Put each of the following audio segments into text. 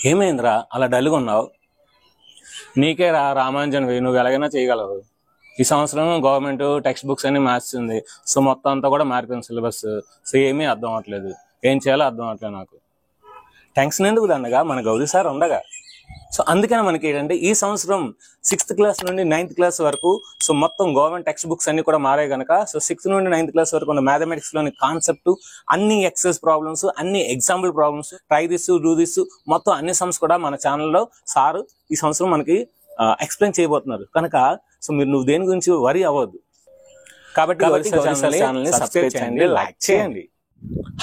ఏమైందిరా అలా డల్గా ఉన్నావు? నీకే రామాంజన్ నువ్వు ఎలాగైనా చేయగలవు. ఈ సంవత్సరం గవర్నమెంట్ టెక్స్ట్ బుక్స్ అన్ని మార్చింది. సో మొత్తం అంతా కూడా మారిపోయింది సిలబస్. సో ఏమీ అర్థం అవ్వట్లేదు, ఏం చేయాలో అర్థం అవ్వట్లేదు నాకు. టెన్షన్ ఎందుకు దండగా, మన గౌరీ సార్ ఉండగా. సో అందుకని మనకి ఏంటంటే ఈ సంవత్సరం 6th క్లాస్ నుండి 9th క్లాస్ వరకు సో మొత్తం గవర్నమెంట్ టెక్స్ట్ బుక్స్ అన్ని కూడా మారాయి కనుక సో 6th నుండి 9th క్లాస్ వరకు ఉన్న మ్యాథమెటిక్స్ లోని కాన్సెప్ట్, అన్ని ఎక్సైజ్ ప్రాబ్లమ్స్, అన్ని example problems, try this do this మొత్తం అన్ని సమ్స్ కూడా మన ఛానల్లో సారు ఈ సంవత్సరం మనకి ఎక్స్ప్లెయిన్ చేయబోతున్నారు కనుక సో నువ్వు దేని గురించి వరి అవ్వద్దు. కాబట్టి ఛానల్ని సబ్స్క్రైబ్ చేయండి, లైక్ చేయండి.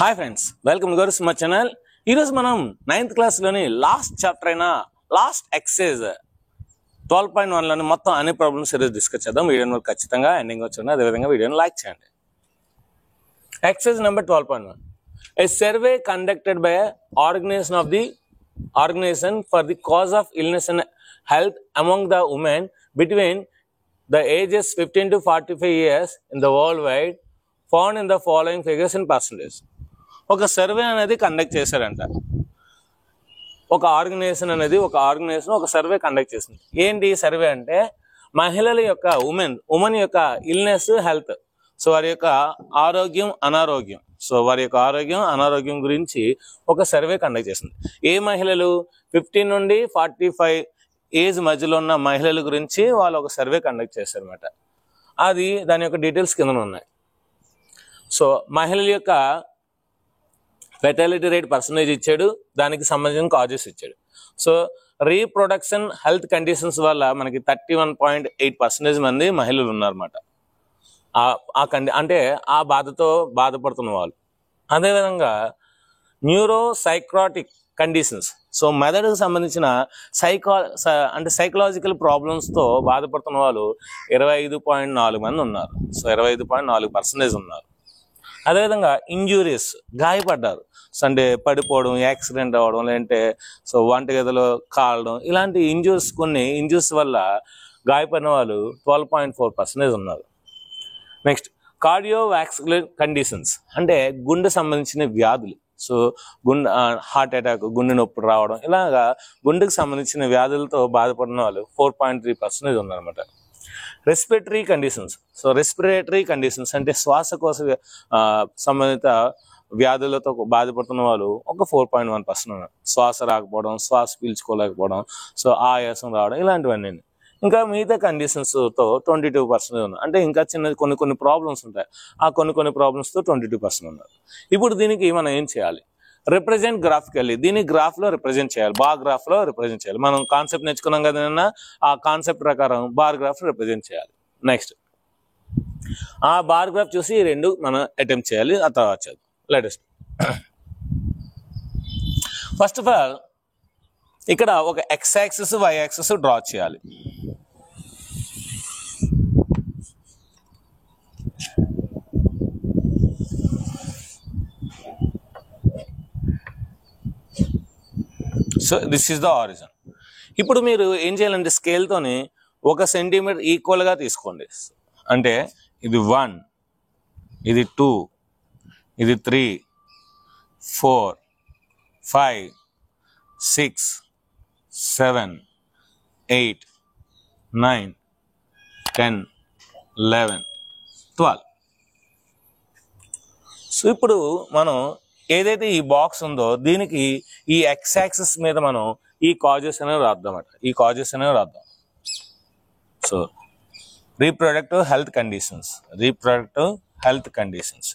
హాయ్ ఫ్రెండ్స్, వెల్కమ్ గౌరస్ మై ఛానల్. ఈరోజు మనం 9th క్లాస్లోని లాస్ట్ చాప్టర్ అయిన లాస్ట్ ఎక్సైజ్ 12.1లోని మొత్తం అన్ని ప్రాబ్లమ్స్ ఈరోజు డిస్కస్ చేద్దాం. వీడియోని ఖచ్చితంగా ఎండింగ్ వచ్చింది, అదేవిధంగా వీడియోని లైక్ చేయండి. Exercise number 12.1. A survey conducted by an organization for the cause of illness and health among the women between the ages 15 to 45 years in the worldwide found in the following figures in percentage. ఒక survey అనేది conduct చేశారంట. ఒక organisation ఒక survey conduct చేసింది. ఏంటి survey అంటే మహిళల యొక్క ఉమెన్ యొక్క ఇల్నెస్, హెల్త్, సో వారి యొక్క ఆరోగ్యం, అనారోగ్యం, సో వారి యొక్క ఆరోగ్యం, అనారోగ్యం గురించి ఒక సర్వే కండక్ట్ చేసింది. ఏ మహిళలు 15 నుండి 45 ఏజ్ మధ్యలో ఉన్న మహిళల గురించి వాళ్ళు ఒక సర్వే కండక్ట్ చేశారన్నమాట. దాని యొక్క డీటెయిల్స్ కింద ఉన్నాయి. సో మహిళల యొక్క ఫెర్టిలిటీ రేట్ పర్సంటేజ్ ఇచ్చాడు, దానికి సంబంధించిన కాజెస్ ఇచ్చాడు. సో రీప్రొడక్షన్ హెల్త్ కండిషన్స్ వల్ల మనకి 31.8% మంది మహిళలు ఉన్నారన్నమాట. అంటే ఆ బాధతో బాధపడుతున్న వాళ్ళు. అదేవిధంగా న్యూరోసైక్రాటిక్ కండిషన్స్, సో మెదడుకు సంబంధించిన సైకలాజికల్ ప్రాబ్లమ్స్తో బాధపడుతున్న వాళ్ళు 25.4 మంది ఉన్నారు. సో 25.4% ఉన్నారు. అదేవిధంగా ఇంజురీస్, గాయపడ్డారు, సో అంటే పడిపోవడం, యాక్సిడెంట్ అవ్వడం, లేదంటే సో వంటగదిలో కాలడం, ఇలాంటి కొన్ని ఇంజురీస్ వల్ల గాయపడిన వాళ్ళు 12.4% ఉన్నారు. నెక్స్ట్ కార్డియోవాస్కులర్ కండిషన్స్, అంటే గుండె సంబంధించిన వ్యాధులు, సో హార్ట్ అటాక్, గుండె నొప్పి రావడం, ఇలాగా గుండెకు సంబంధించిన వ్యాధులతో బాధపడిన వాళ్ళు 4.3% ఉన్నారన్నమాట. Respiratory conditions, so respiratory conditions అంటే శ్వాసకోశ సంబంధిత వ్యాధులతో బాధపడుతున్న వాళ్ళు ఒక 4.1% ఉన్నారు. శ్వాస రాకపోవడం, శ్వాస పీల్చుకోలేకపోవడం, సో ఆయాసం రావడం, ఇలాంటివన్నీ. ఇంకా మిగతా కండిషన్స్తో 22% ఉన్నారు. అంటే ఇంకా చిన్న కొన్ని ప్రాబ్లమ్స్ ఉంటాయి, ఆ కొన్ని ప్రాబ్లమ్స్తో 22% ఉన్నారు. ఇప్పుడు దీనికి మనం ఏం చేయాలి? రిప్రజెంట్ గ్రాఫికల్లీ, దీన్ని గ్రాఫ్లో రిప్రజెంట్ చేయాలి, బార్ గ్రాఫ్లో రిప్రజెంట్ చేయాలి. మనం కాన్సెప్ట్ నేర్చుకున్నాం కదా, ఆ కాన్సెప్ట్ ప్రకారం బార్ గ్రాఫ్ రిప్రజెంట్ చేయాలి. నెక్స్ట్ ఆ బార్ గ్రాఫ్ చూసి ఈ రెండు మనం అటెంప్ట్ చేయాలి. ఆ తర్వాత చేద్దాం. లేటెస్ట్ ఫస్ట్ ఆఫ్ ఆల్ ఇక్కడ ఒక X axis, Y axis draw చేయాలి. So this is the origin. ఇప్పుడు మీరు ఏం చేయాలంటే స్కేల్తోని 1 సెంటీమీటర్ ఈక్వల్గా తీసుకోండి. అంటే ఇది 1, ఇది 2, ఇది 3, 4, 5, 6, 7, 8, 9, 10, 11, 12. సో ఇప్పుడు మనం ఏదైతే ఈ బాక్స్ ఉందో దీనికి ఈ ఎక్స్ యాక్సిస్ మీద మనం ఈ కాజెస్ అనేవి రాద్దాం. సో రీప్రొడక్టివ్ హెల్త్ కండిషన్స్,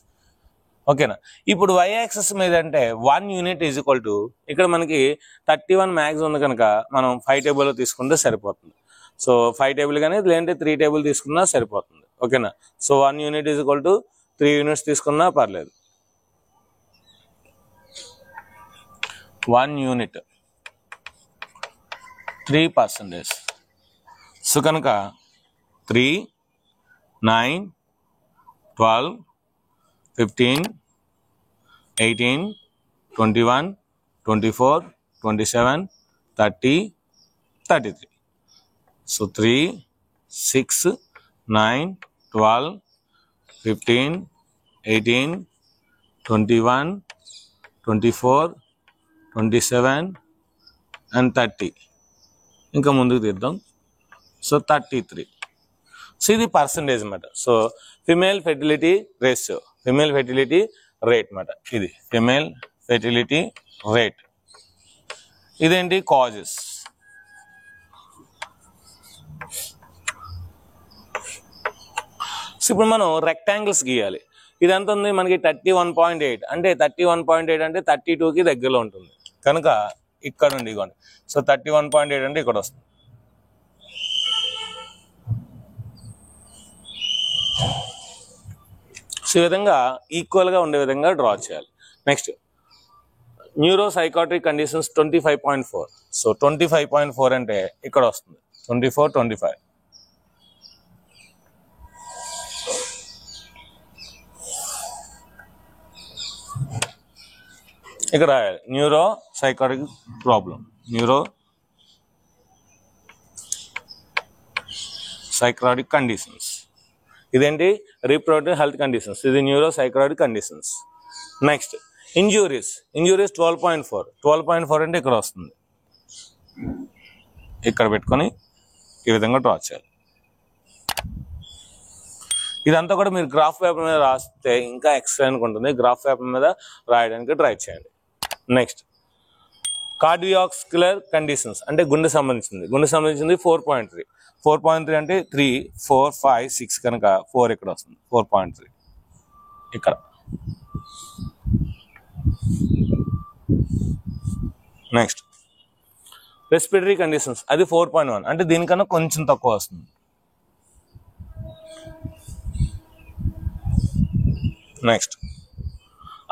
ఓకేనా. ఇప్పుడు వై యాక్సిస్ మీద అంటే 1 యూనిట్ ఈజ్ ఈక్వల్ టు, ఇక్కడ మనకి 31 మ్యాక్స్ ఉంది కనుక మనం 5 టేబుల్ తీసుకుంటే సరిపోతుంది. సో 5 టేబుల్ కానీ లేదంటే 3 టేబుల్ తీసుకున్నా సరిపోతుంది, ఓకేనా. So 1 unit is equal to 3 units తీసుకున్నా పర్లేదు. 1 యూనిట్ 3%. సో కనుక 3, 9, 12, 15, 18, 21, 24, 27, 30, 33. So 3, 6, 9, 12, 15, 18, 21, 24, 27, and 30. ఇంకా ముందుకు తీద్దాం. సో 33. సో ఇది పర్సంటేజ్ అన్నమాట. So female fertility ratio, female fertility rate అన్నమాట. ఇది ఫిమేల్ ఫెర్టిలిటీ రేట్. ఇదేంటి కాజెస్. సో ఇప్పుడు మనం రెక్టాంగిల్స్ గీయాలి. ఇదంతా ఉంది మనకి 31.8, అంటే 31.8 అంటే 32కి దగ్గరలో ఉంటుంది కనుక ఇక్కడ నుండి ఇవ్వండి. సో 31.8 అంటే ఇక్కడ వస్తుంది. సో ఈ విధంగా ఈక్వల్గా ఉండే విధంగా డ్రా చేయాలి. Next neuro psychiatric conditions 25.4. So 25.4 అంటే ఇక్కడ వస్తుంది 24, 25. ఇక్కడ neuro psychiatric problem, neuro psychiatric conditions. ఇదేంటి రీప్రొడక్టివ్ హెల్త్ కండిషన్స్, ఇది neuro psychiatric conditions. Next injuries. Injuries 12.4. 12.4 అంటే ఇక్కడ వస్తుంది. ఇక్కడ పెట్టుకొని ఈ విధంగా డ్రా చేయాలి. ఇదంతా కూడా మీరు గ్రాఫ్ పేపర్ మీద రాస్తే ఇంకా ఎక్సలెంట్గా ఉంటుంది. గ్రాఫ్ పేపర్ మీద రాయడానికి ట్రై చేయండి. నెక్స్ట్ కార్డియాస్క్యులర్ కండిషన్స్ అంటే గుండె సంబంధించింది. గుండె సంబంధించింది 4.3. 4.3 అంటే 3, 4, 5, 6 కనుక 4 ఇక్కడ వస్తుంది. 4.3 ఇక్కడ. నెక్స్ట్ రెస్పిరేటరీ కండిషన్స్, అది 4.1 అంటే దీనికన్నా కొంచెం తక్కువ వస్తుంది. Next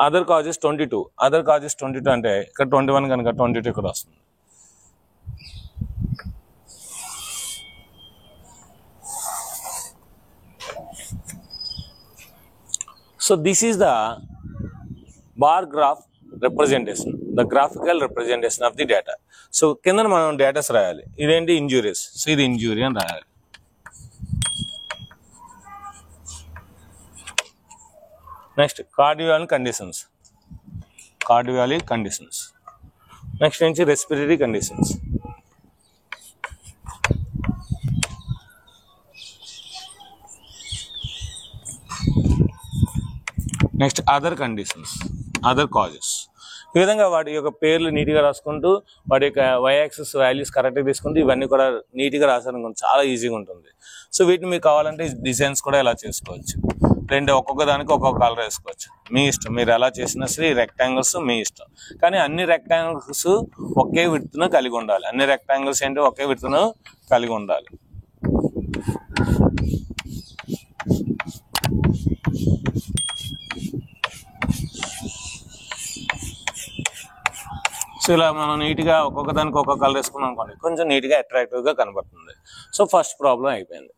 other causes 22. Other causes 22 అంటే ఇక్కడ 21 కనుక 22 ఇక్కడ వస్తుంది. So this is the bar graph representation, the graphical representation of the data. So కింద మనం డేటాస్ రాయాలి. ఇదేంటి ఇంజురీస్. సో ఇది ఇంజురీ అని రాయాలి. Next cardiological conditions, cardiological conditions. Next నుంచి respiratory conditions. Next other conditions, other causes. ఈ విధంగా వాటి యొక్క పేర్లు నీట్గా రాసుకుంటూ వాటి యొక్క వై యాక్సిస్ వాల్యూస్ కరెక్ట్గా తీసుకుంటూ ఇవన్నీ కూడా నీట్గా రాసారనుకోండి చాలా ఈజీగా ఉంటుంది. సో వీటిని మీకు కావాలంటే డిజైన్స్ కూడా ఇలా చేసుకోవచ్చు. రెండు ఒక్కొక్క దానికి ఒక్కొక్క కలర్ వేసుకోవచ్చు, మీ ఇష్టం. మీరు ఎలా చేసినా సరే రెక్టాంగిల్స్ మీ ఇష్టం. కానీ అన్ని రెక్టాంగిల్స్ ఒకే విడ్త్ను కలిగి ఉండాలి. అన్ని రెక్టాంగిల్స్ ఏంటి ఒకే విడ్త్ను కలిగి ఉండాలి. సో ఇలా మనం నీట్గా ఒక్కొక్క దానికి ఒక్కొక్క కలర్ వేసుకున్నాం అనుకోండి కొంచెం నీట్గా అట్రాక్టివ్గా కనబడుతుంది. సో ఫస్ట్ ప్రాబ్లం అయిపోయింది.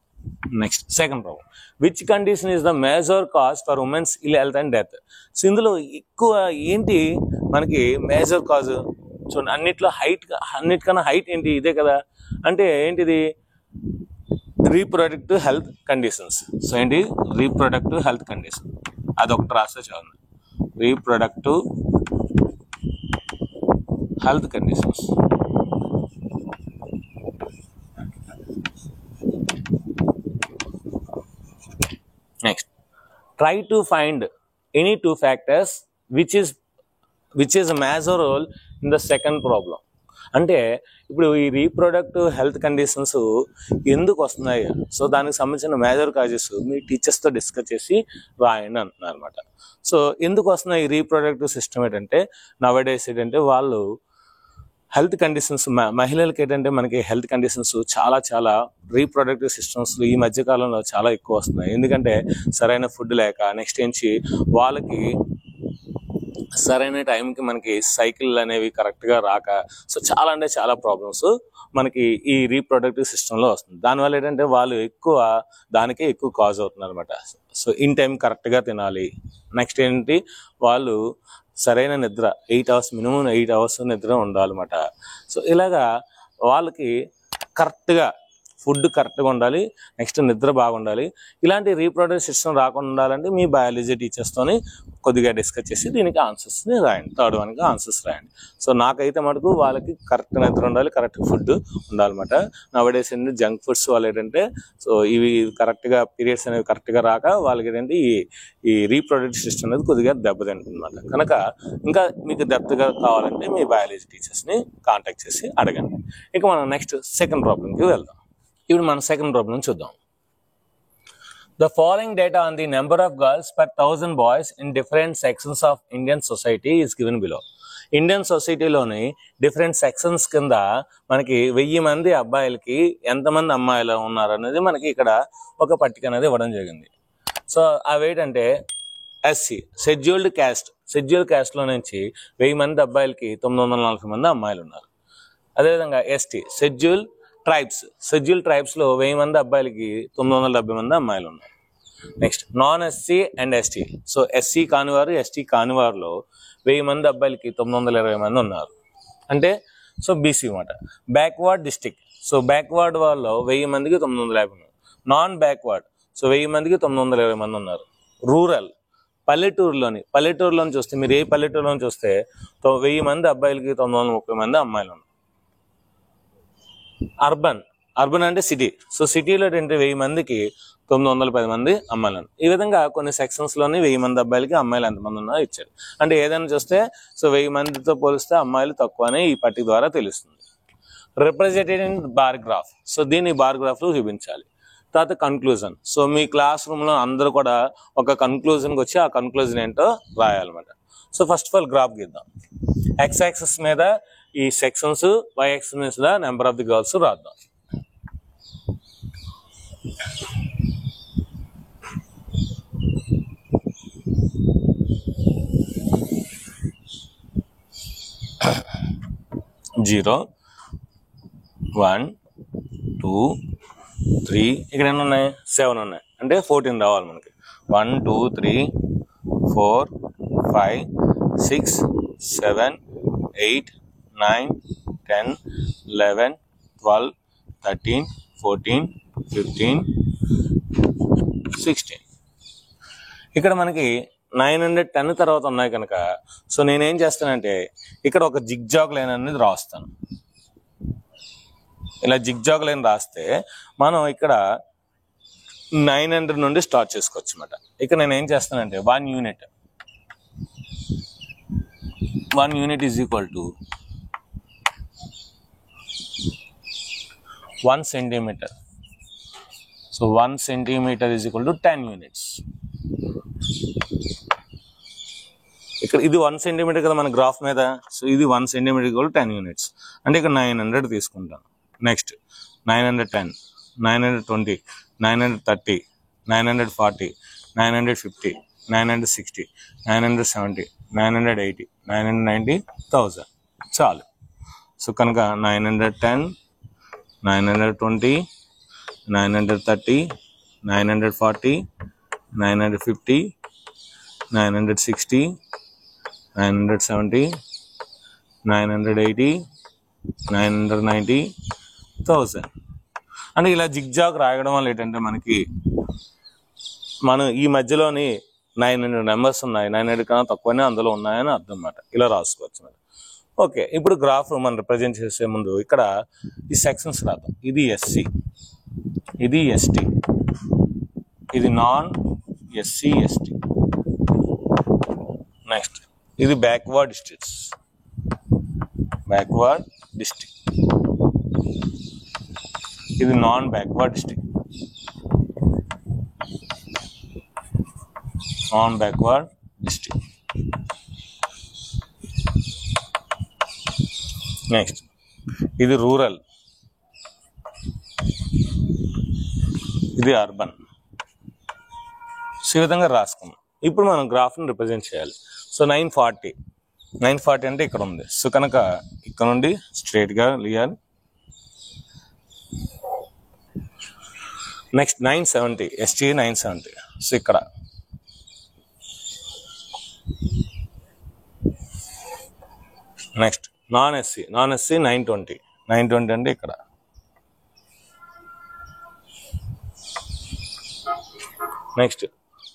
Next second problem, which condition is the major cause for women's ill health and death. So ఇందులో ఎక్కువ ఏంటి మనకి మేజర్ కాజ్ చూడండి. అన్నిటికన్నా హైట్ ఏంటి ఇదే కదా. అంటే ఏంటిది రీప్రొడక్టివ్ హెల్త్ కండిషన్స్. సో ఏంటి రీప్రొడక్టివ్ హెల్త్ కండిషన్, అదొకటి రాస్తే చాలు. Reproductive health conditions. Next, try to find any two factors which is a major role in the second problem. అంటే ఇప్పుడు ఈ రీప్రొడక్టివ్ హెల్త్ కండిషన్స్ ఎందుకు వస్తున్నాయి, సో దానికి సంబంధించిన మేజర్ కాజెస్ మీ టీచర్స్తో డిస్కస్ చేసి రాయండి అంటున్నారు అనమాట. సో ఎందుకు వస్తున్నాయి ఈ రీప్రొడక్టివ్ సిస్టమ్ ఏంటంటే నవడేస్ ఏంటంటే వాళ్ళు హెల్త్ కండిషన్స్ మహిళలకి ఏంటంటే మనకి హెల్త్ కండిషన్స్ చాలా రీప్రొడక్టివ్ సిస్టమ్స్ ఈ మధ్యకాలంలో చాలా ఎక్కువ వస్తున్నాయి. ఎందుకంటే సరైన ఫుడ్ లేక, నెక్స్ట్ ఏంచి వాళ్ళకి సరైన టైంకి మనకి సైకిల్ అనేవి కరెక్ట్గా రాక, సో చాలా అంటే చాలా ప్రాబ్లమ్స్ మనకి ఈ రీప్రొడక్టివ్ సిస్టంలో వస్తుంది. దానివల్ల ఏంటంటే వాళ్ళు దానికే ఎక్కువ కాజ్ అవుతున్నారు అనమాట. సో ఇన్ టైం కరెక్ట్గా తినాలి. నెక్స్ట్ ఏంటి వాళ్ళు సరైన నిద్ర 8 అవర్స్ మినిమం 8 అవర్స్ నిద్ర ఉండాలన్నమాట. సో ఇలాగా వాళ్ళకి కరెక్ట్గా ఫుడ్ కరెక్ట్గా ఉండాలి, నెక్స్ట్ నిద్ర బాగుండాలి. ఇలాంటి రీప్రొడక్టివ్ సిస్టమ్ రాకుండా ఉండాలంటే మీ బయాలజీ టీచర్స్తోని కొద్దిగా డిస్కస్ చేసి దీనికి ఆన్సర్స్ని రాయండి, థర్డ్ వన్కి ఆన్సర్స్ రాయండి. సో నాకైతే మటుకు వాళ్ళకి కరెక్ట్ నిద్ర ఉండాలి, కరెక్ట్ ఫుడ్ ఉండాలన్నమాట. నవడేస్ ఏంటంటే జంక్ ఫుడ్స్ వాళ్ళు ఏంటంటే సో ఇవి కరెక్ట్గా పీరియడ్స్ అనేవి కరెక్ట్గా రాక వాళ్ళకి ఏంటంటే ఈ రీప్రొడక్టివ్ సిస్టమ్ అనేది కొద్దిగా దెబ్బతింటుంది అనమాట. కనుక ఇంకా మీకు డెప్త్గా కావాలంటే మీ బయాలజీ టీచర్స్ని కాంటాక్ట్ చేసి అడగండి. ఇక మనం నెక్స్ట్ సెకండ్ ప్రాబ్లంకి వెళ్దాం. ఇప్పుడు మనం సెకండ్ ప్రాబ్లం చూద్దాం. The following data on the number of girls per 1000 boys in different sections of Indian society is given below. Indian సొసైటీలోని డిఫరెంట్ సెక్షన్స్ కింద మనకి 1000 మంది అబ్బాయిలకి ఎంతమంది అమ్మాయిలు ఉన్నారు అనేది మనకి ఇక్కడ ఒక పట్టిక అనేది ఇవ్వడం జరిగింది. సో అవి ఏంటంటే ఎస్సీ షెడ్యూల్డ్ క్యాస్ట్లో నుంచి 1000 మంది అబ్బాయిలకి 940 మంది అమ్మాయిలు ఉన్నారు. అదేవిధంగా ఎస్టీ షెడ్యూల్ ట్రైబ్స్లో 1000 మంది అబ్బాయిలకి 970 మంది అమ్మాయిలు ఉన్నారు. Next non SC and ST. So SC కానివారు ఎస్టీ కానివారులో 1000 మంది అబ్బాయిలకి 920 మంది ఉన్నారు. అంటే సో బీసీ అన్నమాట. Backward district. సో బ్యాక్వర్డ్ వాళ్ళు 1000 మందికి 950 ఉన్నారు. నాన్ బ్యాక్వర్డ్ సో 1000 మందికి 920 మంది ఉన్నారు. రూరల్ పల్లెటూరులోని చూస్తే మీరు ఏ పల్లెటూరులోని చూస్తే 1000 మంది అబ్బాయిలకి 930 మంది అమ్మాయిలు ఉన్నారు. అర్బన్ అంటే సిటీ. సో సిటీలో 1000 మందికి 910 మంది అమ్మాయిలు ఉన్నారు. ఈ విధంగా కొన్ని సెక్షన్స్లోని 1000 మంది అబ్బాయిలకి అమ్మాయిలు ఎంతమంది ఉన్నారో ఇచ్చారు. అంటే ఏదైనా చూస్తే సో 1000 మందితో పోలిస్తే అమ్మాయిలు తక్కువ అని ఈ పట్టిక ద్వారా తెలుస్తుంది. Represented in bar graph. So దీన్ని బార్ గ్రాఫ్లో చూపించాలి. తర్వాత కన్క్లూజన్. సో మీ క్లాస్ రూమ్లో అందరూ కూడా ఒక కన్క్లూజన్కి వచ్చి ఆ కన్క్లూజన్ ఏంటో రాయాలన్నమాట. So first of all graph గీద్దాం. ఎక్స్ యాక్సిస్ మీద ఈ సెక్షన్స్, వై యాక్సిస్ మీద నెంబర్ ఆఫ్ ది గర్ల్స్ రాద్దాం. జీరో 1 2 3 ఇక్కడ ఎన్ని ఉన్నాయి? 7 ఉన్నాయి. అంటే 14 రావాలి మనకి. 1 2 3 4 5 6 7 8 9 10 11 12 13 14 15 16. ఇక్కడ మనకి 910 తర్వాత ఉన్నాయి కనుక సో నేనేం చేస్తానంటే ఇక్కడ ఒక జిగ్జాగ్ లైన్ అనేది రాస్తాను. ఇలా జిగ్జాగ్ లైన్ రాస్తే మనం ఇక్కడ 900 నుండి స్టార్ట్ చేసుకోవచ్చు అన్నమాట. ఇక్కడ నేను ఏం చేస్తానంటే 1 unit is equal to 1 centimetre. So 1 centimetre is equal to 10 units. ఇక్కడ ఇది 1 సెంటీమీటర్ కదా మన గ్రాఫ్ మీద. సో ఇది 1 సెంటీమీటర్ ఈక్వల్ టు 10 యూనిట్స్. అంటే ఇక్కడ 900 తీసుకుంటాను. నెక్స్ట్ 910 920 930 940 950 960 970 980 990 1000 చాలు. సో కనుక 910 920 930 940 950 960 970 980 990 1000. అంటే ఇలా జిగ్జాగ్ రాయడం వల్ల ఏంటంటే మనకి మనం ఈ మధ్యలోని 900 నెంబర్స్ ఉన్నాయి, 900 కన్నా తక్కువనే అందులో ఉన్నాయని అర్థం అన్నమాట. ఇలా రాసుకోవచ్చు మరి. ఓకే, ఇప్పుడు గ్రాఫ్ మనం రిప్రజెంట్ చేసే ముందు ఇక్కడ ఈ సెక్షన్స్ రాద్దాం. ఇది ఎస్సీ, ఇది ఎస్టీ, ఇది నాన్ ఎస్సీ ఎస్టీ. నెక్స్ట్ ఇది బ్యాక్వర్డ్ డిస్ట్రిక్ట్స్, బ్యాక్వర్డ్ డిస్ట్రిక్ట్. ఇది non backward district, non backward district. Next ఇది రూరల్, ఇది అర్బన్. ఈ విధంగా రాసుకున్నాం. ఇప్పుడు మనం గ్రాఫ్ని రిప్రజెంట్ చేయాలి. సో 940 అంటే ఇక్కడ ఉంది. సో కనుక ఇక్కడ నుండి స్ట్రైట్గా గీయాలి. Next 970 ST 970. సో ఇక్కడ నెక్స్ట్ నాన్ ఎస్సీ 920 అంటే ఇక్కడ. Next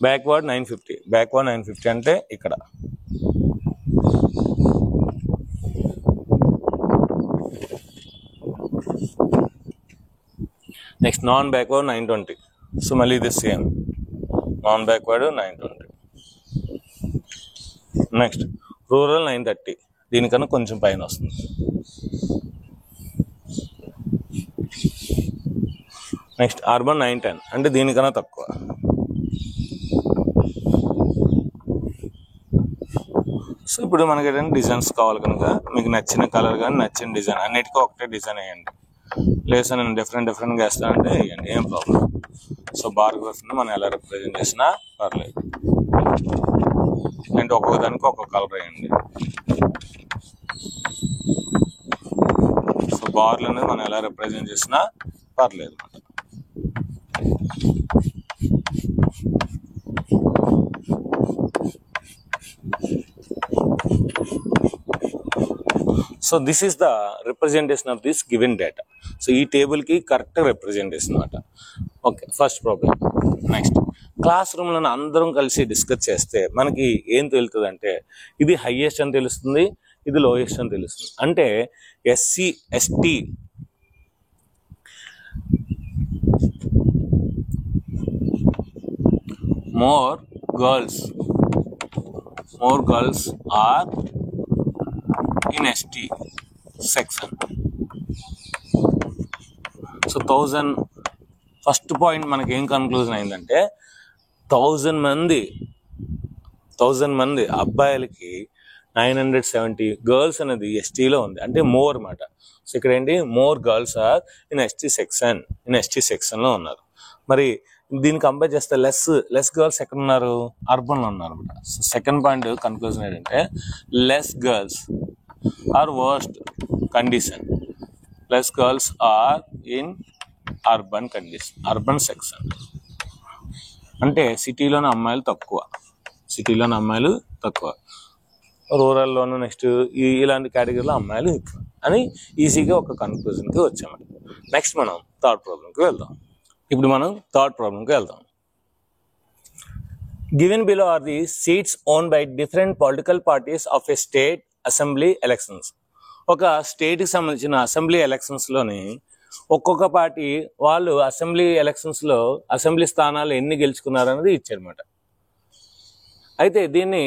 backward 950. బ్యాక్వర్డ్ 950 అంటే ఇక్కడ. Next non backward 920. సో మళ్ళీ ఇది same, non backward 920. Next rural 930, దీనికన్నా కొంచెం పైన వస్తుంది. నెక్స్ట్ అర్బన్ 910 అంటే దీనికన్నా తక్కువ. సో ఇప్పుడు మనకి ఏంటంటే డిజైన్స్ కావాలి కనుక మీకు నచ్చిన కలర్ కానీ నచ్చిన డిజైన్ అన్నిటికీ ఒకటే డిజైన్ వేయండి. లేదా నేను డిఫరెంట్గా వేస్తానంటే వేయండి, ఏం ప్రాబ్లం. సో బార్ గ్రాఫ్ని మనం ఎలా రిప్రజెంట్ చేసినా పర్లేదు. అంటే ఒక్కొక్క దానికి ఒక్కొక్క కలర్ వేయండి. సో బార్లు అనేది మనం ఎలా రిప్రజెంట్ చేసినా పర్లేదు. So this is the representation of this given data. So ఈ టేబుల్కి కరెక్ట్ రిప్రజెంటేషన్ అనమాట. Okay, first problem. Next class రూమ్లో అందరం కలిసి డిస్కస్ చేస్తే మనకి ఏం తెలుస్తుంది అంటే ఇది హైయెస్ట్ అని తెలుస్తుంది, ఇది లోయెస్ట్ అని తెలుస్తుంది. అంటే SC ST more girls are in ST section. So 1000 first point మనకి ఏం కన్క్లూజన్ అయిందంటే 1000 మంది అబ్బాయిలకి 970 గర్ల్స్ అనేది ఎస్టీలో ఉంది, అంటే మోర్ అన్నమాట. సో ఇక్కడ ఏంటి, more girls are in ST సెక్షన్లో ఉన్నారు. మరి దీన్ని కంపేర్ చేస్తే లెస్ గర్ల్స్ ఎక్కడ ఉన్నారు, అర్బన్లో ఉన్నారు అనమాట. సో సెకండ్ పాయింట్ కన్క్లూజన్ ఏంటంటే less girls are worst condition, less girls are in urban section. అంటే సిటీలోని అమ్మాయిలు తక్కువ, రూరల్లోను నెక్స్ట్ ఇలాంటి కేటగిరీలో అమ్మాయిలు ఎక్కువ అని ఈజీగా ఒక కన్క్లూజన్కి వచ్చామండి. నెక్స్ట్ మనం థర్డ్ ప్రాబ్లంకి వెళ్దాం. Given below are the seats owned by different political parties of a state assembly elections. ఒక స్టేట్కి సంబంధించిన అసెంబ్లీ ఎలక్షన్స్లోని ఒక్కొక్క పార్టీ వాళ్ళు అసెంబ్లీ స్థానాలు ఎన్ని గెలుచుకున్నారనేది ఇచ్చారన్నమాట. అయితే దీన్ని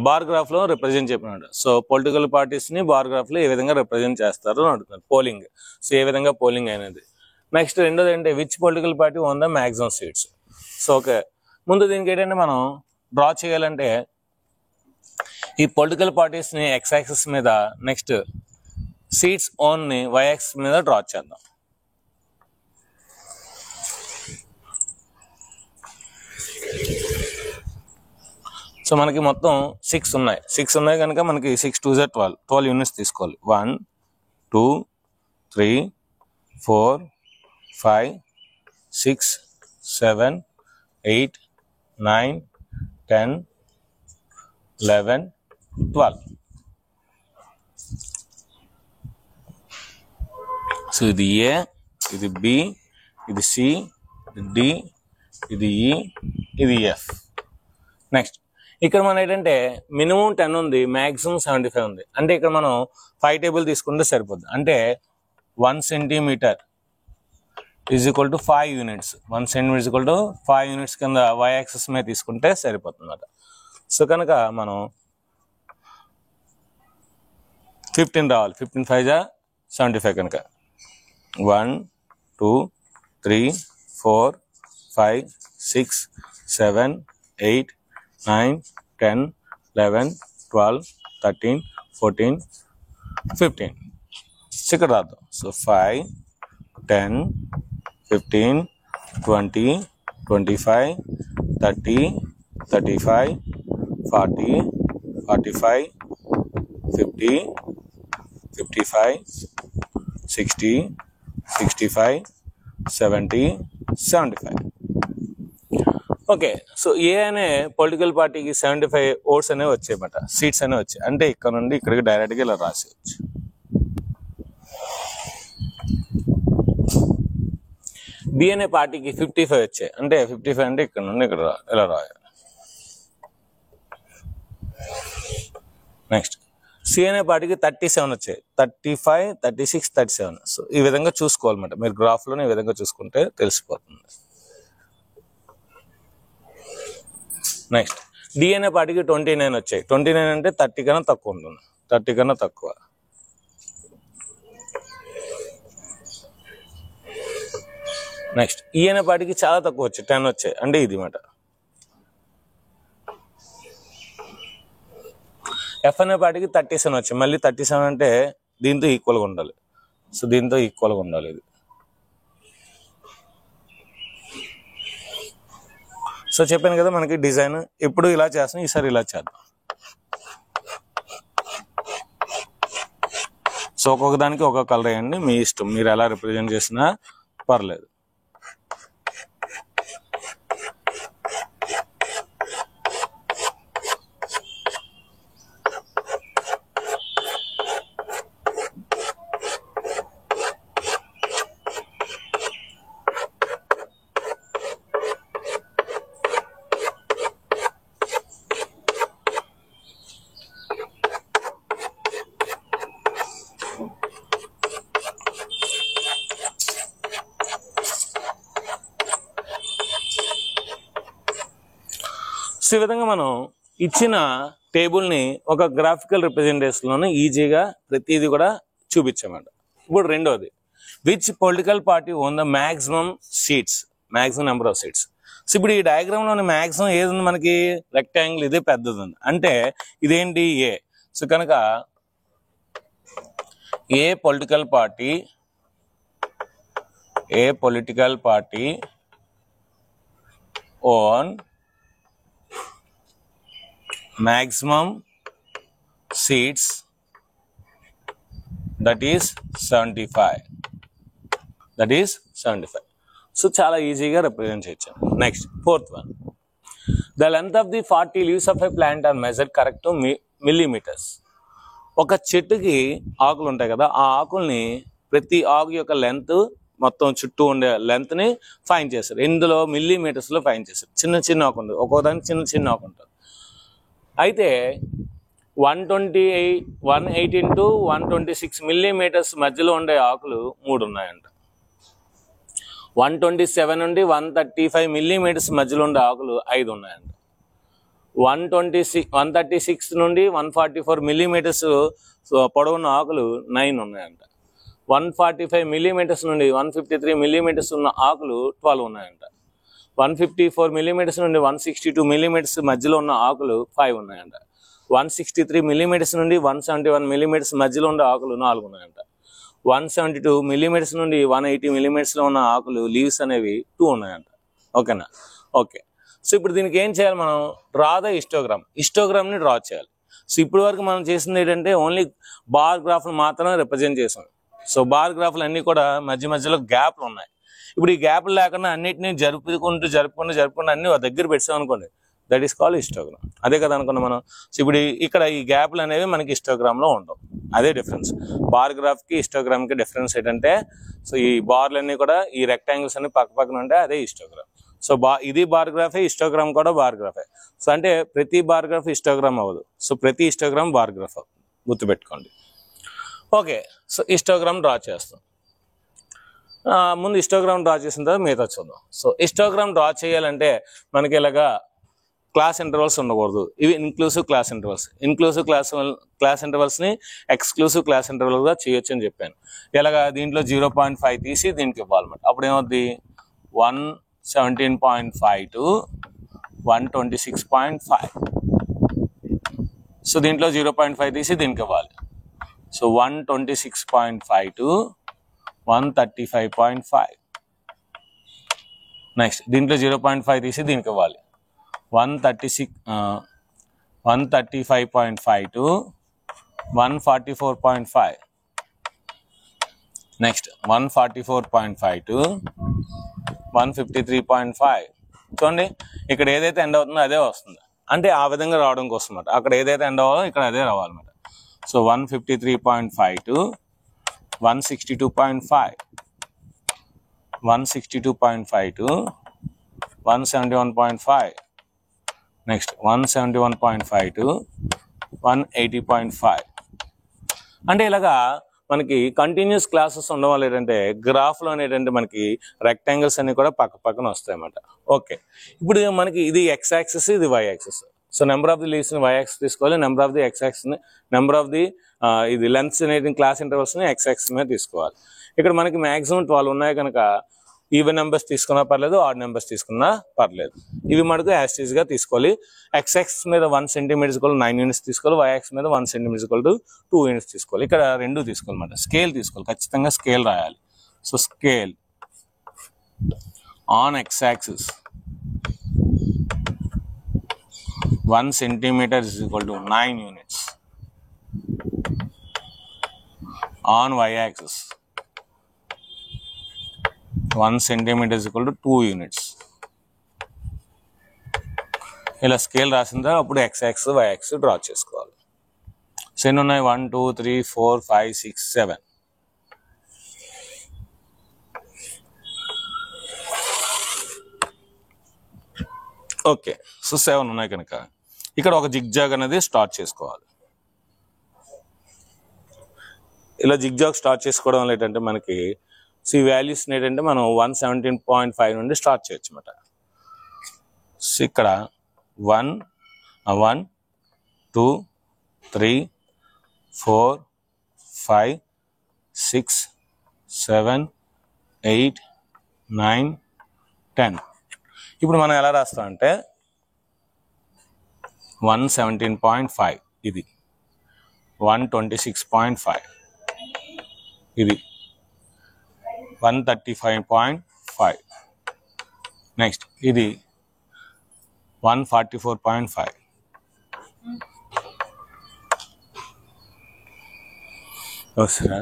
బార్ గ్రాఫ్లో రిప్రజెంట్ చెప్పినాడు. సో పొలిటికల్ పార్టీస్ని బార్ గ్రాఫ్లో ఏ విధంగా రిప్రజెంట్ చేస్తారు అని అడుగుతున్నారు. పోలింగ్, సో ఏ విధంగా పోలింగ్ అయినది. నెక్స్ట్ రెండోది ఏంటంటే which political party own the maximum seats. So okay, ముందు దీనికి ఏంటంటే మనం డ్రా చేయాలంటే ఈ పొలిటికల్ పార్టీస్ని ఎక్స్ యాక్సిస్ మీద, నెక్స్ట్ సీట్స్ ఓన్ని వై యాక్సిస్ మీద డ్రా చేద్దాం. సో మనకి మొత్తం 6 ఉన్నాయి కనుక మనకి 6 2 12 యూనిట్స్ తీసుకోవాలి. 1 2 3 4 5 6 7 8 9 10 11 12. సో ఇది ఏ, ఇది బి, ఇది సి, ఇది డి, ఇది ఈ, ఇది ఎఫ్. నెక్స్ట్ ఇక్కడ మనం ఏంటంటే మినిమం 10 ఉంది, మ్యాక్సిమం 75 ఉంది. అంటే ఇక్కడ మనం 5 టేబుల్ తీసుకుంటే సరిపోద్ది. అంటే 1 centimetre is equal to 5 units. 1 centimetre is equal to 5 units కింద వై యాక్సిస్ మీద తీసుకుంటే సరిపోతుంది అన్నమాట. సో కనుక మనం 15 రావాలి. 15 5 75 కనుక 1 2 3 4 5 6 7 8 9 10 11 12 13 14 15. ఇక్కడ రాద్దాం. సో 5 10 15 20 25 30 35 40 45 50 55 60 65 70 75. ఓకే, సో ఏ అనే పొలిటికల్ పార్టీకి 75 ఓట్స్ అనేవి వచ్చాయన్నమాట, సీట్స్ అనేవి వచ్చాయి. అంటే ఇక్కడ నుండి ఇక్కడికి డైరెక్ట్గా ఇలా రాసేయచ్చు. బి అనే పార్టీకి 55 వచ్చాయి. అంటే 55 అంటే ఇక్కడ నుండి ఇక్కడ ఇలా రాయాలి. నెక్స్ట్ సి అనే పార్టీకి 37 వచ్చాయి. 35, 36, 37. సో ఈ విధంగా చూసుకోవాలన్నమాట. మీరు గ్రాఫ్లోనే ఈ విధంగా చూసుకుంటే తెలిసిపోతుంది. నెక్స్ట్ డి అనే పార్టీకి 29 వచ్చాయి. 29 అంటే 30 కన్నా తక్కువ ఉంటుంది. 30 కన్నా తక్కువ. నెక్స్ట్ ఈ అనే పార్టీకి చాలా తక్కువ వచ్చాయి. 10 వచ్చాయి. అంటే ఇది మాట. ఎఫ్ అనే పార్టీకి 37 వచ్చాయి. మళ్ళీ 37 అంటే దీంతో ఈక్వల్గా ఉండాలి. సో దీంతో ఈక్వల్గా ఉండాలి ఇది. సో చెప్పాను కదా మనకి డిజైన్ ఎప్పుడు ఇలా చేస్తాం, ఈసారి ఇలా చేద్దాం. సో ఒక్కొక్క దానికి ఒక్కొక్క కలర్ వేయండి, మీ ఇష్టం, మీరు ఎలా రిప్రజెంట్ చేసినా పర్లేదు. సో ఈ విధంగా మనం ఇచ్చిన టేబుల్ని ఒక గ్రాఫికల్ రిప్రజెంటేషన్లోనే ఈజీగా ప్రతిదీ కూడా చూపించామంట. ఇప్పుడు రెండోది, which political party own the maximum seats, maximum number of seats. So ఇప్పుడు ఈ డయాగ్రామ్లోని మ్యాక్సిమం ఏది ఉంది మనకి? రెక్టాంగిల్, ఇదే పెద్దది ఉంది. అంటే ఇదేంటి? ఏ. సో కనుక a political party own maximum seats, that is 75. So చాలా ఈజీగా రిప్రజెంట్ చేయొచ్చు. Next fourth one, the length of the 40 leaves of a plant are measured correct to millimeters. ఒక చెట్టుకి ఆకులు ఉంటాయి కదా, ఆ ఆకుల్ని ప్రతి ఆకు యొక్క లెంత్ మొత్తం చుట్టూ ఉండే లెంత్ని ఫైన్ చేస్తారు. ఇందులో మిల్లీమీటర్స్లో ఫైన్ చేస్తారు. చిన్న చిన్న ఆకు ఉంటుంది, ఒక్కోదానికి చిన్న చిన్న ఆకు ఉంటుంది. అయితే 108 into 126 మిల్లీమీటర్స్ మధ్యలో ఉండే ఆకులు 3 ఉన్నాయంట. 127 నుండి 135 మిల్లీమీటర్స్ మధ్యలో ఉండే ఆకులు 5 ఉన్నాయంట. 136 నుండి 144 మిల్లీమీటర్స్ పొడవున్న ఆకులు 9 ఉన్నాయంట. 145 మిల్లీమీటర్స్ నుండి 153 మిల్లీమీటర్స్ ఉన్న ఆకులు 12 ఉన్నాయంట. 154 మిల్లీమీటర్స్ నుండి 162 మిల్లీమీటర్స్ మధ్యలో ఉన్న ఆకులు 5 ఉన్నాయంట. 163 మిల్లీమీటర్స్ నుండి 171 మిల్లీమీటర్స్ మధ్యలో ఉన్న ఆకులు 4 ఉన్నాయంట. 172 మిల్లీమీటర్స్ నుండి 180 మిల్లీమీటర్స్లో ఉన్న ఆకులు లీవ్స్ అనేవి 2 ఉన్నాయంట. ఓకేనా? ఓకే. సో ఇప్పుడు దీనికి ఏం చేయాలి మనం? డ్రా ద హిస్టోగ్రామ్ని డ్రా చేయాలి. సో ఇప్పటి వరకు మనం చేసింది ఏంటంటే ఓన్లీ బార్ గ్రాఫ్లు మాత్రమే రిప్రజెంట్ చేసాం. సో బార్ గ్రాఫ్లు అన్నీ కూడా మధ్యలో గ్యాప్లు ఉన్నాయి. ఇప్పుడు ఈ గ్యాప్లు లేకుండా అన్నిటినీ జరుపుకుంటూ అన్ని దగ్గర పెట్టాం అనుకోండి, దట్ ఈస్ కాల్డ్ హిస్టోగ్రామ్. అదే కదా అనుకున్నాం మనం. సో ఇప్పుడు ఇక్కడ ఈ గ్యాప్లు అనేవి మనకి హిస్టోగ్రామ్లో ఉండవు. అదే డిఫరెన్స్. బార్ గ్రాఫ్కి హిస్టోగ్రామ్కి డిఫరెన్స్ ఏంటంటే, సో ఈ బార్లన్నీ కూడా ఈ రెక్టాంగిల్స్ అన్ని పక్కన ఉంటే అదే హిస్టోగ్రామ్. సో ఇది బార్ గ్రాఫే, హిస్టోగ్రామ్ కూడా బార్ గ్రాఫే. సో అంటే ప్రతి బార్ గ్రాఫ్ హిస్టోగ్రామ్ అవ్వదు. సో ప్రతి హిస్టోగ్రామ్ బార్ గ్రాఫ్ అవ్వదు, గుర్తుపెట్టుకోండి. ఓకే. సో హిస్టోగ్రామ్ డ్రా చేస్తాం. ముందు హిస్టోగ్రామ్ డ్రా చేసిన తర్వాత మిగతా చూద్దాం. సో హిస్టోగ్రామ్ డ్రా చేయాలంటే మనకి ఇలాగా క్లాస్ ఇంటర్వల్స్ ఉండకూడదు. ఇవి inclusive class intervals. Inclusive class ఇంటర్వల్స్ని ఎక్స్క్లూసివ్ క్లాస్ ఇంటర్వల్గా చేయొచ్చు అని చెప్పాను. ఇలాగా దీంట్లో 0.5 తీసి దీనికి ఇవ్వాలన్నమాట. అప్పుడు ఏమవుద్ది? 117.5 to 126.5. సో దీంట్లో 0.5 తీసి దీనికి ఇవ్వాలి. So 126.5 to 135.5. నెక్స్ట్ దీంట్లో 0.5 తీసి దీనికి ఇవ్వాలి. 135.5 to 144.5. Next 144.5 to 153.5. చూడండి, ఇక్కడ ఏదైతే ఎండ్ అవుతుందో అదే వస్తుంది. అంటే ఆ విధంగా రావడం కోసం అన్నమాట. అక్కడ ఏదైతే ఎండ్ అవ్వాలో ఇక్కడ అదే రావాలన్నమాట. So 153.5 to 162.5, 162.5 to 171.5. Next 171.5 to 180.5. అంటే ఇలాగా మనకి కంటిన్యూస్ క్లాసెస్ ఉండడం వల్ల ఏంటంటే గ్రాఫ్లో ఏంటంటే మనకి రెక్టాంగిల్స్ అన్ని కూడా పక్క పక్కన వస్తాయి అన్నమాట. ఓకే, ఇప్పుడు మనకి ఇది ఎక్స్ యాక్సిస్, ఇది Y axis. So number of the లీవ్స్ని వై యాక్సిస్ తీసుకోవాలి, నెంబర్ ఆఫ్ ది ఎక్స్ యాక్సిస్ని, నెంబర్ ఆఫ్ ది ఇది లెంత్స్ అనేది క్లాస్ ఇంటర్వల్స్ని ఎక్స్ యాక్సిస్ మీద తీసుకోవాలి. ఇక్కడ మనకి మ్యాక్సిమం 12 ఉన్నాయి కనుక ఈవెన్ నెంబర్స్ తీసుకున్నా పర్లేదు, ఆడ్ నెంబర్స్ తీసుకున్నా పర్లేదు. ఇవి మనకు యాస్టీజ్గా తీసుకోవాలి. ఎక్స్ యాక్సిస్ మీద 1 సెంటీమీటర్ 9 యూనిట్స్ తీసుకోవాలి, వై యాక్సిస్ మీద 1 సెంటీమీటర్ 2 యూనిట్స్ తీసుకోవాలి. ఇక్కడ రెండు తీసుకోవాలన్నమాట. స్కేల్ తీసుకోవాలి, ఖచ్చితంగా స్కేల్ రాయాలి. So scale on X axis 1 centimeter is equal to 9 units. On y-axis 1 centimeter is equal to 2 units. ఇలా స్కేల్ రాసిన తర్వాత అప్పుడు X axis Y axis draw చేసుకోవాలి. సో ఎన్ని ఉన్నాయి? 1 2 3 4 5 6 7. ఓకే, సో 7 ఉన్నాయి కనుక ఇక్కడ ఒక జిగ్జాగ్ అనేది స్టార్ట్ చేసుకోవాలి. ఇలా జిగ్జాగ్ స్టార్ట్ చేసుకోవడం వల్ల ఏంటంటే మనకి ఈ వాల్యూస్ ఏంటంటే మనం 117.5 నుండి స్టార్ట్ చేయొచ్చు అన్నమాట. సో ఇక్కడ 1 2 3 4 5 6 7 8 9 10. ఇప్పుడు మనం ఎలా రాస్తాం అంటే 117.5, ఇది 126.5, ఇది 135.5, నెక్స్ట్ ఇది 144.5. వస్తారా?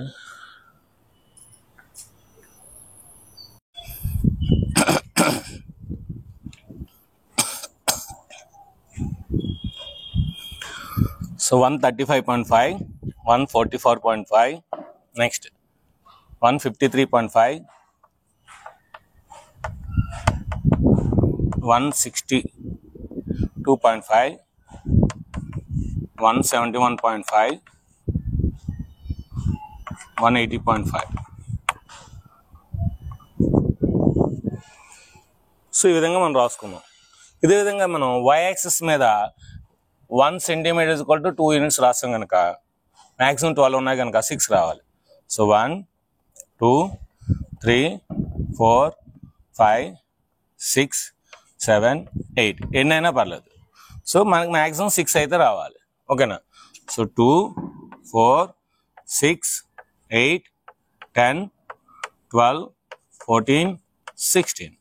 So 135.5, 144.5, next 153.5, 162.5, 171.5, 180.5. సో ఈ విధంగా మనం రాసుకున్నాం. ఇదే విధంగా మనం వై యాక్సిస్ మీద 1 centimeter is equal to 2 units రాస్తాం కనుక మ్యాక్సిమం 12 ఉన్నాయి కనుక 6 రావాలి. సో 1 2 3 4 5 6 7 8 ఎన్ని అయినా పర్లేదు. సో మనకి మ్యాక్సిమం 6 అయితే రావాలి. ఓకేనా? సో 2 4 6 8 10 12 14 16.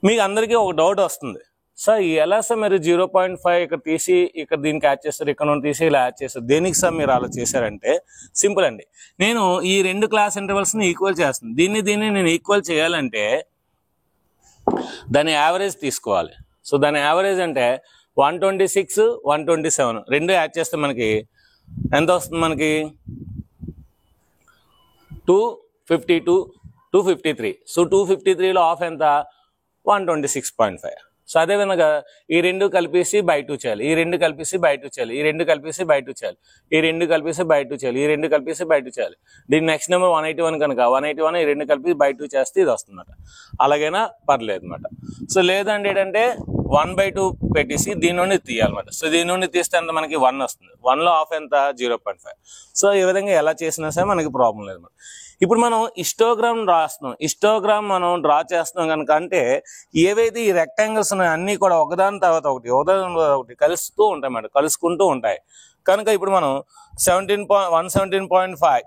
మీకు అందరికీ ఒక డౌట్ వస్తుంది, సార్ ఎలా సార్ మీరు 0.5 ఇక్కడ తీసి ఇక్కడ దీనికి యాడ్ చేస్తారు, ఇక్కడ నుండి తీసి ఇలా యాడ్ చేస్తారు, దేనికి సార్ మీరు అలా చేశారంటే సింపుల్ అండి. నేను ఈ రెండు క్లాస్ ఇంటర్వల్స్ని ఈక్వల్ చేస్తాను. దీన్ని నేను ఈక్వల్ చేయాలంటే దాని యావరేజ్ తీసుకోవాలి. సో దాని యావరేజ్ అంటే 126 127 రెండు యాడ్ చేస్తే మనకి ఎంత వస్తుంది? మనకి 252 253. సో 253లో ఆఫ్ ఎంత? 126.5. సో అదేవిధంగా ఈ రెండు కలిపేసి బై 2 చేయాలి, ఈ రెండు కలిపేసి బై 2 చేయాలి, ఈ రెండు కలిపేసి బై 2 చేయాలి, ఈ రెండు కలిపేసి బై 2 చేయాలి, ఈ రెండు కలిపేసి బై 2 చేయాలి. దీని నెక్స్ట్ నెంబర్ 181 కనుక 181 ఈ రెండు కలిపి బై 2 చేస్తే ఇది వస్తుందన్నమాట. అలాగైనా పర్లేదు అనమాట. సో లేదంటే ఏంటంటే 1/2 పెట్టేసి దీని నుండి తీయాలన్నమాట. సో దీని నుండి తీస్తే ఎంత? మనకి 1 వస్తుంది. 1లో ఆఫ్ ఎంత? 0.5. సో ఈ విధంగా ఎలా చేసినా సరే మనకి ప్రాబ్లం లేదు. ఇప్పుడు మనం హిస్టోగ్రామ్ రాస్తున్నాం. హిస్టోగ్రామ్ మనం డ్రా చేస్తున్నాం కనుక అంటే ఏవైతే ఈ రెక్టాంగిల్స్ ఉన్నాయో అన్నీ కూడా ఒకదాని తర్వాత ఒకటి కలుస్తూ ఉంటాయి అన్నమాట, కలుసుకుంటూ ఉంటాయి. కనుక ఇప్పుడు మనం 117.5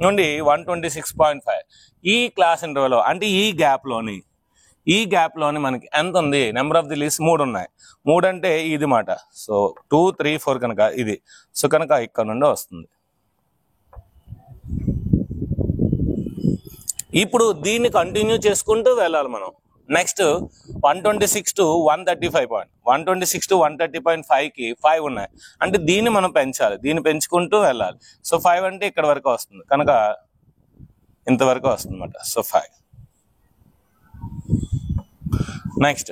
నుండి 126.5 ఈ క్లాస్ ఇంటర్వెల్ అంటే ఈ గ్యాప్లోని మనకి ఎంత ఉంది? నెంబర్ ఆఫ్ ది లీవ్స్ 3 ఉన్నాయి. 3 అంటే ఇది మాట. సో 2 3 4 కనుక ఇది. సో కనుక ఇక్కడ నుండి వస్తుంది. ఇప్పుడు దీన్ని కంటిన్యూ చేసుకుంటూ వెళ్ళాలి మనం. నెక్స్ట్ 126 to 130.5కి 5 ఉన్నాయి. అంటే దీన్ని మనం పెంచాలి, దీన్ని పెంచుకుంటూ వెళ్ళాలి. సో 5 అంటే ఇక్కడ వరకు వస్తుంది కనుక ఇంతవరకు వస్తుంది అనమాట. సో 5. నెక్స్ట్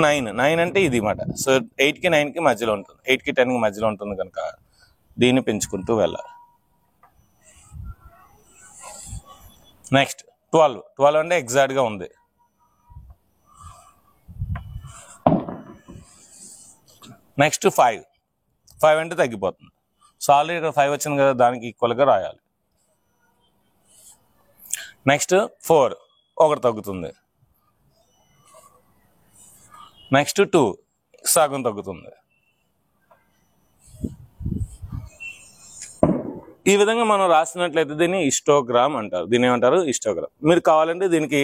9 అంటే ఇది మాట. సో 8కి 9కి మధ్యలో ఉంటుంది, 8కి 10కి మధ్యలో ఉంటుంది కనుక దీన్ని పెంచుకుంటూ వెళ్ళాలి. నెక్స్ట్ 12 అంటే ఎగ్జాక్ట్గా ఉంది. నెక్స్ట్ 5 అంటే తగ్గిపోతుంది. సో ఆల్రెడీ ఇక్కడ 5 వచ్చింది కదా, దానికి ఈక్వల్గా రాయాలి. నెక్స్ట్ 4 ఒకటి తగ్గుతుంది. నెక్స్ట్ 2 సగం తగ్గుతుంది. ఈ విధంగా మనం రాసినట్లయితే దీన్ని హిస్టోగ్రామ్ అంటారు. దీన్ని ఏమంటారు? హిస్టోగ్రామ్. మీరు కావాలంటే దీనికి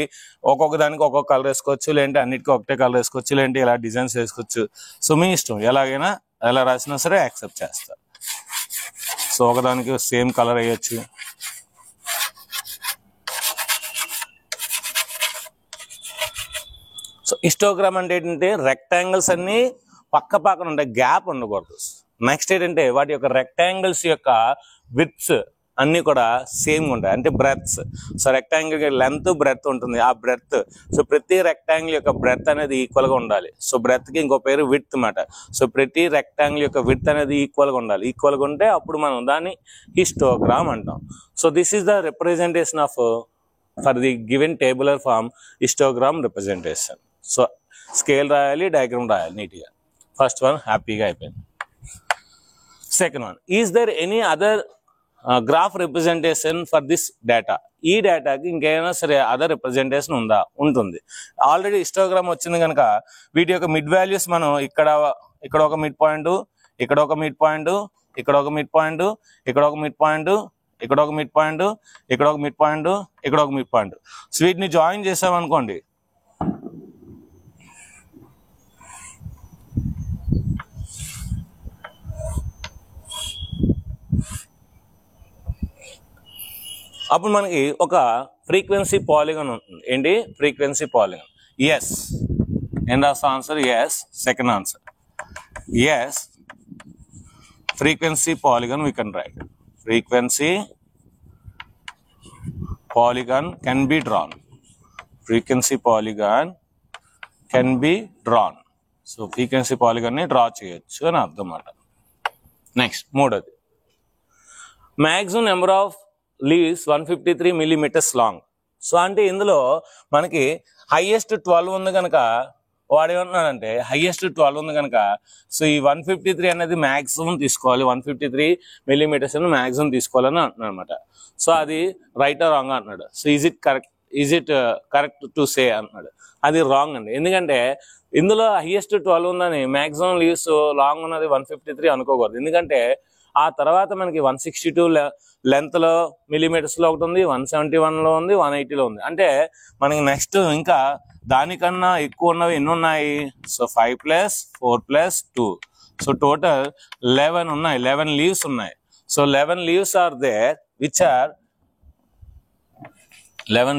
ఒక్కొక్క దానికి ఒక్కొక్క కలర్ వేసుకోవచ్చు, లేదంటే అన్నిటికీ ఒకటే కలర్ వేసుకోవచ్చు, లేదంటే ఇలా డిజైన్స్ వేసుకోవచ్చు. సో మీ ఇష్టం, ఎలాగైనా ఎలా రాసినా సరే యాక్సెప్ట్ చేస్తారు. సో ఒకదానికి సేమ్ కలర్ వేయచ్చు. సో హిస్టోగ్రామ్ అంటే ఏంటంటే రెక్టాంగిల్స్ అన్ని పక్క పక్కన ఉంటాయి, గ్యాప్ ఉండకూడదు. నెక్స్ట్ ఏంటంటే వాటి యొక్క రెక్టాంగిల్స్ యొక్క విడ్త్స్ అన్ని కూడా సేమ్ ఉంటాయి, అంటే బ్రెడ్త్స్. సో రెక్టాంగిల్ లెంత్ బ్రెడ్త్ ఉంటుంది, ఆ బ్రెడ్త్. సో ప్రతి రెక్టాంగిల్ యొక్క బ్రెడ్త్ అనేది ఈక్వల్గా ఉండాలి. సో బ్రెడ్త్కి ఇంకో పేరు విడ్త్ అన్నమాట. సో ప్రతి రెక్టాంగిల్ యొక్క విడ్త్ అనేది ఈక్వల్గా ఉండాలి. ఈక్వల్గా ఉంటే అప్పుడు మనం దాన్ని హిస్టోగ్రామ్ అంటాం. So this is the representation of for the given tabular form histogram representation. So scale రాయాలి, డయాగ్రామ్ రాయాలి నీట్గా. ఫస్ట్ వన్ హ్యాపీగా అయిపోయింది. Second one, is there any other graph representation for this data? ఈ డేటాకి ఇంకేమైనా సరే అదర్ రిప్రజెంటేషన్ ఉందా? ఉంటుంది. ఆల్రెడీ హిస్టోగ్రామ్ వచ్చింది కనుక వీటి యొక్క మిడ్ వాల్యూస్ మనం ఇక్కడ ఒక మిడ్ పాయింట్, ఇక్కడ ఒక మిడ్ పాయింట్, ఇక్కడ ఒక మిడ్ పాయింట్, ఇక్కడ ఒక మిడ్ పాయింట్, ఇక్కడ ఒక మిడ్ పాయింట్, ఇక్కడ ఒక మిడ్ పాయింట్, ఇక్కడ ఒక మిడ్ పాయింట్. సో వీటిని జాయిన్ చేసామనుకోండి, అప్పుడు మనకి ఒక ఫ్రీక్వెన్సీ పాలిగాన్ ఉంటుంది. ఏంటి? Frequency polygon. Yes. And of answer yes. Second answer yes. Frequency polygon we can write. Frequency polygon can be drawn. Frequency polygon can be drawn. So frequency polygon ని draw చేయొచ్చు అని అర్థం అన్నమాట. Next మూడోది, maximum number of leaves 153 millimeters long. So అంటే ఇందులో మనకి highest 12 ఉంది కనుక వాడు ఏమంటున్నాడంటే హైయెస్ట్ 12 ఉంది కనుక సో ఈ 153 అనేది మ్యాక్సిమం తీసుకోవాలి, 153 millimeters అని మ్యాక్సిమం తీసుకోవాలని అంటున్నాడు అనమాట. సో అది రైట్ ఆర్ రాంగ్ అంటున్నాడు. So is it correct to say అంటున్నాడు. అది రాంగ్ అండి. ఎందుకంటే ఇందులో హైయెస్ట్ 12 ఉందని మ్యాక్సిమం లీవ్స్ లాంగ్ ఉన్నది 153 అనుకోకూడదు. ఎందుకంటే ఆ తర్వాత మనకి 162 లెంత్లో మిల్లీమీటర్స్లో ఒకటి ఉంది, 171లో ఉంది, 180లో ఉంది. అంటే మనకి నెక్స్ట్ ఇంకా దానికన్నా ఎక్కువ ఉన్నవి ఎన్ని ఉన్నాయి? సో 5 + 4 + 2. సో టోటల్ 11 ఉన్నాయి, 11 లీవ్స్ ఉన్నాయి. So 11 leaves are there which are 11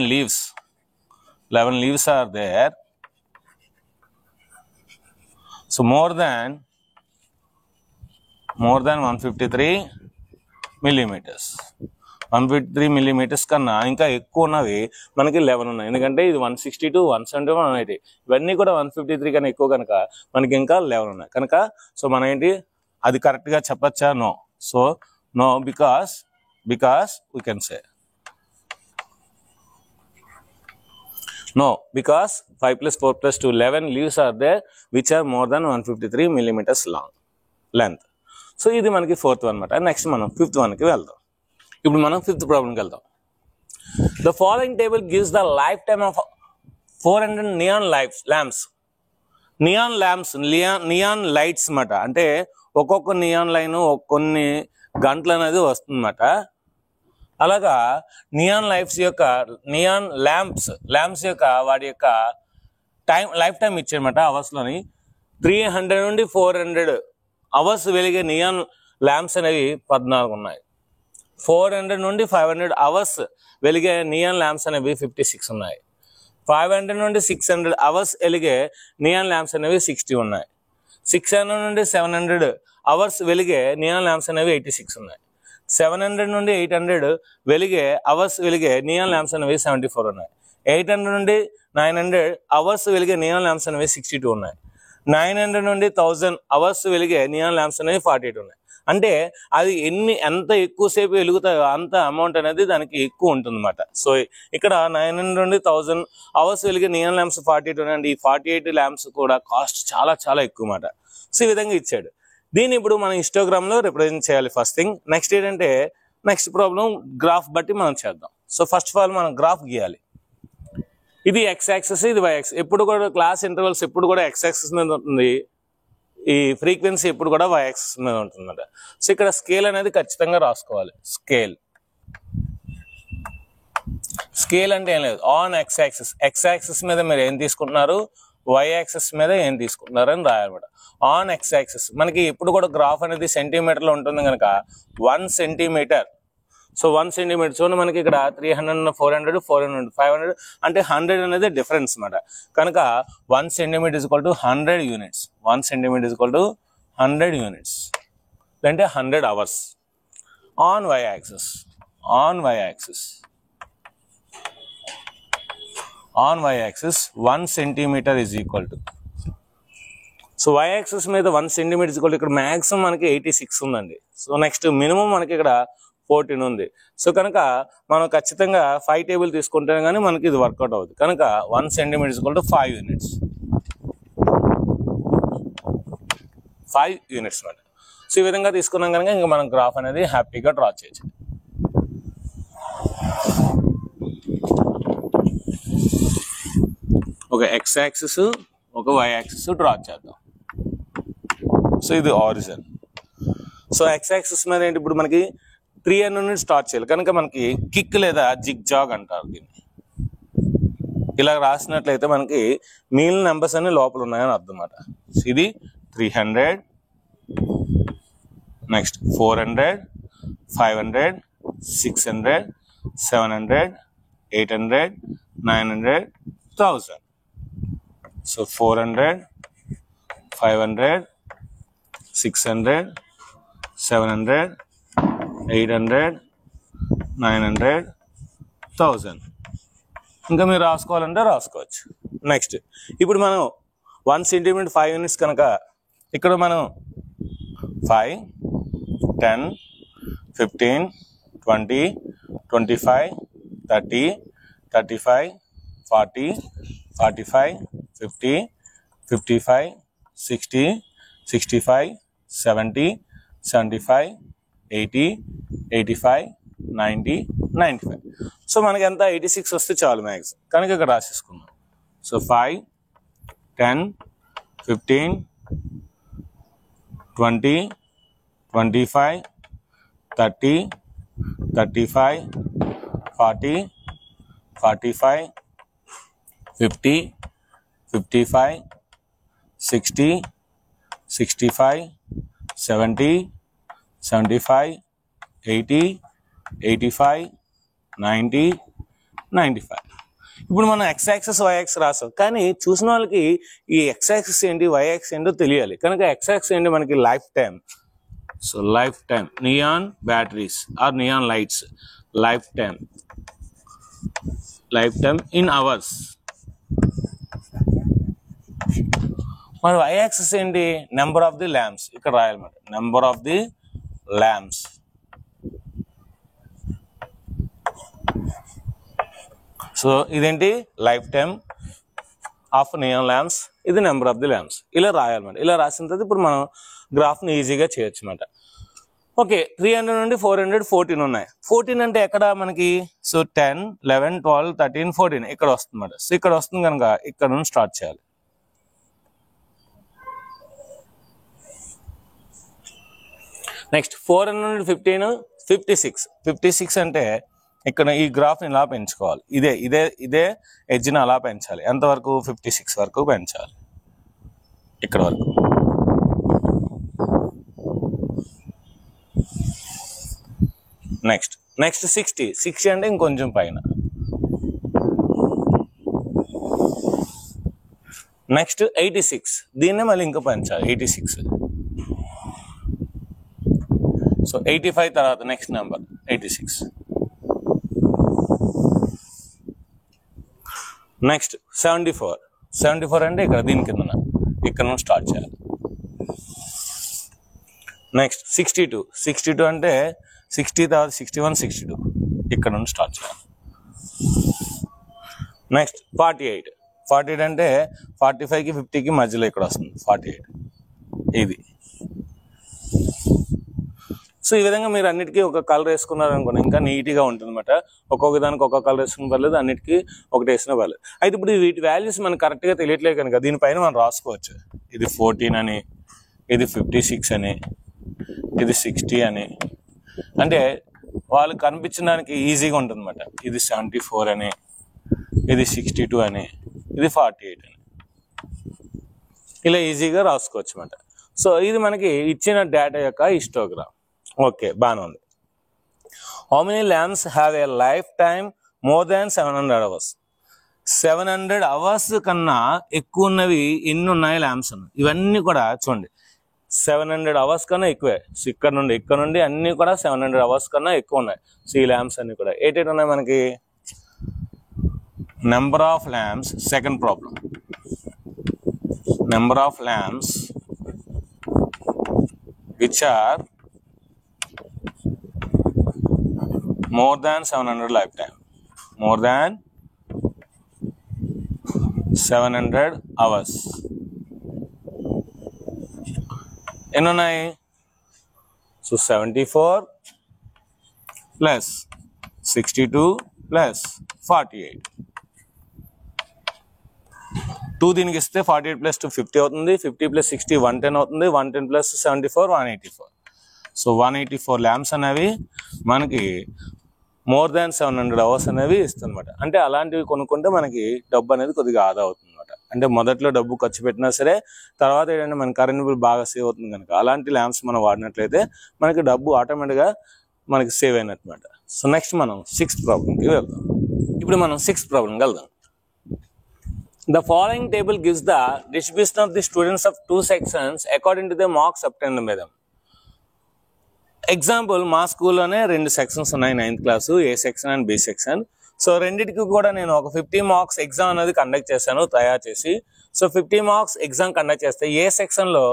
leaves are there. So more than 153 millimeters. 153 millimeters కన్నా ఇంకా ఎక్కువ ఉన్నవి మనకి 11 ఉన్నాయి. ఎందుకంటే ఇది 162, 171, 180 ఇవన్నీ కూడా 153 కన్నా ఎక్కువ కనుక మనకి ఇంకా 11 ఉన్నాయి కనుక సో మనం ఏంటి అది కరెక్ట్గా చెప్పచ్చా? No. So no because we can say no, because 5 + 4 + 2 11 leaves are there which are more than 153 millimeters long length. So ఇది మనకి ఫోర్త్ వన్ అనమాట. నెక్స్ట్ మనం ఫిఫ్త్ వన్కి వెళ్దాం. ఇప్పుడు మనం ఫిఫ్త్ ప్రాబ్లంకి వెళ్దాం. The following table gives the life time of 400 neon lamps. Neon lights అన్నమాట. అంటే ఒక్కొక్క నియాన్ లైన్ కొన్ని గంటలు అనేది వస్తుంది అన్నమాట. అలాగా నియాన్ ల్యాంప్స్ యొక్క వాడి యొక్క లైఫ్ టైం ఇచ్చారన్నమాట అవర్స్లోని. 300 నుండి 400 అవర్స్ వెలిగే నియాన్ ల్యాంప్స్ అనేవి 14 ఉన్నాయి. 400 నుండి 500 అవర్స్ వెలిగే నియాన్ ల్యాంప్స్ అనేవి 56 ఉన్నాయి. 500 నుండి 600 అవర్స్ వెలిగే నియాన్ ల్యాంప్స్ అనేవి 60 ఉన్నాయి. 600 నుండి 700 అవర్స్ వెలిగే నియాన్ ల్యాంప్స్ అనేవి 86 ఉన్నాయి. 700 నుండి 800 వెలిగే అవర్స్ వెలిగే నియాన్ ల్యాంప్స్ అనేవి 74 ఉన్నాయి. 800 నుండి 900 అవర్స్ వెలిగే నియాన్ ల్యాంప్స్ అనేవి 62 ఉన్నాయి. 900 నుండి 1000 అవర్స్ వెలిగే నియాన్ ల్యాంప్స్ అనేవి 48 ఉన్నాయి. అంటే అది ఎంత ఎక్కువసేపు వెలుగుతాయో అంత అమౌంట్ అనేది దానికి ఎక్కువ ఉంటుంది అన్నమాట. సో ఇక్కడ 900 నుండి 1000 అవర్స్ వెలిగే నియాన్ ల్యాంప్స్ 48 ఉన్నాయండి. ఈ 48 ల్యాంప్స్ కూడా కాస్ట్ చాలా చాలా ఎక్కువ అన్నమాట. సో ఈ విధంగా ఇచ్చాడు. దీన్ని ఇప్పుడు మనం హిస్టోగ్రామ్ లో రిప్రజెంట్ చేయాలి ఫస్ట్ థింగ్. నెక్స్ట్ ఏంటంటే నెక్స్ట్ ప్రాబ్లం గ్రాఫ్ బట్టి మనం చేద్దాం. సో ఫస్ట్ ఆఫ్ ఆల్ మనం గ్రాఫ్ గీయాలి. ఇది ఎక్స్ యాక్సిస్, ఇది వై యాక్సిస్. ఎప్పుడు కూడా క్లాస్ ఇంటర్వల్స్ ఎప్పుడు కూడా ఎక్స్ యాక్సిస్ మీద ఉంటుంది, ఈ ఫ్రీక్వెన్సీ ఎప్పుడు కూడా వై యాక్సిస్ మీద ఉంటుందన్నమాట. సో ఇక్కడ స్కేల్ అనేది ఖచ్చితంగా రాసుకోవాలి. స్కేల్ అంటే ఏం లేదు, on X axis. X axis మీద మీరు ఏం తీసుకుంటున్నారు, వై యాక్సిస్ మీద ఏం తీసుకుంటున్నారు అని రాయాలన్నమాట. ఆన్ ఎక్స్ యాక్సిస్ మనకి ఎప్పుడు కూడా గ్రాఫ్ అనేది సెంటీమీటర్లో ఉంటుంది కనుక 1 సెంటీమీటర్. సో 1 సెంటీమీటర్ చూడండి, మనకి ఇక్కడ 300, 400, 400, 500 అంటే 100 అనేది డిఫరెన్స్ అన్నమాట. కనుక 1 centimetre is equal to 100 units. 1 centimetre is equal to 100 units అంటే 100 hours. On Y axis, on Y axis 1 centimetre is equal to, so Y axis మీద 1 సెంటీమీటర్ ఈజ్ ఈక్వల్ టు, ఇక్కడ మ్యాక్సిమం మనకి 86 ఉందండి. సో నెక్స్ట్ మినిమం మనకి ఇక్కడ 14 ఉంది. So కనుక మనం ఖచ్చితంగా 5 టేబుల్ తీసుకుంటే కానీ మనకి ఇది వర్కౌట్ అవుతుంది. కనుక 1 centimetre is equal to 5 units. 5 units అన్నమాట. సో ఈ విధంగా తీసుకున్నాం కనుక ఇంకా మనం గ్రాఫ్ అనేది హ్యాపీగా డ్రా చేయొచ్చు. ఒక ఎక్స్ యాక్సిస్, ఒక వై యాక్సిస్ డ్రా చేద్దాం. సో ఇది ఆరిజిన్. సో ఎక్స్ యాక్సిస్ మీద ఏంటి, ఇప్పుడు మనకి 300 నుండి స్టార్ట్ చేయాలి కనుక మనకి కిక్ లేదా జిగ్ జాగ్ అంటారు దీన్ని. ఇలా రాసినట్లయితే మనకి మిగిలిన నెంబర్స్ అన్ని లోపల ఉన్నాయని అర్థం అన్నమాట. ఇది 300, నెక్స్ట్ 400, 500, 600, 700, 800, 900, 1000. సో 400, 500, 600, 700, 800, 900, 1000. ఇంకా మీరు రాసుకోవాలంటే రాసుకోవచ్చు. నెక్స్ట్ ఇప్పుడు మనం 1 సెంటీమీటర్ 5 యూనిట్స్ కనుక ఇక్కడ మనం 5, 10, 15, 20, 25, 30, 35, 40, 45, 50, 55, 60, 65, 70, 75, 80, 85, 90, 95. సో మనకి ఎంత 86 వస్తే చాలు మ్యాక్స్ కనుక ఇక్కడ రాసేసుకుందాం. సో 5, 10, 15, 20, 25, 30, 35, 40, 45, 50, 55, 60, 65, 70, 75, 80, 85, 90, 95. ఇప్పుడు మనం ఎక్స్ యాక్సిస్ వై యాక్సిస్ రాసాం కానీ చూసిన వాళ్ళకి ఈ ఎక్స్ యాక్సిస్ ఏంటి వై యాక్సిస్ ఏంటో తెలియాలి. కనుక ఎక్స్ యాక్సిస్ ఏంటి మనకి life time. So life time neon batteries or neon lights life time in hours. మరి వై యాక్సిస్ ఏంటి నెంబర్ ఆఫ్ ది ల్యాంప్స్ ఇక్కడ రాయాలన్నమాట. Number of the lamps. So ఇదేంటి life time of neon lamps, ఇది number of the lamps. ఇలా రాయాలన్నమాట. ఇలా రాసిన తర్వాత ఇప్పుడు మనం గ్రాఫ్ని ఈజీగా చేయొచ్చు అన్నమాట. ఓకే 300 నుండి 400 14 ఉన్నాయి. 14 అంటే ఎక్కడ మనకి, సో 10, 11, 12, 13, 14 ఇక్కడ వస్తుంది అన్నమాట. సో ఇక్కడ వస్తుంది కనుక ఇక్కడ నుండి స్టార్ట్ చేయాలి. నెక్స్ట్ 400 నుండి 15, 56 అంటే ఇక్కడ ఈ గ్రాఫ్ని ఇలా పెంచుకోవాలి. ఇదే ఎడ్జ్ని అలా పెంచాలి. ఎంతవరకు 56 వరకు పెంచాలి ఇక్కడ వరకు. నెక్స్ట్ 60 అంటే ఇంకొంచెం పైన. నెక్స్ట్ 86 దీన్నే మళ్ళీ ఇంకా పెంచాలి 86. సో 85 తర్వాత నెక్స్ట్ నెంబర్ 86. నెక్స్ట్ 74 అంటే ఇక్కడ దీని కింద ఇక్కడ నుంచి స్టార్ట్ చేయాలి. నెక్స్ట్ 62 అంటే 60 తర్వాత 61 62 ఇక్కడ నుంచి స్టార్ట్ చేయాలి. నెక్స్ట్ 48 అంటే 45కి 50కి మధ్యలో ఇక్కడ వస్తుంది 48 ఇది. సో ఈ విధంగా మీరు అన్నిటికీ ఒక కలర్ వేసుకున్నారు అనుకోండి ఇంకా నీట్గా ఉంటుంది అనమాట. ఒక్కొక్క దానికి ఒక్కొక్క కలర్ వేసుకుని పర్లేదు, అన్నిటికీ ఒకటి వేసినా పర్లేదు. అయితే ఇప్పుడు వీటి వాల్యూస్ మనకు కరెక్ట్గా తెలియట్లేదు కనుక దీనిపైన మనం రాసుకోవచ్చు. ఇది 14 అని, ఇది 56 అని, ఇది 60 అని, అంటే వాళ్ళు కనిపించడానికి ఈజీగా ఉంటుంది అనమాట. ఇది 74 అని, ఇది 62 అని, ఇది 48 అని, ఇలా ఈజీగా రాసుకోవచ్చు అనమాట. సో ఇది మనకి ఇచ్చిన డేటా యొక్క హిస్టోగ్రామ్. ఓకే, బాగానే ఉంది. How many lamps have a life time more than 700 hours? 700 hours కన్నా ఎక్కువ ఉన్నవి ఎన్ని ఉన్నాయి ల్యాంప్స్ అన్న. ఇవన్నీ కూడా చూడండి 700 hours కన్నా ఎక్కువే. సో ఇక్కడ నుండి అన్ని కూడా 700 hours కన్నా ఎక్కువ ఉన్నాయి. సో ఈ ల్యాంప్స్ అన్ని కూడా ఏంటంటే ఉన్నాయి మనకి number of lamps. Second problem, number of lamps which are more than 700 lifetime, more than 700 hours. ఎన్ని ఉన్నాయి? So 74 plus 62 plus 48. 2 దీనికి ఇస్తే 48 ప్లస్ 2 50 అవుతుంది. 50 ప్లస్ 60 110 అవుతుంది. 110 ప్లస్ 74 184. సో 184 ల్యాంప్స్ అనేవి మనకి మోర్ దాన్ 700 hours అనేవి ఇస్తుందన్నమాట. అంటే అలాంటివి కొనుక్కుంటే మనకి డబ్బు అనేది కొద్దిగా ఆదా అవుతుంది అనమాట. అంటే మొదట్లో డబ్బు ఖర్చు పెట్టినా సరే తర్వాత ఏంటంటే మన కరెంట్ బిల్ బాగా సేవ్ అవుతుంది కనుక అలాంటి ల్యాంప్స్ మనం వాడినట్లయితే మనకి డబ్బు ఆటోమేటిక్గా మనకి సేవ్ అయినట్టు అనమాట. సో నెక్స్ట్ మనం 6th ప్రాబ్లంకి వెళ్దాం. ఇప్పుడు మనం 6th ప్రాబ్లంకి వెళ్దాం. The following table gives the distribution of the students of 2 sections according to the marks obtained by them. Example, మా స్కూల్లోనే 2 సెక్షన్స్ ఉన్నాయి, 9th class, A section and B section. So రెండింటికి కూడా నేను ఒక 50 marks ఎగ్జామ్ అనేది కండక్ట్ చేశాను తయారు చేసి. సో 50 marks ఎగ్జామ్ కండక్ట్ చేస్తే ఏ సెక్షన్లో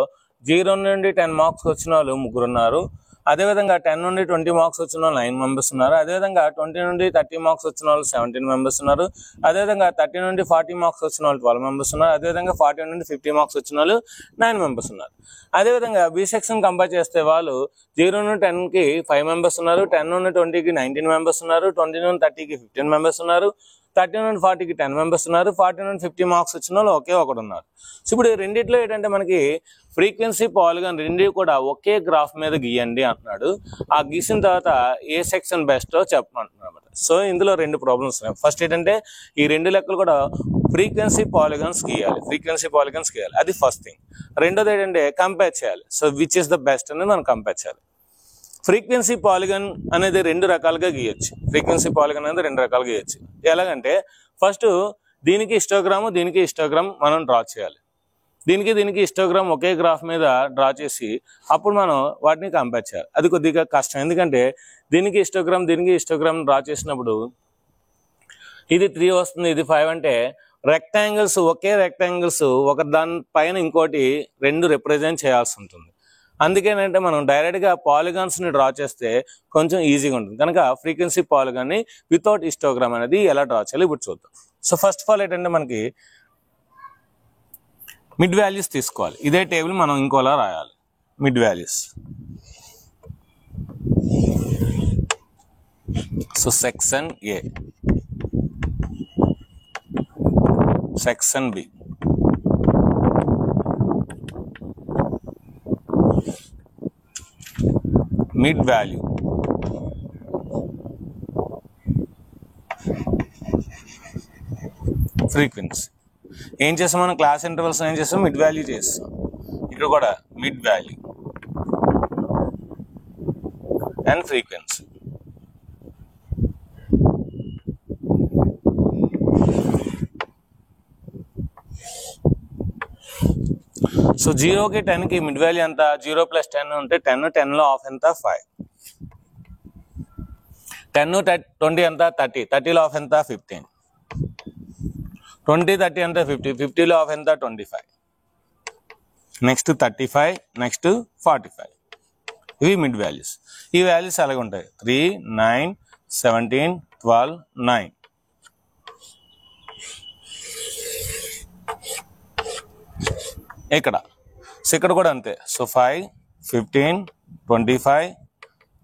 0 నుండి 10 marks వచ్చిన వాళ్ళు 3 ఉన్నారు. అదేవిధంగా 10 నుండి 20 marks వచ్చిన వాళ్ళు 9 members ఉన్నారు. అదేవిధంగా 20 నుండి 30 marks వచ్చిన వాళ్ళు 17 members ఉన్నారు. అదేవిధంగా 30 నుండి 40 marks వచ్చిన వాళ్ళు 12 members ఉన్నారు. అదేవిధంగా 40 నుండి 50 marks వచ్చిన వాళ్ళు 9 members ఉన్నారు. అదేవిధంగా బి సెక్షన్ కంపేర్ చేస్తే వాళ్ళు 0 నుండి 10కి 5 members ఉన్నారు. 10 నుండి 20కి 19 members ఉన్నారు. 20 నుండి 30కి 15 members ఉన్నారు. 30 నుండి 40కి 10 members ఉన్నారు. 40 నుండి 50 marks వచ్చిన వాళ్ళు ఒకే ఒకడు ఉన్నారు. సో ఇప్పుడు రెండిట్లో ఏంటంటే మనకి ఫ్రీక్వెన్సీ పాలిగాన్ రెండు కూడా ఒకే గ్రాఫ్ మీద గీయండి అంటున్నాడు. ఆ గీసిన తర్వాత ఏ సెక్షన్ బెస్టో చెప్పమంటున్నాడు అనమాట. సో ఇందులో 2 ప్రాబ్లమ్స్ ఉన్నాయి. ఫస్ట్ ఏంటంటే ఈ 2 లెక్కలు కూడా ఫ్రీక్వెన్సీ పాలిగాన్స్ గీయాలి. అది ఫస్ట్ థింగ్. రెండోది ఏంటంటే కంపేర్ చేయాలి. So which is the best అనేది మనం కంపేర్ చేయాలి. ఫ్రీక్వెన్సీ పాలిగాన్ అనేది 2 రకాలుగా గీయచ్చు. ఎలాగంటే ఫస్ట్ దీనికి హిస్టోగ్రామ్ మనం డ్రా చేయాలి. దీనికి హిస్టోగ్రామ్ ఒకే గ్రాఫ్ మీద డ్రా చేసి అప్పుడు మనం వాటిని కంపేర్ చేయాలి. అది కొద్దిగా కష్టం, ఎందుకంటే దీనికి హిస్టోగ్రామ్ డ్రా చేసినప్పుడు ఇది 3 వస్తుంది, ఇది 5 అంటే రెక్టాంగిల్స్, ఒకే రెక్టాంగిల్స్ ఒక దాని పైన ఇంకోటి 2 రిప్రజెంట్ చేయాల్సి ఉంటుంది. అందుకేనంటే మనం డైరెక్ట్గా పాలిగాన్స్ని డ్రా చేస్తే కొంచెం ఈజీగా ఉంటుంది కనుక ఫ్రీక్వెన్సీ పాలిగాన్ని వితౌట్ హిస్టోగ్రామ్ అనేది ఎలా డ్రా చేయాలి ఇప్పుడు చూద్దాం. సో ఫస్ట్ ఆఫ్ ఆల్ ఏంటంటే మనకి మిడ్ వాల్యూస్ తీసుకోవాలి. ఇదే టేబుల్ మనం ఇంకోలా రాయాలి. Mid values. So section A, section B, mid value, frequency. ఏం చేస్తాం మనం క్లాస్ ఇంటర్వల్స్ ఏం చేస్తాం? మిడ్ వాల్యూ చేస్తాం. ఇక్కడ కూడా mid value and frequency. So 0కి 10కి మిడ్ వాల్యూ ఎంత? 0 + 10 ఉంటే 10, 10లో హాఫ్ ఎంత? 5. 10 20 ఎంత 30, 30లో ఆఫ్ ఎంత 15, 20 30 ఎంత 50, 50లో ఆఫ్ ఎంత 25, నెక్స్ట్ 35, నెక్స్ట్ 45. ఇవి మిడ్ వాల్యూస్. ఈ వాల్యూస్ అలాగే ఉంటాయి 3, 9, 17, 12, 9. ఇక్కడ కూడా అంతే. సో 5, 15, 25,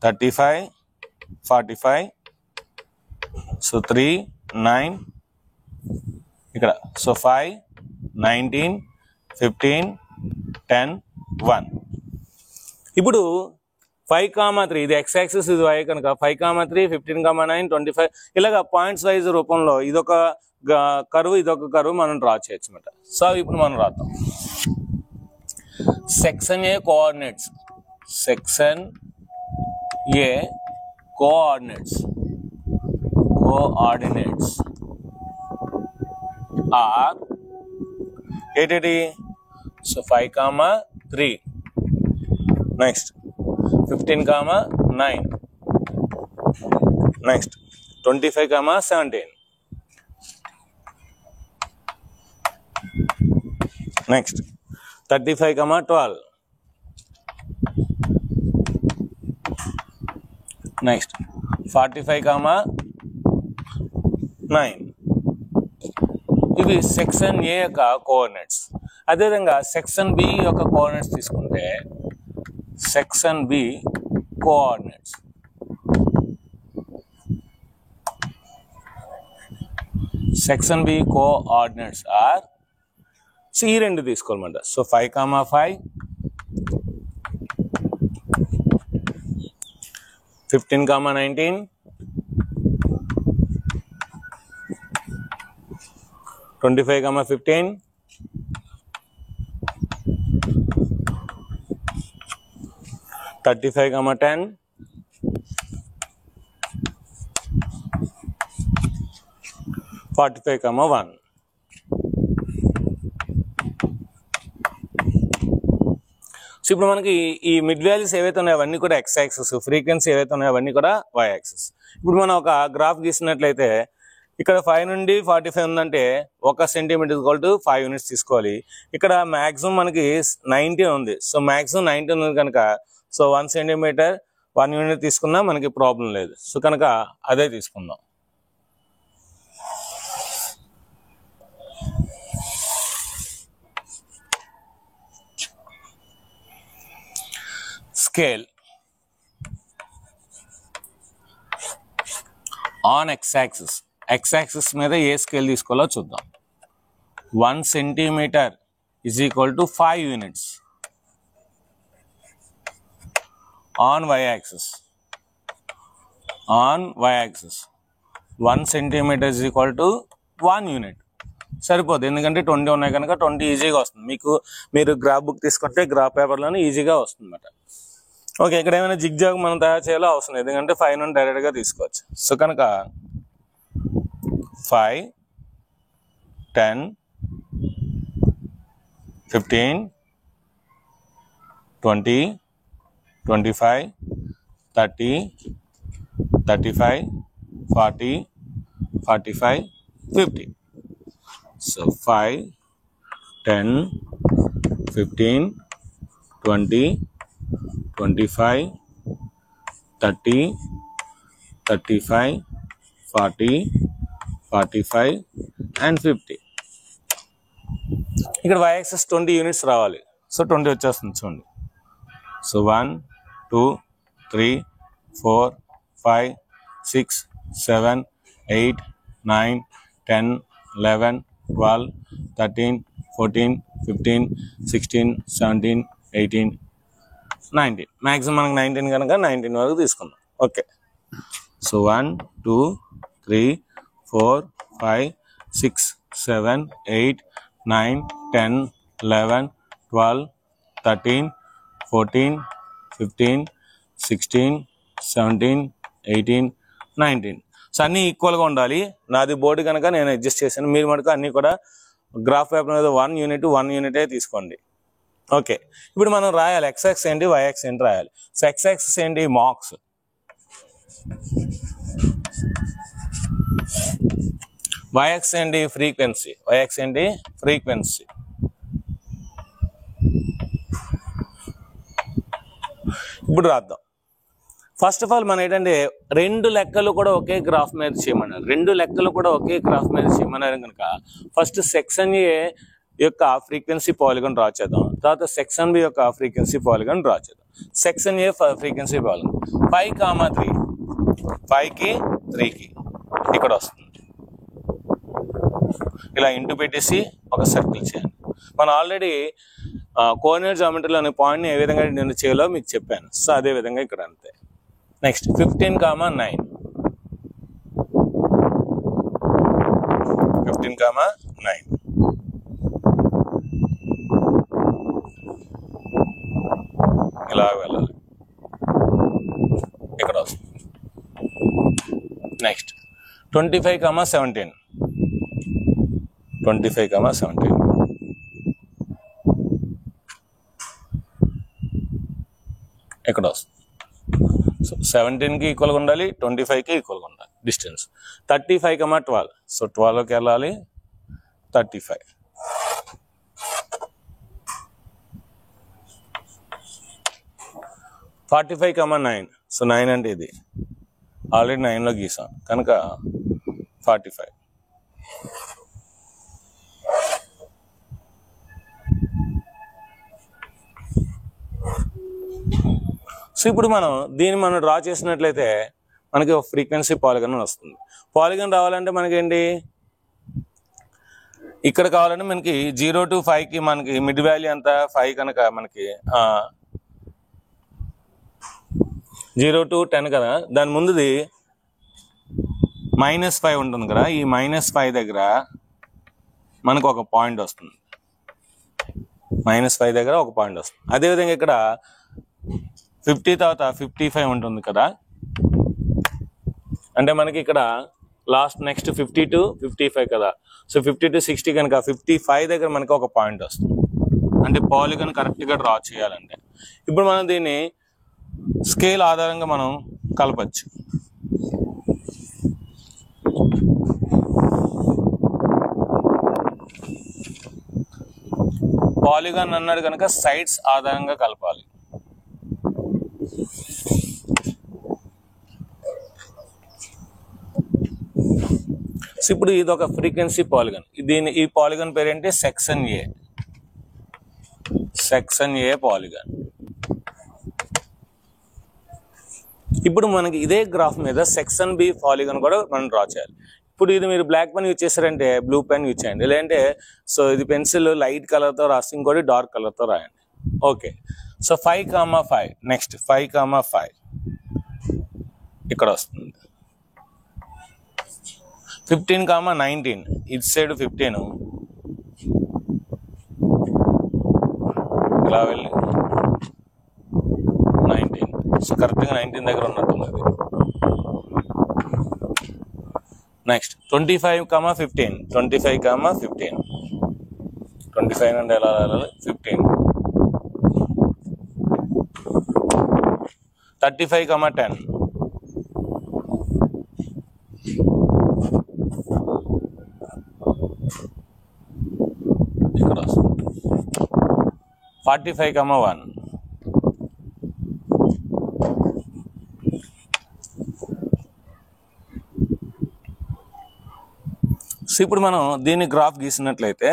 35, 45. సో 3, 9 ఇక్కడ. సో 5, 19, 15, 10, 1. ఇప్పుడు 5,3 ఇది x యాక్సిస్, ఇది y కనుక 5,3, 15,9, 25 ఇలాగా పాయింట్స్ వైజ్ రూపంలో ఇదొక కర్వ్, ఇదొక కర్వ్ మనం డ్రా చేయొచ్చు అన్నమాట. సో ఇప్పుడు మనం రాద్దాం. Section A coordinates, section A coordinates are ఏంటి? So 5,3, next 15,9, next 25,17, next 35,12, next 45,9. ఇవి సెక్షన్ ఏ యొక్క కోఆర్డినేట్స్. అదేవిధంగా సెక్షన్ బి యొక్క కోఆర్డినేట్స్ తీసుకుంటే సెక్షన్ బి కోఆర్డినేట్స్ ఆర్ ఈ రెండు తీసుకోవాలన్నమాట. సో 5,5, 15,19, 25,15, 35,10, 45,1. సో ఇప్పుడు మనకి ఈ మిడ్ వాల్యూస్ ఏవైతే ఉన్నాయో అవన్నీ కూడా x యాక్సిస్, ఫ్రీక్వెన్సీ ఏవైతే ఉన్నాయో అవన్నీ కూడా y యాక్సిస్. ఇప్పుడు మనం ఒక గ్రాఫ్ గీసినట్లయితే ఇక్కడ 5 నుండి 45 ఉందంటే 1 సెంటీమీటర్ = 5 యూనిట్స్ తీసుకోవాలి. ఇక్కడ మాక్సిమం మనకి 19 ఉంది. సో మాక్సిమం 19 ఉంది కనుక సో 1 సెంటీమీటర్ 1 యూనిట్ తీసుకున్నా మనకి ప్రాబ్లం లేదు. సో కనుక అదే తీసుకుందాం. స్కేల్ ఆన్ x యాక్సిస్ మీద ఏ స్కేల్ తీసుకోవాలో చూద్దాం. 1 centimetre = 5 units. On y axis 1 centimetre = 1 unit సరిపోదు, ఎందుకంటే 20 ఉన్నాయి కనుక 20 ఈజీగా వస్తుంది. మీరు గ్రాఫ్ బుక్ తీసుకుంటే గ్రాఫ్ పేపర్లోనే ఈజీగా వస్తుంది అన్నమాట. ఓకే, ఇక్కడ ఏమైనా జిగ్జాగ్ మనం తయారు చేయాలో అవసరం లేదు, ఎందుకంటే 5 నుండి డైరెక్ట్గా తీసుకోవచ్చు. సో కనుక 5, 10, 15, 20, 25, 30, 35, 40, 45, 50. So 5, 10, 15, 20, 25, 30, 35, 40, 45 and 50. ఇక్కడ y యాక్సిస్ 20 యూనిట్స్ రావాలి. సో 20 వచ్చేస్తుంది చూడండి. సో 1, 2, 3, 4, 5, 6, 7, 8, 9, 10, 11, 12, 13, 14, 15, 16, 17, 18, 19. మ్యాక్సిమం మనకు 19 కనుక 19 వరకు తీసుకుందాం. Okay, so 1, 2, 3, 4, 5, 6, 7, 8, 9, 10, 11, 12, 13, 14, 15, 16, 17, 18, 19. సో అన్నీ ఈక్వల్గా ఉండాలి. నాది బోర్డు కనుక నేను అడ్జస్ట్ చేశాను. మీరు మటుకు అన్నీ కూడా గ్రాఫ్ పేపర్ మీద 1 యూనిటే తీసుకోండి. ఓకే, ఇప్పుడు మనం రాయాలి x యాక్సిస్ ఏంటి, y యాక్సిస్ ఏంటి రాయాలి. సో x యాక్సిస్ ఏంటి, మార్క్స్. y-axis ఏంటి ఫ్రీక్వెన్సీ, y-axis ఏంటి ఫ్రీక్వెన్సీ. ఇప్పుడు రాద్దాం. ఫస్ట్ ఆఫ్ ఆల్ మనం ఏంటంటే రెండు లెక్కలు కూడా ఒకే గ్రాఫ్ మీద చేయమన్నారు కనుక ఫస్ట్ సెక్షన్ ఏ యొక్క ఫ్రీక్వెన్సీ పాలిగాన్ డ్రా చేద్దాం. తర్వాత సెక్షన్ బి యొక్క ఫ్రీక్వెన్సీ పాలిగాన్ డ్రా చేద్దాం. సెక్షన్ ఏ ఫ్రీక్వెన్సీ పాలిగాన్ 5,3 5కి 3కి ఇక్కడ వస్తుంది. ఇలా ఇంటూ పెట్టేసి ఒక సర్కిల్ చేయండి. మనం ఆల్రెడీ కోఆర్డినేట్ జామెట్రీలో అనే పాయింట్ని ఏ విధంగా నేను చేయాలో మీకు చెప్పాను. సో అదే విధంగా ఇక్కడ అంతే. నెక్స్ట్ 15,9 15,9 ఇలా వెళ్ళాలి, ఇక్కడ వస్తుంది. నెక్స్ట్ 25,17 25,17 ఇక్కడ వస్తుంది. సో 17కి ఈక్వల్గా ఉండాలి, 25కి ఈక్వల్గా ఉండాలి డిస్టెన్స్. 35,12 సో 12కి వెళ్ళాలి, 35. 45,9 సో 9 అంటే ఇది ఆల్రెడీ 9లో గీసాం కనుక 45. సో ఇప్పుడు మనం డ్రా చేసినట్లయితే మనకి ఒక ఫ్రీక్వెన్సీ పాలిగాన్ వస్తుంది. పాలిగాన్ రావాలంటే మనకేంటి ఇక్కడ కావాలంటే మనకి 0 to 5కి మనకి మిడ్ వాల్యూ ఎంత 5 కనుక మనకి 0 to 10 కదా, దాని ముందుది -5 ఉంటుంది కదా, ఈ -5 దగ్గర మనకు ఒక పాయింట్ వస్తుంది. -5 దగ్గర ఒక పాయింట్ వస్తుంది. అదేవిధంగా ఇక్కడ 50 తర్వాత 55 ఉంటుంది కదా, అంటే మనకి ఇక్కడ లాస్ట్ నెక్స్ట్ 50 to 55 కదా. సో 50 to 60 కనుక 55 దగ్గర మనకి ఒక పాయింట్ వస్తుంది. అంటే పాలిగాన్ కరెక్ట్గా డ్రా చేయాలంటే ఇప్పుడు మనం దీన్ని స్కేల్ ఆధారంగా మనం కలపచ్చు. పాలిగాన్ అన్నాడు కనుక సైడ్స్ ఆధారంగా కలపాలి. సో ఇప్పుడు ఇది ఒక ఫ్రీక్వెన్సీ పాలిగాన్. ఈ పాలిగాన్ పేరేంటి సెక్షన్ ఏ పాలిగాన్. ఇప్పుడు మనకి ఇదే గ్రాఫ్ మీద సెక్షన్ బి పాలిగాన్ కూడా మనం డ్రా చేయాలి. ఇప్పుడు ఇది మీరు బ్లాక్ పెన్ యూజ్ చేశారంటే బ్లూ పెన్ యూజ్ చేయండి, లేదంటే సో ఇది పెన్సిల్ లైట్ కలర్తో రాసి ఇంకోటి డార్క్ కలర్తో రాయండి. ఓకే, సో 5,5 నెక్స్ట్ 5,5 ఇక్కడ వస్తుంది. 15,19 ఇటు సైడ్ 15 ఇలా వెళ్ళి 19 సో కరెక్ట్గా 19 దగ్గర ఉన్నట్టుంది. నెక్స్ట్ 25,15 25 అంటే ఎలా వెళ్ళాలి 15 35,10 ఇక్కడ వస్తుంది. 45,1 సో ఇప్పుడు మనం దీన్ని గ్రాఫ్ గీసినట్లయితే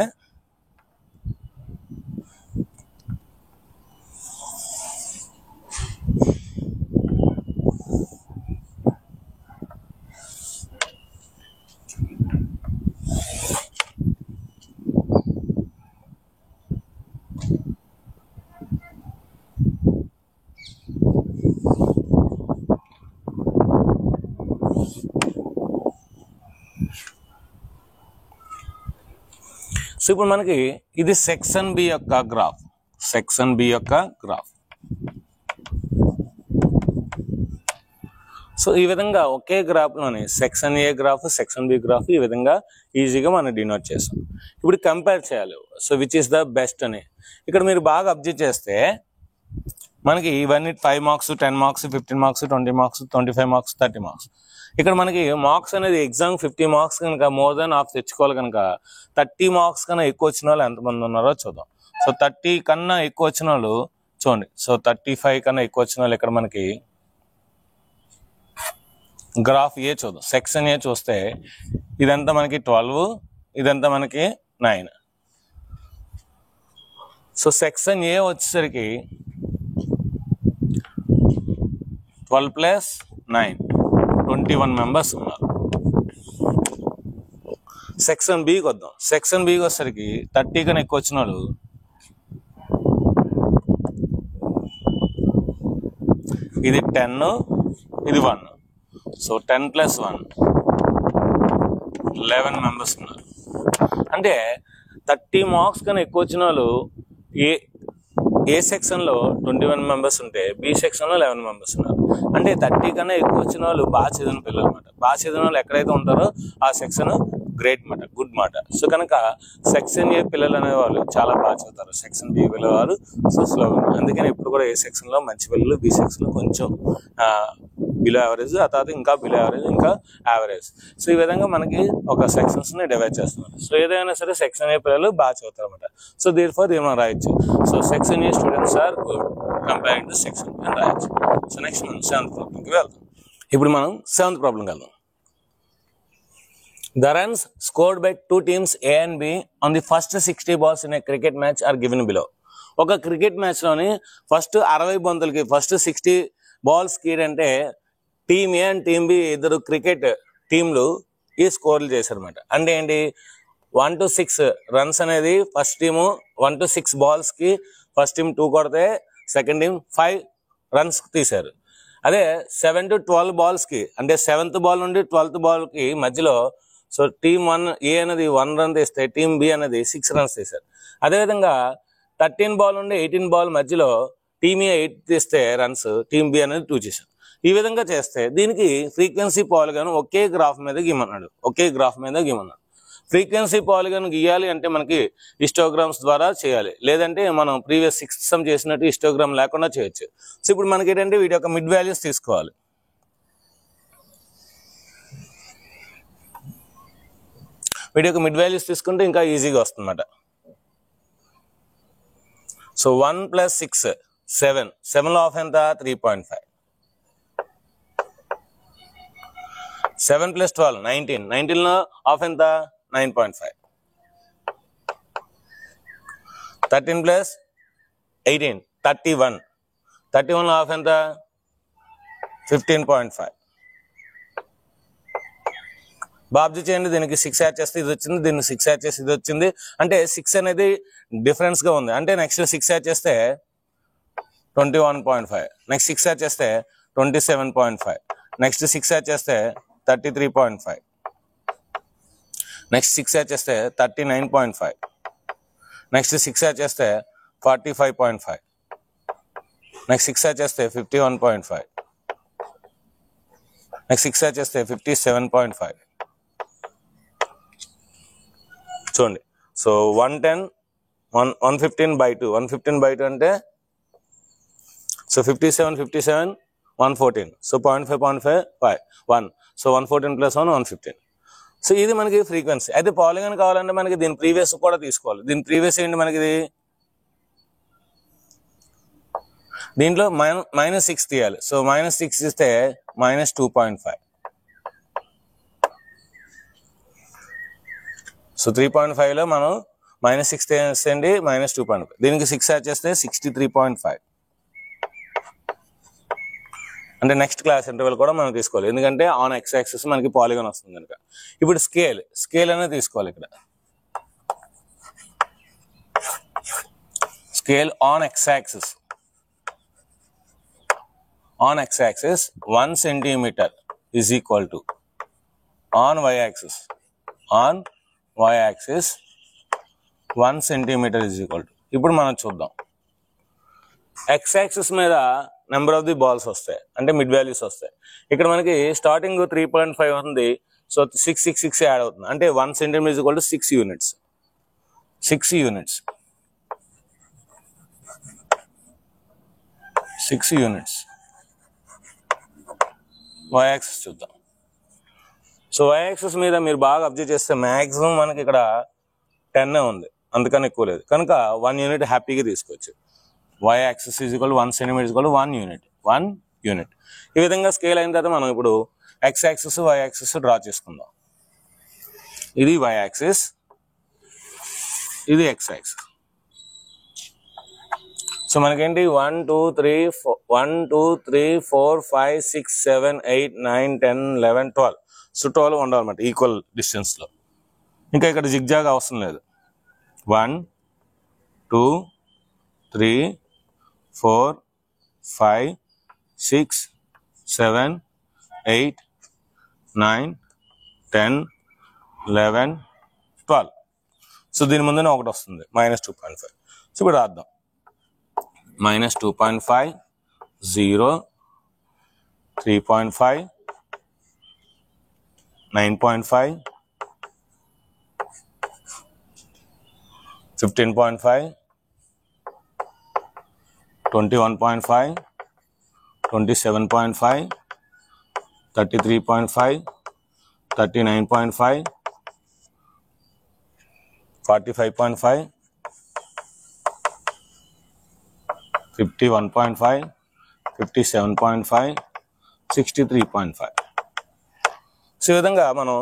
మనకి ఇది సెక్షన్ బి యొక్క గ్రాఫ్. సో ఈ విధంగా ఒకే గ్రాఫ్లోని section A graph, section B graph ఈ విధంగా ఈజీగా మనం డినోట్ చేస్తాం. ఇప్పుడు కంపేర్ చేయాలి. So which is the best అని ఇక్కడ మీరు బాగా అబ్జర్వ్ చేస్తే మనకి ఇవన్నీ 5 marks 10 marks 15 marks 20 marks 25 marks 30 marks. ఇక్కడ మనకి మార్క్స్ అనేది ఎగ్జామ్ 50 మార్క్స్ కనుక మోర్ దెన్ హాఫ్ తెచ్చుకోవాలి కనుక 30 మార్క్స్ కన్నా ఎక్కువ వచ్చిన వాళ్ళు ఎంతమంది ఉన్నారో చూద్దాం. సో 30 కన్నా ఎక్కువ వచ్చిన వాళ్ళు చూడండి. సో 35 కన్నా ఎక్కువ వచ్చిన వాళ్ళు ఇక్కడ మనకి గ్రాఫ్ ఏ చూద్దాం. సెక్షన్ ఏ చూస్తే ఇదంతా మనకి 12, ఇదంతా మనకి 9. సో సెక్షన్ ఏ వచ్చేసరికి 12 + 9 21 మెంబర్స్ ఉన్నారు. సెక్షన్ బికి వద్దాం. సెక్షన్ బికి వచ్చేసరికి 30 కన్నా ఎక్కువ వచ్చిన వాళ్ళు ఇది 10, ఇది 1. సో 10 + 1 11 మెంబర్స్ ఉన్నారు. అంటే 30 మార్క్స్ కన్నా ఎక్కువ వచ్చిన వాళ్ళు ఏ సెక్షన్లో 21 మెంబర్స్ ఉంటే బి సెక్షన్లో 11 మెంబర్స్ ఉన్నారు. అంటే 30 కన్నా ఎక్కువ వచ్చిన వాళ్ళు బాగా చదివిన పిల్లలు అనమాట. బాగా చదివిన వాళ్ళు ఎక్కడైతే ఉంటారో ఆ సెక్షన్ గ్రేట్ మాట, గుడ్ మాట. సో కనుక సెక్షన్ ఏ పిల్లలు అనేవాళ్ళు చాలా బాగా చదువుతారు, సెక్షన్ బి పిల్లవాళ్ళు సో స్లోగా. అందుకని ఇప్పుడు కూడా ఏ సెక్షన్లో మంచి పిల్లలు, బి సెక్షన్లో కొంచెం బిలో యావరేజ్, ఆ తర్వాత ఇంకా బిలో యావరేజ్, ఇంకా యావరేజ్. సో ఈ విధంగా మనకి ఒక సెక్షన్స్ని డివైడ్ చేస్తున్నారు. సో ఏదైనా సరే సెక్షన్ ఏ పిల్లలు బాగా చదువుతారు అనమాట. సో దేర్ ఫర్ మనం రాయొచ్చు. So section A students are good comparing to section అని రాయొచ్చు. సో నెక్స్ట్ మనం 7th ప్రాబ్లంకి వెళ్దాం. ఇప్పుడు మనం 7th ప్రాబ్లంకి వెళ్దాం. The runs scored by two teams A and B on the first 60 balls in a cricket match are given below. ఒక క్రికెట్ మ్యాచ్లోని ఫస్ట్ 60 బంతులకి ఫస్ట్ 60 బాల్స్ కి అంటే team A and team B ఇద్దరు క్రికెట్ టీంలు ఈ స్కోర్లు చేశారనమాట. అంటే ఏంటి, 1 to 6 రన్స్ అనేది ఫస్ట్ టీము 1 to 6 బాల్స్కి ఫస్ట్ టీం 2 కొడితే సెకండ్ టీం 5 రన్స్ తీశారు. అదే 7 to 12 బాల్స్కి అంటే 7th బాల్ నుండి 12th బాల్కి మధ్యలో సో టీమ్ 1 ఏ అనేది 1 రన్ తీస్తే టీమ్ బి అనేది 6 రన్స్ తీశారు. అదేవిధంగా 13 బాల్ నుండి 18 బాల్ మధ్యలో టీమ్ ఏ 8 తీస్తే రన్స్, టీమ్ బి అనేది 2 చేశారు. ఈ విధంగా చేస్తే దీనికి ఫ్రీక్వెన్సీ పాలిగాన్ ఒకే గ్రాఫ్ మీద గీమన్నాడు. ఫ్రీక్వెన్సీ పాలిగాన్ గీయాలి అంటే మనకి హిస్టోగ్రామ్స్ ద్వారా చేయాలి, లేదంటే మనం ప్రీవియస్ 6th సమ్ చేసినట్టు హిస్టోగ్రామ్ లేకుండా చేయొచ్చు. సో ఇప్పుడు మనకి ఏంటంటే వీటి యొక్క మిడ్ వాల్యూస్ తీసుకోవాలి. వీటి యొక్క మిడ్ వాల్యూస్ తీసుకుంటే ఇంకా ఈజీగా వస్తుందన్నమాట. సో 1 + 6 7, 7లో ఆఫ్ ఎంత 3.5. 7 + 12 19, 19లో ఆఫ్ ఎంత 9.5. 13 + 18 31, 31లో ఆఫ్ ఎంత 15.5. బాబ్జీ చేయండి, దీనికి 6 యాడ్ చేస్తే ఇది వచ్చింది, దీనికి 6 యాడ్ చేస్తే ఇది వచ్చింది. అంటే 6 అనేది డిఫరెన్స్గా ఉంది. అంటే నెక్స్ట్ 6 యాడ్ చేస్తే 21.5, నెక్స్ట్ 6 యాడ్ చేస్తే 27.5, నెక్స్ట్ 6 యాడ్ చేస్తే 33.5, నెక్స్ట్ 6 యాడ్ చేస్తే 39.5, నెక్స్ట్ 6 యాడ్ చేస్తే 45.5, నెక్స్ట్ 6 యాడ్ చేస్తే 51.5, నెక్స్ట్ 6 యాడ్ చేస్తే 57.5. చూడండి. సో 110 115/2, 115/2 అంటే సో 57 57 114, సో 0.5 1, సో 114 + 1 115. సో ఇది మనకి ఫ్రీక్వెన్సీ. అయితే పాలిగాన్ కావాలంటే మనకి దీని ప్రీవియస్ కూడా తీసుకోవాలి. దీని ప్రీవియస్ ఏంటి మనకి, దీంట్లో -6 తీయాలి. సో -6 ఇస్తే -2.5. సో 3.5లో మనం -6 చేయండి -2.5, దీనికి 6 యాడ్ చేస్తే 63.5. అంటే నెక్స్ట్ క్లాస్ ఇంటర్వెల్ కూడా మనం తీసుకోవాలి, ఎందుకంటే ఆన్ ఎక్స్ యాక్సిస్ మనకి పాలిగాన్ వస్తుంది కనుక. ఇప్పుడు స్కేల్ అనేది తీసుకోవాలి. ఇక్కడ scale on X axis 1 centimeter is equal to on y axis 1 centimeter is equal to. ఇప్పుడు మనం చూద్దాం. ఎక్స్ యాక్సిస్ మీద నెంబర్ ఆఫ్ ది బాల్స్ వస్తాయి, అంటే మిడ్ వాల్యూస్ వస్తాయి. ఇక్కడ మనకి స్టార్టింగ్ 3.5 ఉంది. సో 6 యాడ్ అవుతుంది, అంటే 1 centimeter is equal to 6 units. 6 units. 6 units. Y axis చూద్దాం. సో వై యాక్సిస్ మీద మీరు బాగా అబ్జర్వ్ చేస్తే మ్యాక్సిమం మనకి ఇక్కడ 10 ఉంది, అందుకని ఎక్కువ లేదు, కనుక 1 యూనిట్ హ్యాపీగా తీసుకోవచ్చు. Y axis is equal 1 centimetre is equal 1 unit. 1 unit. ఈ విధంగా స్కేల్ అయిన తర్వాత మనం ఇప్పుడు X axis Y axis draw చేసుకుందాం. ఇది వై యాక్సిస్, ఇది ఎక్స్ యాక్సిస్. సో మనకేంటి 1 2 3 4 5 6 7 8 9 10 11 12. సో 12 ఉండాలన్నమాట ఈక్వల్ డిస్టెన్స్లో. ఇంకా ఇక్కడ జిగ్జాగ్ అవసరం లేదు. 1 2 3 4 5 6 7 8 9 10 11 12. సో దీని ముందునే ఒకటి వస్తుంది -2.5. సో ఇప్పుడు రాద్దాం. -2.5 0 3.5 9.5 15.5 21.5 27.5 33.5 39.5 45.5 51.5 57.5 63.5. సో ఈ విధంగా మనం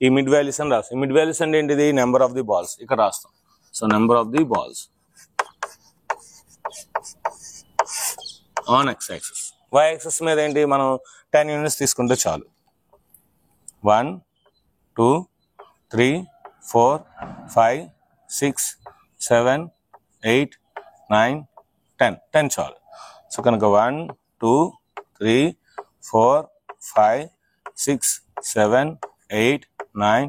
ఈ మిడ్ వాల్యూస్ అని రాస్తాం. మిడ్ వాల్యూస్ అంటే ఏంటిది? నెంబర్ ఆఫ్ ది బాల్స్ ఇక్కడ రాస్తాం. So number of the balls on X axis. Y axis మీద ఏంటి? మనం 10 యూనిట్స్ తీసుకుంటే చాలు. 1 2 3 4 5 6 7 8 9 10 చాలు. సో కనుక 1 2 3 4 5 6 7 8 9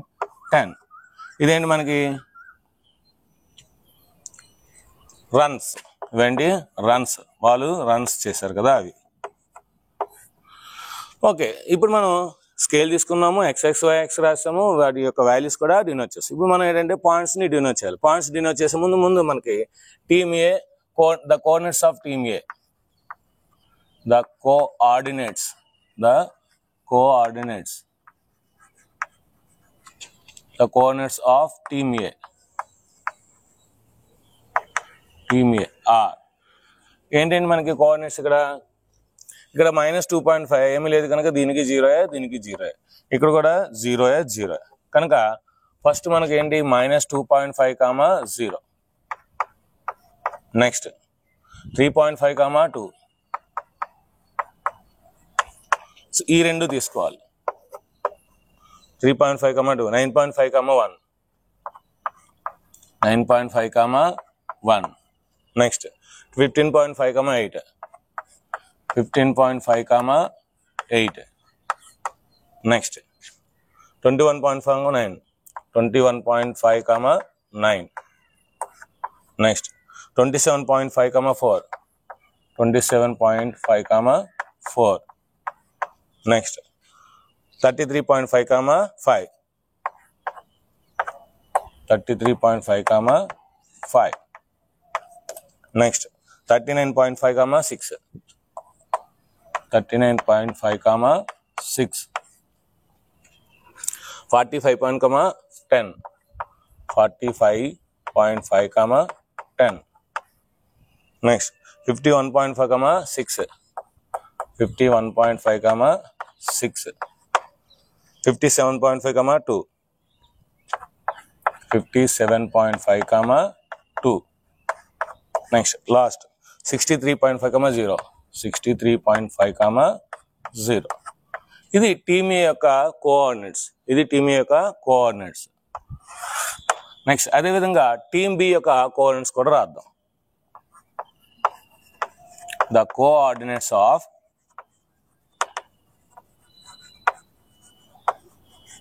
10. ఇదేంటి మనకి? రన్స్. ఇవేంటి? రన్స్. వాళ్ళు రన్స్ చేశారు కదా అవి. ఓకే, ఇప్పుడు మనం స్కేల్ తీసుకున్నాము, ఎక్స్ వై ఎక్స్ రాసాము, వాటి యొక్క వాల్యూస్ కూడా డినోట్ చేస్తాం. ఇప్పుడు మనం ఏంటంటే పాయింట్స్ని డినోట్ చేయాలి. పాయింట్స్ డినోట్ చేసే ముందు మనకి team A, the coordinates of team A, the coordinates of team A are. ఏంటంటే మనకి కోఆర్డినేట్స్ ఇక్కడ -2.5 ఏమీ లేదు కనుక దీనికి 0, దీనికి 0. ఇక్కడ కూడా 0 కనుక ఫస్ట్ మనకి ఏంటి? -2.5 0. నెక్స్ట్ 3.5 2. సో ఈ రెండు తీసుకోవాలి. 3.5 2 9.5 1 9.5 1. Next 15.5 8 15.5 8. Next 21.5 9 21.5 9. Next 27.5 4 27.5 4. Next 33.5 5 33.5 5. Next 39.5 6 39.5 6. 45.5 10 45.5 10. Next 51.5 6 51.5 6. 57.5 2 57.5 2. Next last 63.5 0 63.5 0. ఇది టీమ్ ఏ యొక్క కోఆర్డినేట్స్. నెక్స్ట్ అదేవిధంగా టీమ్ బి యొక్క కోఆర్డినేట్స్ కూడా రాద్దాం. The coordinates of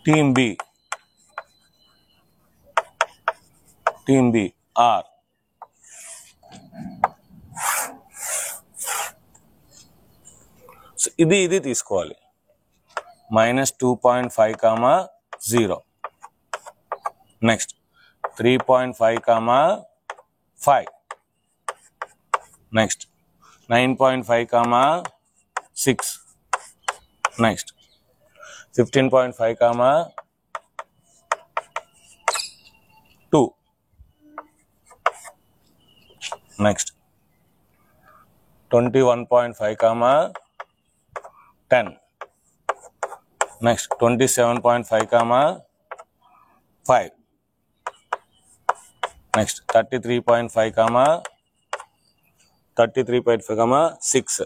team B are. So ఇది తీసుకోవాలి. -2.5 0. Next 3.5 5. Next 9.5, 6. Next 15.5, 2. Next 21.5, 10. Next 27.5, 5. Next 33.5, 6.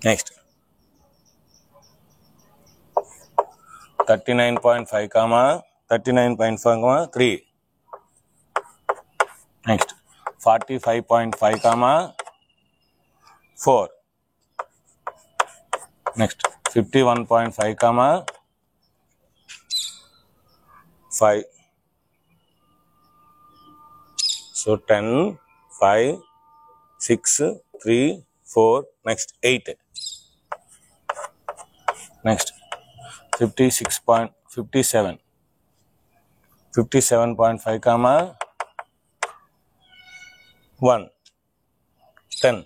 Next 39.5, 3. Next 45.5, 4. Next 51.5, 5. So 10, 5, 6, 3, 4. Next 8. Next 57. 57.5, 1. 10.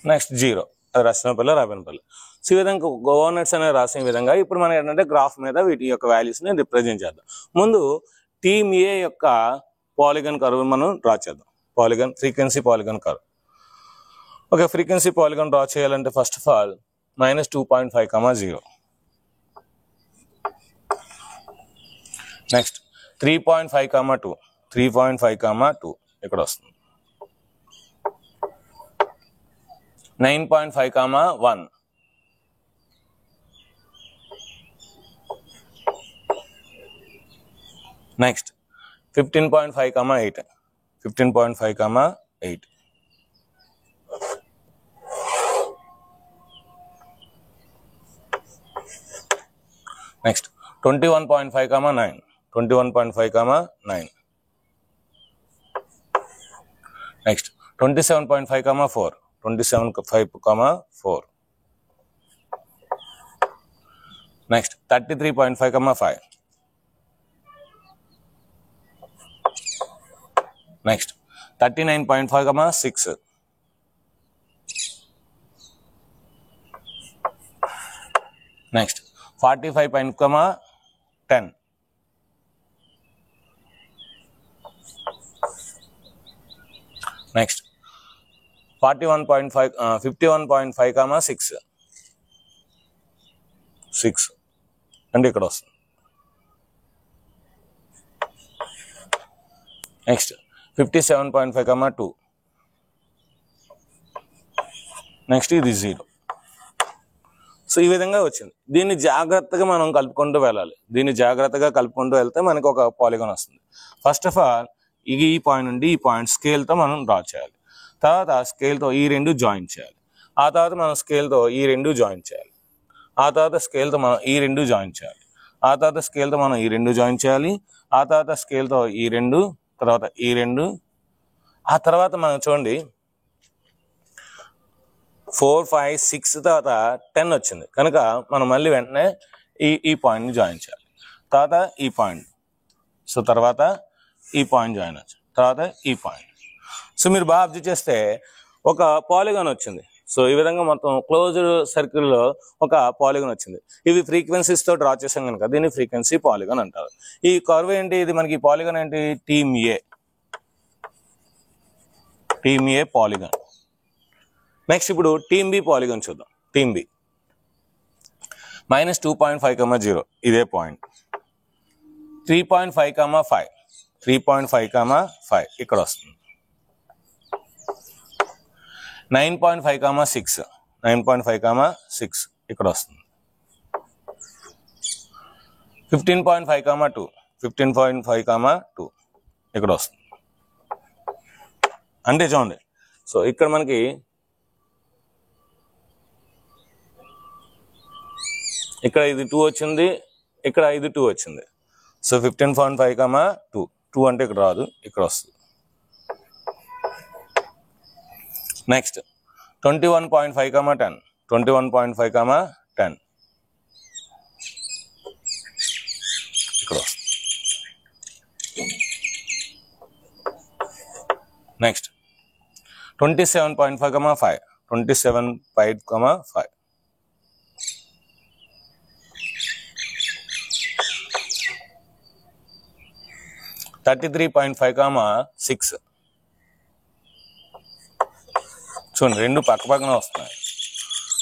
Next 0. అది రాసిన పల్లె రాబిన పల్లె. సో ఈ విధంగా కోఆర్డినేట్స్ అనేది రాసిన విధంగా ఇప్పుడు మనం ఏంటంటే గ్రాఫ్ మీద వీటి యొక్క వాల్యూస్ని రిప్రజెంట్ చేద్దాం. ముందు టీమ్ ఏ యొక్క పాలిగన్ కర్వ్ మనం డ్రా చేద్దాం. Frequency polygon curve. Okay, frequency polygon draw చేయాలంటే ఫస్ట్ ఆఫ్ ఆల్ -2.5, 0. నెక్స్ట్ 3.5, 2. 3.5, 2 ఇక్కడ వస్తుంది. 9.5, 1. Next 15.5, 8. 15.5, 8. Next 21.5, 9. 21.5, 9. Next 27.5, 4. 27.5, 4. Next 33.5, 5. Next 39.5, 6. Next 45.5, 10. Next 51.5, 6. 6 అంటే ఇక్కడ వస్తుంది. నెక్స్ట్ 57.5, 2. నెక్స్ట్ ఇది 0. సో ఈ విధంగా వచ్చింది. దీన్ని జాగ్రత్తగా మనం కలుపుకుంటూ వెళ్ళాలి. దీన్ని జాగ్రత్తగా కలుపుకుంటూ వెళ్తే మనకు ఒక పాలిగాన్ వస్తుంది. ఫస్ట్ ఆఫ్ ఆల్ ఈ పాయింట్ నుండి ఈ పాయింట్ స్కేల్తో మనం డ్రా చేయాలి. తర్వాత స్కేల్తో ఈ రెండు జాయిన్ చేయాలి. ఆ తర్వాత మనం స్కేల్తో ఈ రెండు జాయిన్ చేయాలి. ఆ తర్వాత స్కేల్తో మనం ఈ రెండు జాయిన్ చేయాలి. ఆ తర్వాత స్కేల్తో మనం ఈ రెండు జాయిన్ చేయాలి. ఆ తర్వాత స్కేల్తో ఈ రెండు, తర్వాత ఈ రెండు. ఆ తర్వాత మనం చూడండి 4, 5, 6 తర్వాత 10 వచ్చింది కనుక మనం మళ్ళీ వెంటనే ఈ పాయింట్ని జాయిన్ చేయాలి. తర్వాత ఈ పాయింట్, సో తర్వాత ఈ పాయింట్ జాయిన్ వచ్చు, తర్వాత ఈ పాయింట్. సో మీరు బాగా అబ్జర్వ్ చేస్తే ఒక పాలిగాన్ వచ్చింది. సో ఈ విధంగా మొత్తం క్లోజ్డ్ సర్కిల్లో ఒక పాలిగాన్ వచ్చింది. ఇవి ఫ్రీక్వెన్సీస్తో డ్రా చేసాం కనుక దీన్ని ఫ్రీక్వెన్సీ పాలిగాన్ అంటారు. ఈ కర్వ్ ఏంటి, ఇది మనకి పాలిగాన్ ఏంటి, టీమ్ ఏ పాలిగాన్. నెక్స్ట్ ఇప్పుడు టీమ్ బి పాలిగాన్ చూద్దాం. టీమ్ బి -2.5, 0 ఇదే పాయింట్. 3.5, 5. 3.5, 5 ఇక్కడ వస్తుంది. 9.5, 6. 9.5, 6 ఇక్కడ వస్తుంది. 15.5, 2. 15.5, 2 ఇక్కడ వస్తుంది. అంటే చూడండి, సో ఇక్కడ మనకి ఇక్కడ ఇది 2 వచ్చింది, ఇక్కడ ఇది 2 వచ్చింది. సో 15.5, 2 అంటే ఇక్కడ రాదు, ఇక్కడ వస్తుంది. నెక్స్ట్ 21.5, 10. 21.5, 10 ఇక్కడ వస్తుంది. నెక్స్ట్ 27.5, 27.5, 33.5, 6. చూడండి రెండు పక్క పక్కన వస్తున్నాయి.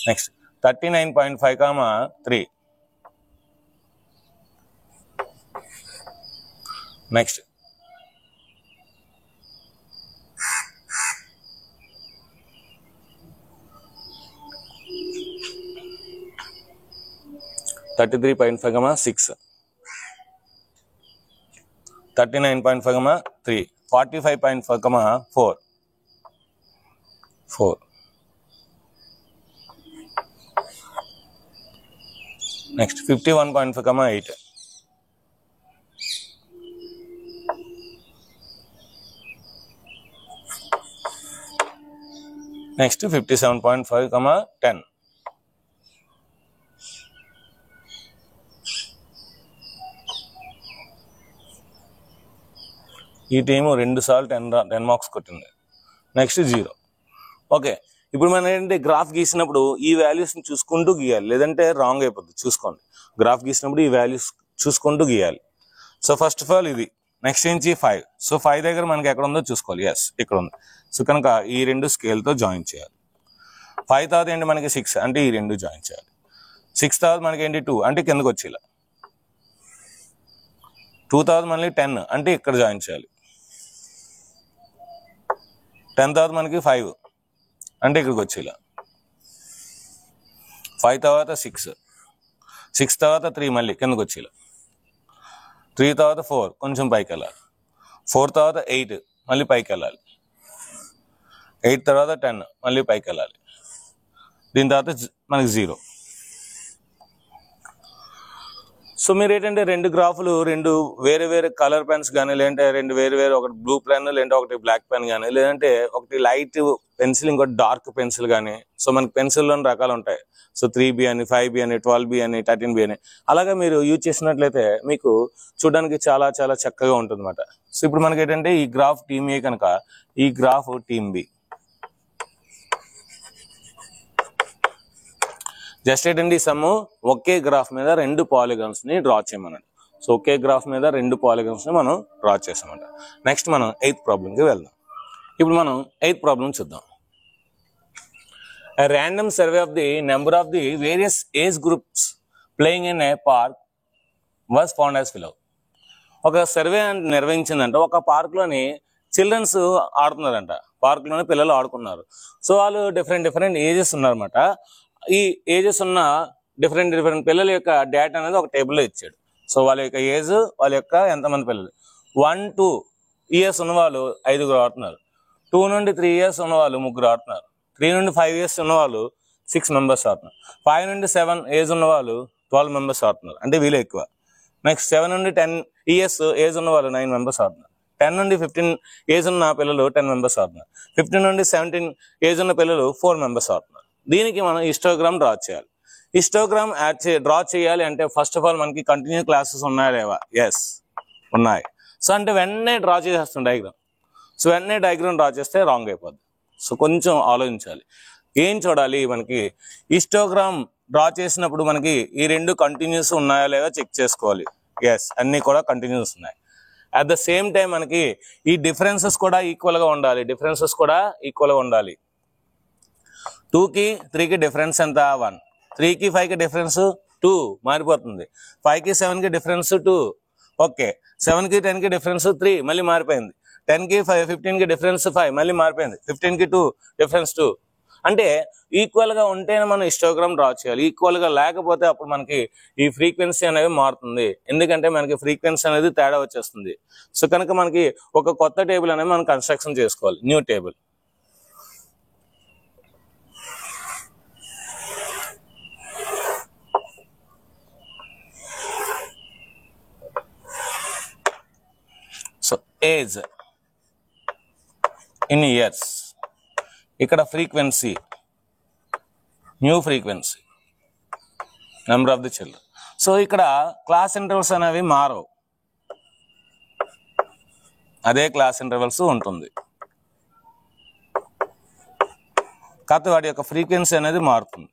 నెక్స్ట్ 39.5, 3. నెక్స్ట్ 33.5, 6. 39.5, 3. 45.5, 4. Next 51.5, 8. Next 57.5, 10. ఈ టీము 2 సార్లు 10 మార్క్స్ కొట్టింది. నెక్స్ట్ 0. ఓకే, ఇప్పుడు మనం ఏంటంటే గ్రాఫ్ గీసినప్పుడు ఈ వాల్యూస్ని చూసుకుంటూ గీయాలి, లేదంటే రాంగ్ అయిపోద్ది. చూసుకోండి, గ్రాఫ్ గీసినప్పుడు ఈ వాల్యూస్ చూసుకుంటూ గీయాలి. సో ఫస్ట్ ఆఫ్ ఆల్ ఇది. నెక్స్ట్ నుంచి 5. సో 5 దగ్గర మనకి ఎక్కడ ఉందో చూసుకోవాలి. ఎస్, ఇక్కడ ఉంది. సో కనుక ఈ 2 స్కేల్తో జాయిన్ చేయాలి. 5 తర్వాత ఏంటి మనకి 6, అంటే ఈ 2 జాయిన్ చేయాలి. 6 తర్వాత మనకి ఏంటి 2, అంటే కిందకు వచ్చేలా. 2 తర్వాత మళ్ళీ 10, అంటే ఇక్కడ జాయిన్ చేయాలి. 10 తర్వాత మనకి 5, అంటే ఇక్కడికి వచ్చేలా. 5 తర్వాత 6, 6 తర్వాత 3, మళ్ళీ కిందకు వచ్చేలా. 3 తర్వాత 4, కొంచెం పైకి వెళ్ళాలి. 4 తర్వాత 8, మళ్ళీ పైకి వెళ్ళాలి. 8 తర్వాత 10, మళ్ళీ పైకి వెళ్ళాలి. దీని తర్వాత మనకి 0. సో మీరు ఏంటంటే 2 గ్రాఫులు 2 వేరే వేరే కలర్ పెన్స్ కానీ, లేదంటే 2 వేరే ఒకటి బ్లూ పెన్, లేదంటే ఒకటి బ్లాక్ పెన్ కానీ, లేదంటే ఒకటి లైట్ పెన్సిల్, ఇంకోటి డార్క్ పెన్సిల్ కానీ. సో మనకి పెన్సిల్లోని రకాలు ఉంటాయి. సో 3B అని, 5B అని, 12B అని, 13B అని, అలాగా మీరు యూజ్ చేసినట్లయితే మీకు చూడడానికి చాలా చాలా చక్కగా ఉంటుంది అన్నమాట. సో ఇప్పుడు మనకి ఏంటంటే ఈ గ్రాఫ్ టీమ్ ఏ కనుక ఈ గ్రాఫ్ టీమ్ బి. జస్ట్ ఏంటంటే ఈ సమ్ ఒకే గ్రాఫ్ మీద 2 పాలిగాన్స్ ని డ్రా చేయమన్నాడు. సో ఒకే గ్రాఫ్ మీద 2 పాలిగాన్స్ ని మనం డ్రా చేసామంట. నెక్స్ట్ మనం 8th ప్రాబ్లంకి వెళ్దాం. ఇప్పుడు మనం 8th ప్రాబ్లం చూద్దాం. A random survey of the number of the various age groups playing in a park was found as below. ఒక సర్వే నిర్వహించిందంట. ఒక పార్క్లోని చిల్డ్రన్స్ ఆడుతున్నారంట. పార్క్లోని పిల్లలు ఆడుకున్నారు. సో వాళ్ళు డిఫరెంట్ ఏజెస్ ఉన్నారన్నమాట. ఈ ఏజెస్ ఉన్న డిఫరెంట్ పిల్లల యొక్క డేటా అనేది ఒక టేబుల్లో ఇచ్చాడు. సో వాళ్ళ యొక్క ఏజ్, వాళ్ళ యొక్క ఎంతమంది పిల్లలు. 1 to 2 years ఉన్న వాళ్ళు 5 ఆడుతున్నారు. 2 నుండి 3 years ఉన్న వాళ్ళు 3 ఆడుతున్నారు. 3 నుండి 5 years ఉన్న వాళ్ళు 6 members ఆడుతున్నారు. 5 నుండి 7 ఏజ్ ఉన్న వాళ్ళు 12 members ఆడుతున్నారు, అంటే వీళ్ళు ఎక్కువ. నెక్స్ట్ 7 నుండి 10 years ఏజ్ ఉన్న వాళ్ళు 9 members ఆడుతున్నారు. 10 నుండి 15 ఏజ్ ఉన్న పిల్లలు 10 members ఆడుతున్నారు. 15 నుండి 17 ఏజ్ ఉన్న పిల్లలు 4 members ఆడుతున్నారు. దీనికి మనం హిస్టోగ్రామ్ డ్రా చేయాలి. హిస్టోగ్రామ్ డ్రా చేయాలి అంటే ఫస్ట్ ఆఫ్ ఆల్ మనకి కంటిన్యూ క్లాసెస్ ఉన్నాయా లేవా? ఎస్, ఉన్నాయి. సో అంటే వెంటనే డ్రా చేసేస్తాం డయాగ్రామ్. సో వెంటనే డయాగ్రామ్ డ్రా చేస్తే రాంగ్ అయిపోద్ది. సో కొంచెం ఆలోచించాలి. ఏం చూడాలి, మనకి హిస్టోగ్రామ్ డ్రా చేసినప్పుడు మనకి ఈ 2 కంటిన్యూస్ ఉన్నాయా లేదా చెక్ చేసుకోవాలి. ఎస్, అన్నీ కూడా కంటిన్యూస్ ఉన్నాయి. అట్ ద సేమ్ టైం మనకి ఈ డిఫరెన్సెస్ కూడా ఈక్వల్గా ఉండాలి. 2కి 3కి డిఫరెన్స్ ఎంత? 1. 3కి 5కి డిఫరెన్స్ 2, మారిపోతుంది. 5కి 7కి డిఫరెన్స్ 2. ఓకే, 7కి 10కి డిఫరెన్స్ 3, మళ్ళీ మారిపోయింది. 10కి 15కి డిఫరెన్స్ 5, మళ్ళీ మారిపోయింది. 15కి 2 డిఫరెన్స్ 2. అంటే ఈక్వల్గా ఉంటేనే మనం హిస్టోగ్రామ్ డ్రా చేయాలి. ఈక్వల్గా లేకపోతే అప్పుడు మనకి ఈ ఫ్రీక్వెన్సీ అనేది మారుతుంది. ఎందుకంటే మనకి ఫ్రీక్వెన్సీ అనేది తేడా వచ్చేస్తుంది. సో కనుక మనకి ఒక కొత్త టేబుల్ అనేది మనం కన్స్ట్రక్షన్ చేసుకోవాలి, new table. So age in years, ఇక్కడ frequency, new frequency, number of the children. So ఇక్కడ క్లాస్ ఇంటర్వల్స్ అనేవి మారవు, అదే క్లాస్ ఇంటర్వల్స్ ఉంటుంది. కాకపోతే వాటి యొక్క ఫ్రీక్వెన్సీ అనేది మారుతుంది.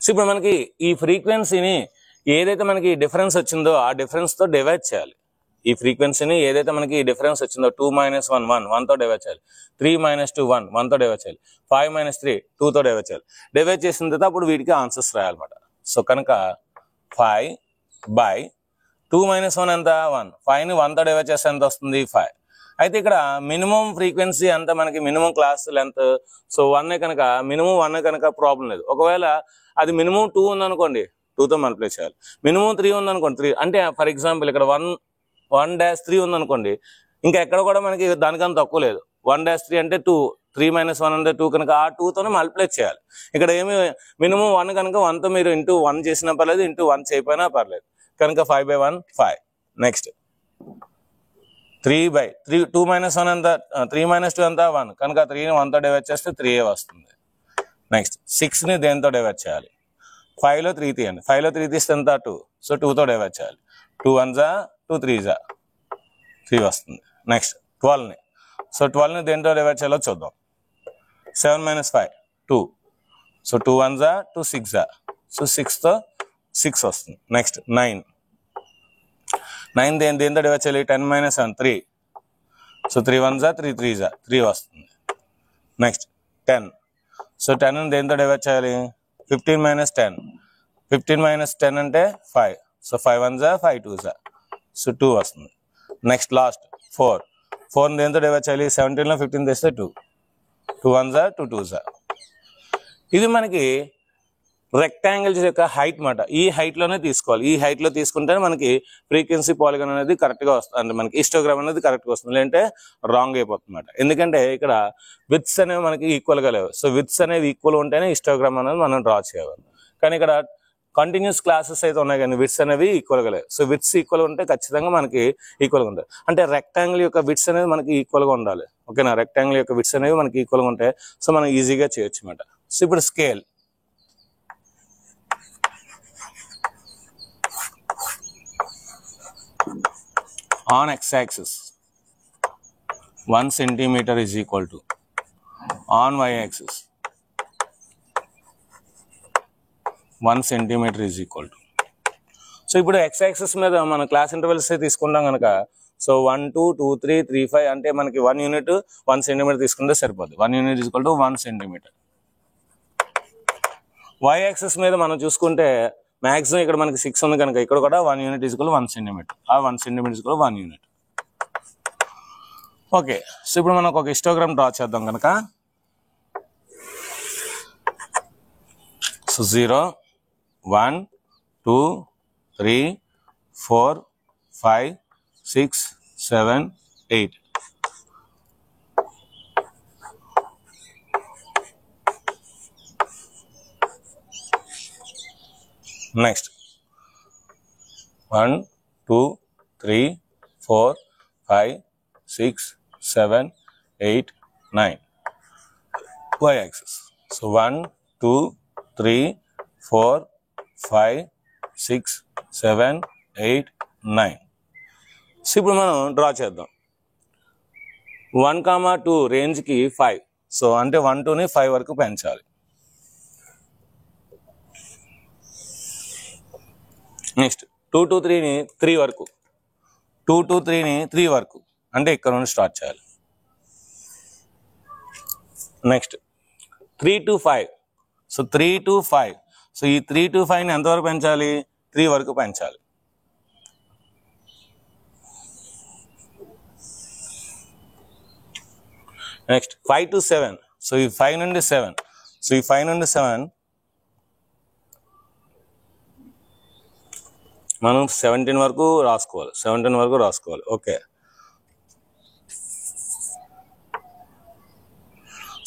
సో ఇప్పుడు మనకి ఈ ఫ్రీక్వెన్సీని ఏదైతే మనకి డిఫరెన్స్ వచ్చిందో ఆ డిఫరెన్స్తో డివైడ్ చేయాలి. ఈ ఫ్రీక్వెన్సీని ఏదైతే మనకి డిఫరెన్స్ వచ్చిందో 2 - 1 1తో డివైడ్ చేయాలి, 3 - 2 1తో డివైడ్ చేయాలి, 5 - 3 2తో డివైడ్ చేయాలి. డివైడ్ చేసిన తర్వాత అప్పుడు వీటికి ఆన్సర్స్ రాయాలన్నమాట. సో కనుక 5/2 - 1 ఎంత 1, 5ని 1తో డివైడ్ చేస్తే ఎంత వస్తుంది 5. అయితే ఇక్కడ మినిమం ఫ్రీక్వెన్సీ అంతా మనకి మినిమం క్లాస్ లెంత్, సో 1 కనుక మినిమం 1 కనుక ప్రాబ్లం లేదు. ఒకవేళ అది మినిమం 2 ఉందనుకోండి 2తో మల్టిప్లై చేయాలి, మినిమం 3 ఉందనుకోండి 3, అంటే ఫర్ ఎగ్జాంపుల్ ఇక్కడ 1-3 ఉందనుకోండి, ఇంకా ఎక్కడ కూడా మనకి దానికన్నా తక్కువ లేదు. 1-3 అంటే 2, 3 - 1 అంటే 2 కనుక ఆ 2తోనే మల్టిప్లై చేయాలి. ఇక్కడ ఏమి మినిమం 1 కనుక 1తో మీరు ఇంటూ 1 చేసినా పర్లేదు, ఇంటూ 1 చేయకపోయినా పర్లేదు. కనుక 5/1 5. నెక్స్ట్ 3/3 2 - 1 ఎంత 3 - 2 ఎంత 1 కనుక 3ని 1తో డివైడ్ చేస్తే 3 వస్తుంది. నెక్స్ట్ 6ని దేంతో డివైడ్ చేయాలి, 5లో 3 తీయండి, 5లో 3 తీస్తే ఎంత 2, సో 2తో డివైడ్ చేయాలి. 2 1s 2 3s 3 వస్తుంది. నెక్స్ట్ 12ని, సో 12ని దేంతో డివైడ్ చేయాలో చూద్దాం. 7 - 5 2, సో 2 1s 2 6s, సో 6తో 6 వస్తుంది. నెక్స్ట్ 9 దేంతో డివైడ్ చేయాలి, 10 - 7 3, సో 3 1s 3 3s 3 వస్తుంది. నెక్స్ట్ 10, సో 10ని దేంతో డివైడ్ చేయాలి, 15 - 10 15 - 10 అంటే 5, సో 5 1s 5 2s, సో 2 వస్తుంది. నెక్స్ట్ లాస్ట్ 4ని దేంతో డివైడ్ చేయాలి, 17లో 15 తెస్తే 2 2 1s 2 2s. ఇది మనకి రెక్టాంగిల్స్ యొక్క హైట్ మాట. ఈ హైట్లోనే తీసుకోవాలి. ఈ హైట్లో తీసుకుంటే మనకి ఫ్రీక్వెన్సీ పాలిగాన్ అనేది కరెక్ట్గా వస్తుంది, అంటే మనకి హిస్టోగ్రామ్ అనేది కరెక్ట్గా వస్తుంది, లేదంటే రాంగ్ అయిపోతుంది అన్నమాట. ఎందుకంటే ఇక్కడ విడ్త్స్ అనేవి మనకి ఈక్వల్గా లేవు. సో విడ్త్స్ అనేవి ఈక్వల్ ఉంటేనే హిస్టోగ్రామ్ అనేది మనం డ్రా చేయాలి. కానీ ఇక్కడ కంటిన్యూస్ క్లాసెస్ అయితే ఉన్నాయి కానీ విడ్త్స్ అనేవి ఈక్వల్గా లేవు. సో విడ్త్స్ ఈక్వల్ ఉంటే ఖచ్చితంగా మనకి ఈక్వల్గా ఉంటాయి. అంటే రెక్టాంగిల్ యొక్క విడ్త్స్ అనేది మనకి ఈక్వల్గా ఉండాలి. ఓకేనా, రెక్టాంగిల్ యొక్క విడ్త్స్ అనేవి మనకి ఈక్వల్గా ఉంటాయి. సో మనం ఈజీగా చేయొచ్చు అన్నమాట. సో ఇప్పుడు scale on x-axis 1 centimeter is equal to on y-axis 1 centimeter is equal to. So ఇప్పుడు x-axis మీద మన క్లాస్ ఇంటర్వెల్స్ తీసుకుంటాం కనుక సో 1 2 2 3 3 5 అంటే మనకి 1 యూనిట్ 1 సెంటీమీటర్ తీసుకుంటే సరిపోద్ది. 1 unit is equal to 1 centimetre. y-axis మీద మనం చూసుకుంటే మ్యాక్సిమం ఇక్కడ మనకి 6 ఉంది కనుక ఇక్కడ కూడా 1 యూనిట్ ఈజ్ ఈక్వల్ 1 సెంటీమీటర్. ఆ 1 centimetre is equal 1 unit. Okay, so ఇప్పుడు మనం ఒక హిస్టోగ్రామ్ డ్రా చేద్దాం కనుక so 0 1 2 3 4 5 6 7 8. Next 1 2 3 4 5 6 7 8 9 y-axis. So 1 2 3 4 5 6 7 8 9. So ఇప్పుడు మనం డ్రా చేద్దాం. 1, 2 రేంజ్కి 5, సో అంటే 1 2ని 5 వరకు పెంచాలి. నెక్స్ట్ 2 2 3ని 3 వరకు, 2 2 3ని 3 వరకు, అంటే ఇక్కడ నుండి స్టార్ట్ చేయాలి. Next 3 to 5, so 3 to 5, so ఈ 3 to 5ని ఎంతవరకు పెంచాలి, 3 వరకు పెంచాలి. నెక్స్ట్ 5 to 7, సో ఈ 5 నుండి 7, సో ఈ 5 నుండి 7 మనం 17 వరకు రాసుకోవాలి, 17 వరకు రాసుకోవాలి. ఓకే,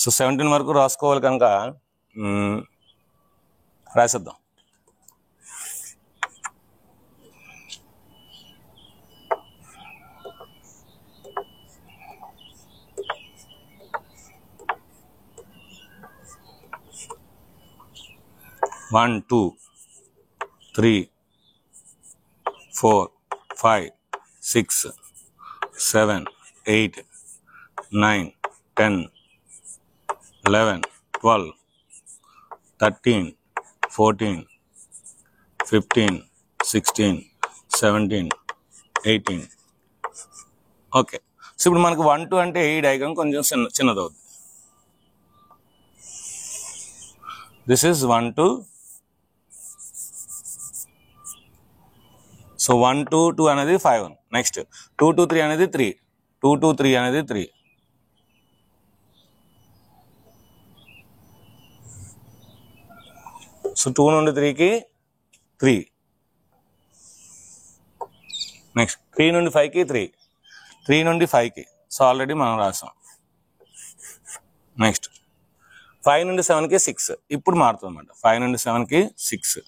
సో 17 వరకు రాసుకోవాలి కనుక రాసేద్దాం. One, 2, 3, 4, 5, 6, 7, 8, 9, 10, 11, 12, 13, 14, 15, 16, 17, 18. ఓకే. సో ఇప్పుడు మనకు 1, 2 అంటే ఈ డయాగ్రామ్ కొంచెం చిన్నదవుతుంది. This is 1, 2. సో 1, 2, 2 అనేది 5. నెక్స్ట్ 2, 2, 3 అనేది 3. 2, 2, 3 అనేది 3. సో 2 నుండి 3కి 3. నెక్స్ట్ 3 నుండి 5కి 3. 3 నుండి 5కి. సో ఆల్రెడీ మనం రాసాం. నెక్స్ట్ 5 నుండి 7కి 6. ఇప్పుడు మారుతుంది అన్నమాట. 5 నుండి 7కి 6.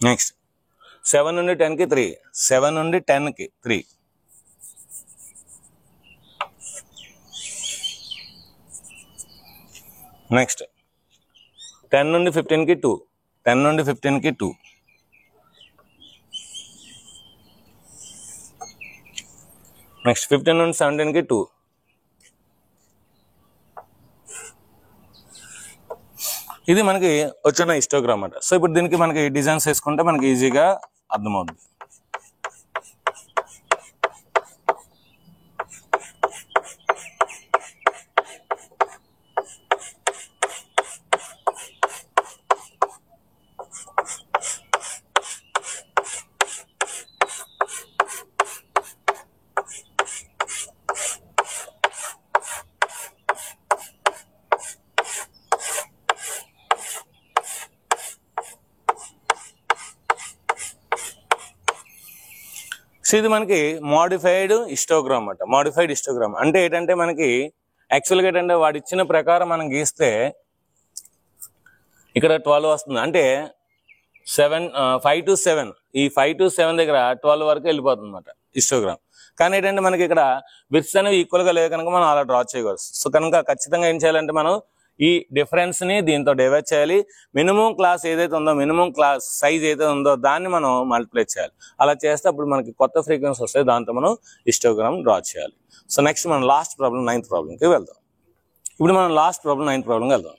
నెక్స్ట్ 7 నుండి 10కి 3. 7 నుండి 10కి 3. నెక్స్ట్ 10 నుండి 15కి 2. 10 నుండి 15కి 2. నెక్స్ట్ 15 నుండి 17కి 2. ఇది మనకి వచ్చిన హిస్టోగ్రామ్ అన్నమాట. సో ఇప్పుడు దీనికి మనకి డిజైన్స్ వేసుకుంటే మనకి ఈజీగా అర్థమవుతుంది. సో ఇది మనకి మోడిఫైడ్ హిస్టోగ్రామ్ అన్నమాట. మోడిఫైడ్ హిస్టోగ్రామ్ అంటే ఏంటంటే మనకి యాక్చువల్గా ఏంటంటే వాడు ఇచ్చిన ప్రకారం మనం గీస్తే ఇక్కడ 12 వస్తుంది. అంటే 5 to 7, ఈ 5 to 7 దగ్గర 12 వరకు వెళ్ళిపోతుంది అన్నమాట హిస్టోగ్రామ్. కానీ ఏంటంటే మనకి ఇక్కడ విడ్త్స్ అనేవి ఈక్వల్గా లేవు కనుక మనం అలా డ్రా చేయకూడదు. సో కనుక ఖచ్చితంగా ఏం చేయాలంటే మనం ఈ డిఫరెన్స్ ని దీంతో డివైడ్ చేయాలి. మినిమం క్లాస్ ఏదైతే ఉందో, మినిమం క్లాస్ సైజ్ ఏదైతే ఉందో దాన్ని మనం మల్టిప్లై చేయాలి. అలా చేస్తే అప్పుడు మనకి కొత్త ఫ్రీక్వెన్సీ వస్తాయి, దాంతో మనం హిస్టోగ్రామ్ డ్రా చేయాలి. సో నెక్స్ట్ మనం లాస్ట్ ప్రాబ్లం 9th ప్రాబ్లంకి వెళ్దాం. ఇప్పుడు మనం లాస్ట్ ప్రాబ్లం 9th ప్రాబ్లంకి వెళ్దాం.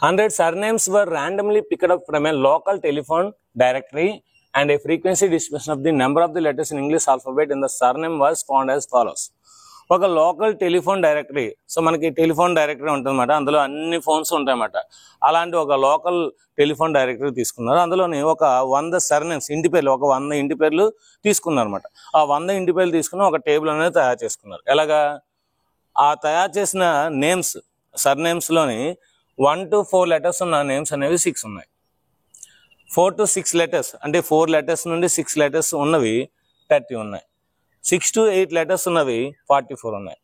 100 surnames were randomly picked up from a local telephone directory and a frequency distribution of the number of the letters in English alphabet in the surname was found as follows. ఒక local telephone directory. So మనకి telephone directory ఉంటుందన్నమాట. అందులో అన్ని phones ఉంటాయన్నమాట. అలాంటి ఒక local telephone directory తీసుకున్నారు. అందులోని ఒక 100 సర్నేమ్స్, ఇంటి పేర్లు, ఒక 100 ఇంటి పేర్లు తీసుకున్నారు అనమాట. ఆ 100 ఇంటి పేర్లు తీసుకుని ఒక టేబుల్ అనేది తయారు చేసుకున్నారు. ఎలాగా? ఆ తయారు చేసిన నేమ్స్, సర్నేమ్స్ లోని 1 to 4 లెటర్స్ ఉన్న నేమ్స్ అనేవి 6 ఉన్నాయి. 4 to 6 లెటర్స్ అంటే 4 లెటర్స్ నుండి 6 లెటర్స్ ఉన్నవి 30 ఉన్నాయి. 6 to 8 లెటర్స్ ఉన్నవి 44 ఉన్నాయి.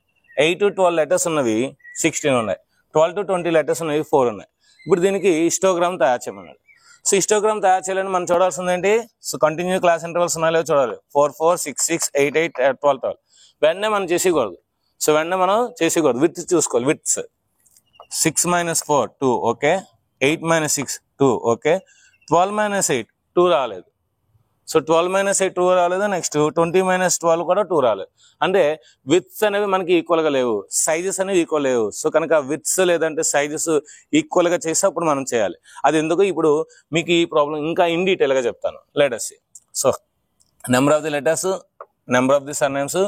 8 to 12 లెటర్స్ ఉన్నవి 16 ఉన్నాయి. 12 to 20 లెటర్స్ ఉన్నవి 4 ఉన్నాయి. ఇప్పుడు దీనికి హిస్టోగ్రామ్ తయారు చేయమన్నాడు. సో హిస్టోగ్రామ్ తయారు చేయాలని మనం చూడాల్సింది ఏంటి? సో కంటిన్యూ క్లాస్ ఇంటర్వల్స్ ఉన్నాయో చూడాలి. 4, 4, 6, 6, 8, 8, 12, 12. వెంటనే మనం చేసేయకూడదు. సో వెంటనే మనం చేసేయకూడదు. విత్ చూసుకోవాలి. విత్స్ 6 minus 4 2, okay. 8 minus 6 2, okay. 12 minus 8 2 రాలేదు. సో 12 minus 8 2 రాలేదు. నెక్స్ట్ 20 minus 12 కూడా 2 రాలేదు. అంటే విత్స్ అనేవి మనకి ఈక్వల్ గా లేవు, సైజెస్ అనేవి ఈక్వల్ లేవు. సో కనుక విత్స్ లేదంటే సైజెస్ ఈక్వల్ గా చేస్తే అప్పుడు మనం చేయాలి. అది ఎందుకు ఇప్పుడు మీకు ఈ ప్రాబ్లం ఇంకా ఇన్ డీటెయిల్ గా చెప్తాను. Letters. So number of the letters, number of the surnames.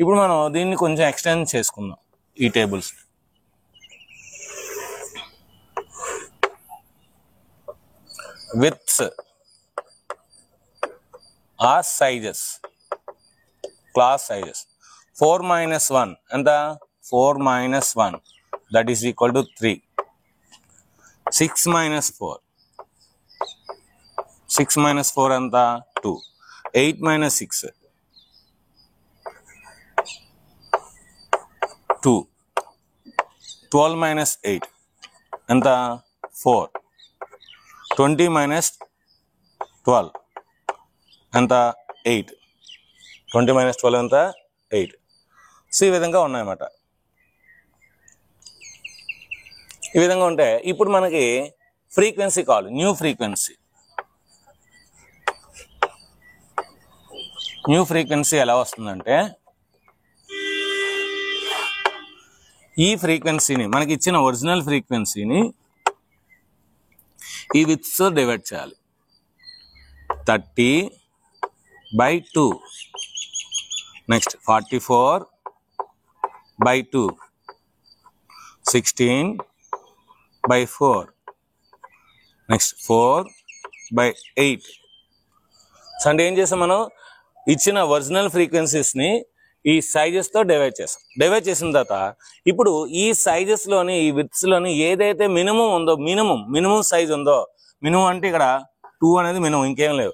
ఇప్పుడు మనం దీన్ని కొంచెం ఎక్స్టెండ్ చేసుకుందాం ఈ tables. Widths or sizes, class sizes. 4 minus 1 ఎంత? 4 minus 1 that is equal to 3. 6 minus 4, 6 minus 4 ఎంత? 2. 8 minus 6 2. 12 minus 8 ఎంత? 4. 20 minus 12 ఎంత? 8. 20 - 12 ఎంత 8. సో ఈ విధంగా ఉన్నాయన్నమాట. ఈ విధంగా ఉంటే ఇప్పుడు మనకి ఫ్రీక్వెన్సీ కావాలి, న్యూ ఫ్రీక్వెన్సీ. న్యూ ఫ్రీక్వెన్సీ ఎలా వస్తుందంటే ఈ ఫ్రీక్వెన్సీని మనకి ఇచ్చిన ఒరిజినల్ ఫ్రీక్వెన్సీని ఈ విత్స్తో డివైడ్ చేయాలి. 30/2, నెక్స్ట్ 44/2, 16/4, నెక్స్ట్ 4/8. సో అంటే ఏం చేసాం మనం, ఇచ్చిన ఒరిజినల్ ఫ్రీక్వెన్సీస్ని ఈ సైజెస్తో డివైడ్ చేసాం. డివైడ్ చేసిన తర్వాత ఇప్పుడు ఈ సైజెస్లోని ఈ విత్స్లోని ఏదైతే మినిమం ఉందో, మినిమం సైజ్ ఉందో, మినిమం అంటే ఇక్కడ 2 అనేది మినిమం, ఇంకేం లేవు,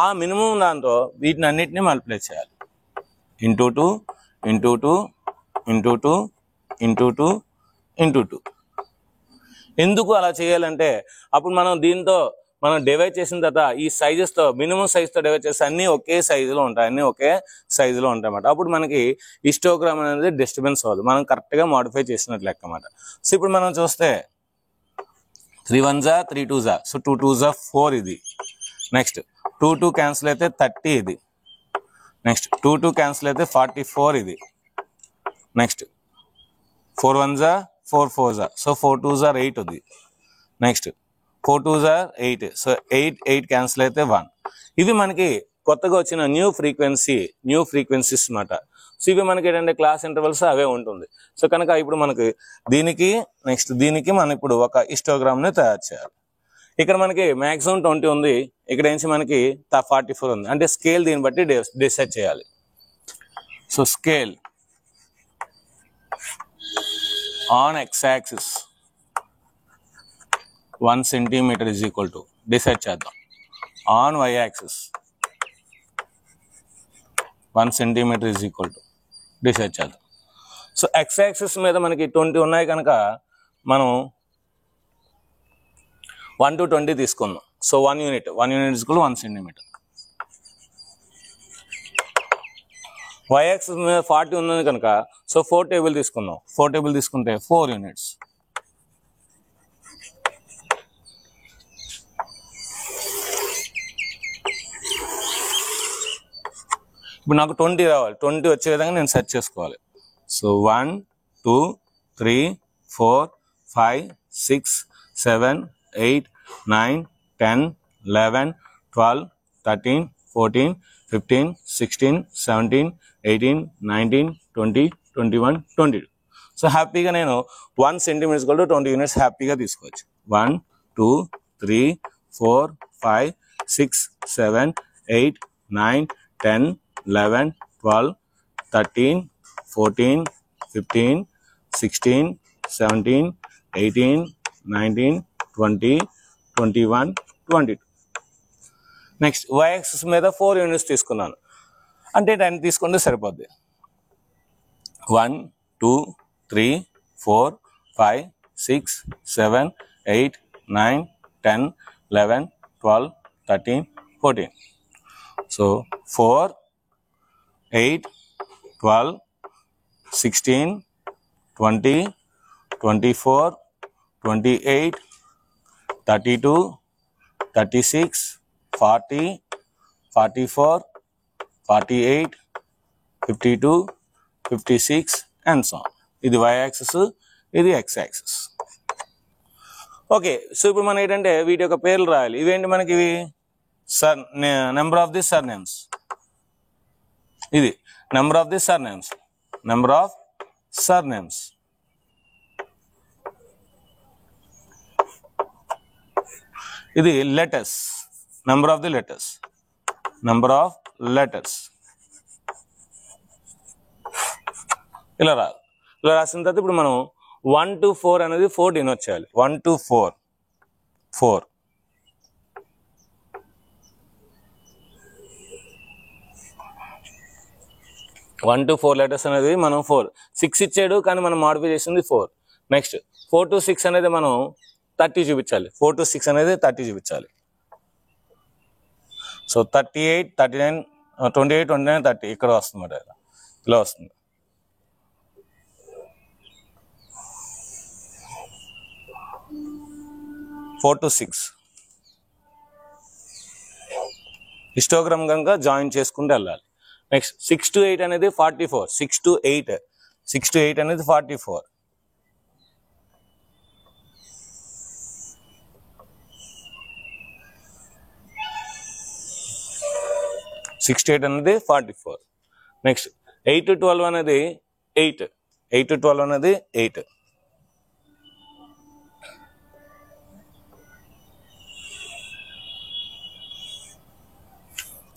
ఆ మినిమం దాంతో వీటిని అన్నిటినీ మల్టిప్లై చేయాలి. Into 2 into 2 into 2 into 2 into 2. ఎందుకు అలా చేయాలంటే అప్పుడు మనం దీంతో మనం డివైడ్ చేసిన తర్వాత ఈ సైజెస్తో మినిమం సైజ్తో డివైడ్ చేస్తే అన్నీ ఒకే సైజులో ఉంటాయి, అన్నీ ఒకే సైజులో ఉంటాయి అన్నమాట. అప్పుడు మనకి హిస్టోగ్రామ్ అనేది డిస్టర్బెన్స్ అవ్వదు, మనం కరెక్ట్గా మాడిఫై చేసినట్లు లెక్క అన్నమాట. సో ఇప్పుడు మనం చూస్తే 3 1s 3 2s, సో 2 2s 4 ఇది. నెక్స్ట్ 2 2 క్యాన్సిల్ అయితే 30 ఇది. నెక్స్ట్ 2 2 క్యాన్సిల్ అయితే 44 ఇది. Next 4 1s 4 4s, so 4 2s 8 ఇది. నెక్స్ట్ 4 2s 8, సో 8 క్యాన్సిల్ అయితే 1. ఇవి మనకి కొత్తగా వచ్చిన న్యూ ఫ్రీక్వెన్సీస్ అన్నమాట. సో ఇవి మనకి ఏంటంటే క్లాస్ ఇంటర్వల్స్ అవే ఉంటుంది. సో కనుక ఇప్పుడు మనకి దీనికి నెక్స్ట్ దీనికి మనం ఇప్పుడు ఒక హిస్టోగ్రామ్ని తయారు చేయాలి. ఇక్కడ మనకి మ్యాక్సిమం 20 ఉంది, ఇక్కడ నుంచి మనకి 44 ఉంది, అంటే స్కేల్ దీన్ని బట్టి డిసైడ్ చేయాలి. So scale on x axis 1 centimeter is equal to, decide చేద్దాం, on y axis 1 centimeter is equal to, decide చేద్దాం. సో x యాక్సిస్ మీద మనకి 20 ఉన్నాయి కనుక మనం 1 to 20 తీసుకుందాం. So 1 unit is equal to 1 centimeter. y axis మీద 40 ఉన్నది కనుక సో 4 టేబుల్ తీసుకుందాం. 4 టేబుల్ తీసుకుంటే 4 units. ఇప్పుడు నాకు 20 రావాలి, 20 వచ్చే విధంగా నేను సెర్చ్ చేసుకోవాలి. సో 1 2 3 4 5 6 7 8 9 10 11 12 13 14 15 16 17 18 19 20 21 22. సో హ్యాపీగా నేను 1 centimeter = 20 units హ్యాపీగా తీసుకోవచ్చు. 1 2 3 4 5 6 7 8 9 10 11 12 13 14 15 16 17 18 19 20 21 22. నెక్స్ట్ y యాక్సిస్ మీద 4 units తీసుకున్నాను అంటే 10 తీసుకుంటే సరిపోద్ది. 1 2 3 4 5 6 7 8 9 10 11 12 13 14. So 4 8 12 16 20 24 28 32 36 40 44 48 52 56 and so on. ఇది y యాక్సిస్, ఇది x యాక్సిస్. ఓకే, సో ఇప్పుడు మనం ఏంటంటే వీటి యొక్క పేర్లు రాయాలి. ఇవేంటి మనకి, ఇవి నెంబర్ ఆఫ్ ది సర్నేమ్స్. ఇది number of the surnames, number of surnames. ఇది letters, number of the letters, number of letters. ఇలా రాదు. ఇలా రాసిన తర్వాత ఇప్పుడు మనం 1 to 4 అనేది 4 డినోట్ చేయాలి. 1 to 4 4. వన్ టు 4 లెటర్స్ అనేది మనం 4 6 ఇచ్చాడు కానీ మనం మాడిఫై చేసింది 4. నెక్స్ట్ 4 to 6 అనేది మనం 30 చూపించాలి. 4 to 6 అనేది 30 చూపించాలి. సో 38 39 28, 29, 30 ఇక్కడ వస్తుంది మాట, ఇలా వస్తుంది. ఫోర్ టు సిక్స్ హిస్టోగ్రామ్ కనుక జాయిన్ చేసుకుంటూ వెళ్ళాలి. నెక్స్ట్ 6 to 8 అనేది 44. 6 to 8 అనేది 44. 6 to 8 అనేది 44. నెక్స్ట్ 8 to 12 అనేది 8. 8 to 12 అనేది 8.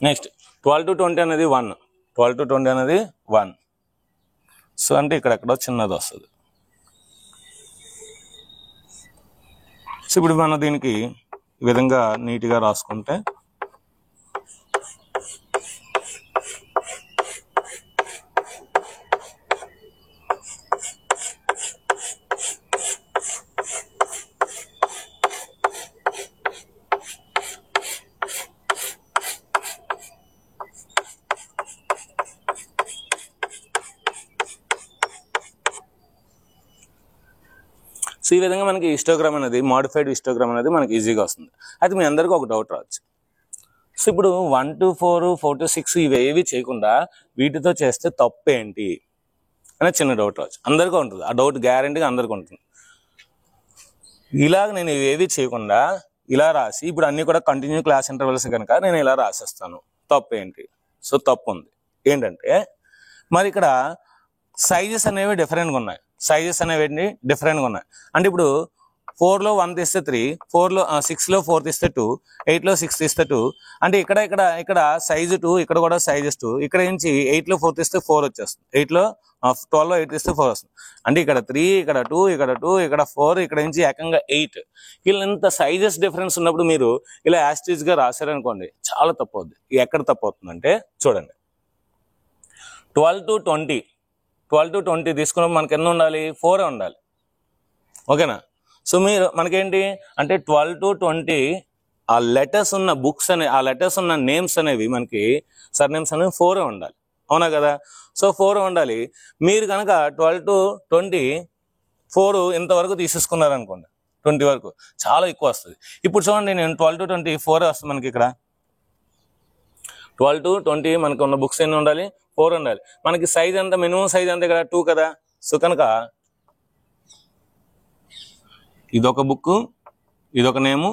నెక్స్ట్ 12 to 20 అనేది 1. 12 to 20 అనేది 1. సో అంటే ఇక్కడెక్కడో చిన్నది వస్తుంది. సో ఇప్పుడు మనం దీనికి ఈ విధంగా నీట్గా రాసుకుంటే సో ఈ విధంగా మనకి హిస్టోగ్రామ్ అనేది, మోడిఫైడ్ హిస్టోగ్రామ్ అనేది మనకి ఈజీగా వస్తుంది. అయితే మీ అందరికీ ఒక డౌట్ రావచ్చు. సో ఇప్పుడు 1 to 4, 4 to 6 ఇవేవి చేయకుండా వీటితో చేస్తే తప్పు ఏంటి అనే చిన్న డౌట్ రావచ్చు. అందరికీ ఉంటుంది ఆ డౌట్, గ్యారంటీగా అందరికీ ఉంటుంది. ఇలాగ నేను ఇవేవి చేయకుండా ఇలా రాసి ఇప్పుడు అన్ని కూడా కంటిన్యూ క్లాస్ ఇంటర్వెల్స్ కనుక నేను ఇలా రాసేస్తాను, తప్పు ఏంటి? సో తప్పు ఉంది. ఏంటంటే మరి ఇక్కడ సైజెస్ అనేవి డిఫరెంట్గా ఉన్నాయి. అంటే ఇప్పుడు 4లో 1 తీస్తే 3, 6లో 4 తీస్తే 2, 8లో 6 తీస్తే 2. అంటే ఇక్కడ సైజు 2, ఇక్కడ కూడా సైజెస్ 2. ఇక్కడ నుంచి 8లో 4 తీస్తే 4 వచ్చేస్తుంది. 12లో 8 తీస్తే 4 వస్తుంది. అంటే ఇక్కడ 3, ఇక్కడ 2, ఇక్కడ 2, ఇక్కడ 4, ఇక్కడ నుంచి ఏకంగా 8. ఇలా ఇంత సైజెస్ డిఫరెన్స్ ఉన్నప్పుడు మీరు ఇలా యాస్టీజ్గా రాశారనుకోండి, చాలా తప్పు అవుద్ది. ఎక్కడ తప్పు అవుతుందంటే చూడండి, 12 to 20 తీసుకున్నప్పుడు మనకి ఎన్ని ఉండాలి? 4 ఉండాలి. ఓకేనా? సో మనకేంటి అంటే 12 to 20 ఆ లెటర్స్ ఉన్న బుక్స్ ఆ లెటర్స్ ఉన్న నేమ్స్ అనేవి మనకి సర్నేమ్స్ అనేవి 4 ఉండాలి. అవునా కదా? సో 4 ఉండాలి. మీరు కనుక 12 to 20 4 ఇంతవరకు తీసేసుకున్నారనుకోండి, 20 వరకు చాలా ఎక్కువ వస్తుంది. ఇప్పుడు చూడండి, నేను 12 to 20 4 వస్తుంది మనకి ఇక్కడ. 12 to 20 మనకు ఉన్న బుక్స్ ఎన్ని ఉండాలి? 4 ఉండాలి. మనకి సైజ్ ఎంత, మినిమం సైజ్ అంతా ఇక్కడ 2 కదా. సో కనుక ఇదొక బుక్, ఇదొక నేము,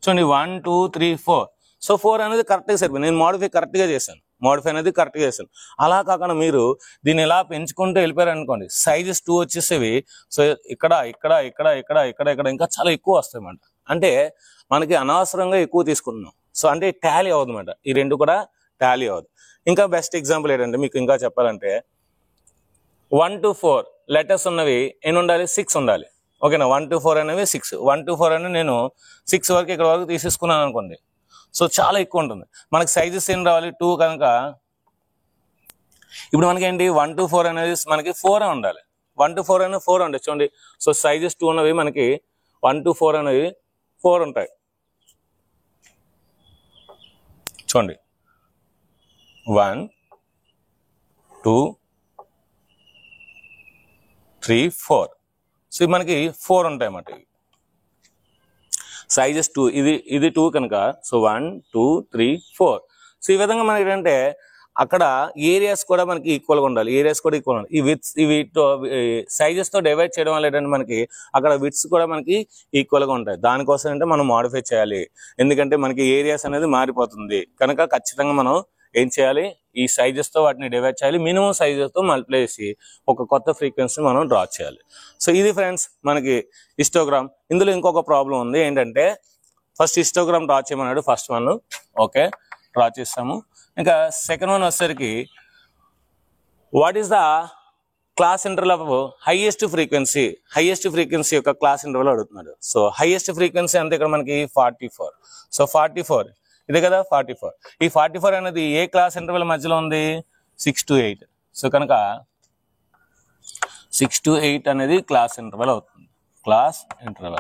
చూడండి 1 2 3 4. సో 4 అనేది కరెక్ట్గా సరిపోయింది. నేను మోడిఫై అనేది కరెక్ట్గా చేశాను. అలా కాకుండా మీరు దీన్ని ఇలా పెంచుకుంటూ వెళ్ళిపోయారు అనుకోండి, సైజెస్ 2 వచ్చేసేవి. సో ఇక్కడ ఇంకా చాలా ఎక్కువ వస్తాయి అన్నమాట. అంటే మనకి అనవసరంగా ఎక్కువ తీసుకుంటున్నాం. సో అంటే టాలీ అవ్వదు అన్నమాట. ఈ రెండు కూడా టాలీ అవ్వదు. ఇంకా బెస్ట్ ఎగ్జాంపుల్ ఏంటంటే మీకు ఇంకా చెప్పాలంటే 1 to 4 లెటర్స్ ఉన్నవి ఎన్ని ఉండాలి? 6 ఉండాలి. ఓకేనా? 1 to 4 అనేవి 6. 1 to 4 అని నేను 6 వరకు ఇక్కడ వరకు తీసేసుకున్నాను అనుకోండి, సో చాలా ఎక్కువ ఉంటుంది. మనకి సైజెస్ ఏం రావాలి? 2 కనుక ఇప్పుడు మనకేంటి 1 to 4 అనేది మనకి 4 ఉండాలి. 1 to 4 అనేది 4 ఉండాలి. చూడండి, సో సైజెస్ 2 ఉన్నవి మనకి 1 to 4 అనేవి 4 ఉంటాయి. చూడండి 1 2 3 4. సో మనకి 4 ఉంటాయి అన్నమాట. సైజెస్ 2, ఇది 2 కనుక సో 1 2 3 4. సో ఈ విధంగా మనకి ఏంటంటే అక్కడ ఏరియాస్ కూడా మనకి ఈక్వల్గా ఉండాలి. ఈ విడ్స్ ఇవి సైజెస్ తో డివైడ్ చేయడం వల్ల ఏంటంటే మనకి అక్కడ విడ్స్ కూడా మనకి ఈక్వల్గా ఉంటాయి. దానికోసం అంటే మనం మోడిఫై చేయాలి. ఎందుకంటే మనకి ఏరియాస్ అనేది మారిపోతుంది కనుక ఖచ్చితంగా మనం ఏం చేయాలి? ఈ సైజెస్ తో వాటిని డివైడ్ చేయాలి. మినిమం సైజెస్ తో మల్టిప్లై చేసి ఒక కొత్త ఫ్రీక్వెన్సీ మనం డ్రా చేయాలి. సో ఇది ఫ్రెండ్స్ మనకి హిస్టోగ్రామ్. ఇందులో ఇంకొక ప్రాబ్లం ఉంది. ఏంటంటే ఫస్ట్ హిస్టోగ్రామ్ డ్రా చేయమన్నాడు, ఫస్ట్ వన్ ఓకే డ్రా చేస్తాము. ఇంకా సెకండ్ వన్ వచ్చేసరికి what is the class interval of highest frequency యొక్క క్లాస్ ఇంటర్వల్ అడుగుతున్నాడు. సో హైయెస్ట్ ఫ్రీక్వెన్సీ అంటే ఇక్కడ మనకి 44. సో 44 ఇదే కదా 44. ఈ 44 అనేది ఏ క్లాస్ ఇంటర్వల్ మధ్యలో ఉంది? 6 to 8. సో కనుక 6 to 8 అనేది క్లాస్ ఇంటర్వల్ అవుతుంది. క్లాస్ ఇంటర్వల్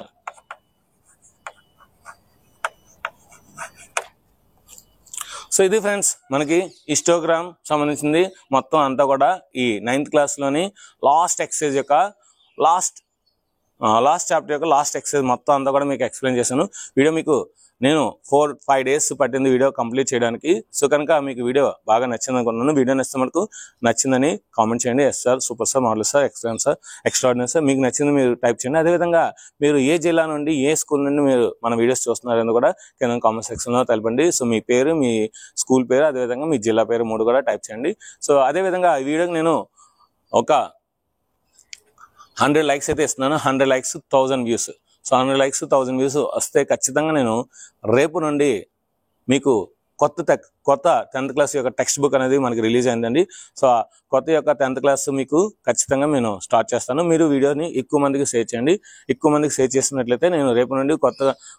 సో ఇది ఫ్రెండ్స్ మనకి హిస్టోగ్రామ్ సంబంధించింది మొత్తం అంతా కూడా ఈ 9th క్లాస్లోని లాస్ట్ ఎక్సర్సైజ్ యొక్క లాస్ట్ చాప్టర్ యొక్క లాస్ట్ ఎక్సర్సైజ్ మొత్తం అంతా కూడా మీకు ఎక్స్ప్లెయిన్ చేశాను. వీడియో మీకు నేను 4-5 డేస్ పట్టింది వీడియో కంప్లీట్ చేయడానికి. సో కనుక మీకు వీడియో బాగా నచ్చింది అనుకున్నాను. వీడియో నచ్చితే మనకు నచ్చిందని కామెంట్ చేయండి. Yes sir, super sir, marvellous sir, excellent sir, extraordinary sir, మీకు నచ్చింది మీరు టైప్ చేయండి. అదేవిధంగా మీరు ఏ జిల్లా నుండి ఏ స్కూల్ నుండి మీరు మన వీడియోస్ చూస్తున్నారని కూడా కింద కామెంట్ సెక్షన్లో తెలపండి. సో మీ పేరు, మీ స్కూల్ పేరు, అదేవిధంగా మీ జిల్లా పేరు 3 కూడా టైప్ చేయండి. సో అదేవిధంగా ఈ వీడియోకి నేను ఒక 100 లైక్స్ అయితే ఇస్తున్నాను. 100 likes 1000 views. So 100 likes 1000 views వస్తే ఖచ్చితంగా నేను రేపు నుండి మీకు కొత్త 10th క్లాస్ యొక్క టెక్స్ట్ బుక్ అనేది మనకి రిలీజ్ అయిందండి. సో కొత్త యొక్క 10th క్లాస్ మీకు ఖచ్చితంగా నేను స్టార్ట్ చేస్తాను. మీరు వీడియోని ఎక్కువ మందికి షేర్ చేయండి. ఎక్కువ మందికి షేర్ చేసినట్లయితే నేను రేపు నుండి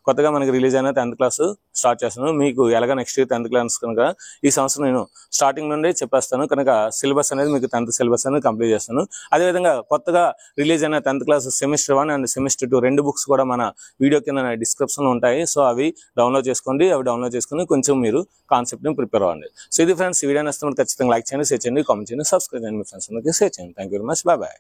కొత్తగా మనకి రిలీజ్ అయిన 10th క్లాస్ స్టార్ట్ చేస్తాను. మీకు ఎలాగ నెక్స్ట్ ఇయర్ 10th క్లాస్ కనుక ఈ సంవత్సరం నేను స్టార్టింగ్ నుండి చెప్పేస్తాను. కనుక సిలబస్ అనేది మీకు 10th సిలబస్ అనేది కంప్లీట్ చేస్తాను. అదేవిధంగా కొత్తగా రిలీజ్ అయిన 10th class semester 1 and semester 2 2 books కూడా మన వీడియో కింద డిస్క్రిప్షన్లో ఉంటాయి. సో అవి డౌన్లోడ్ చేసుకోండి. అవి డౌన్లోడ్ చేసుకుని కొంచెం మీరు కాన్సెప్ట్ని ప్రిపేర్ అవ్వండి. సో ఇది ఫ్రెండ్స్, ఈ వీడియో నచ్చితే ఖచ్చితంగా లైక్ చేయండి, షేర్ చేయండి, కామెంట్ చేయండి, సబ్స్క్రైబ్ చేయండి, మీ ఫ్రెండ్స్ అందరికీ షేర్ చేయండి. Thank you very much. Bye.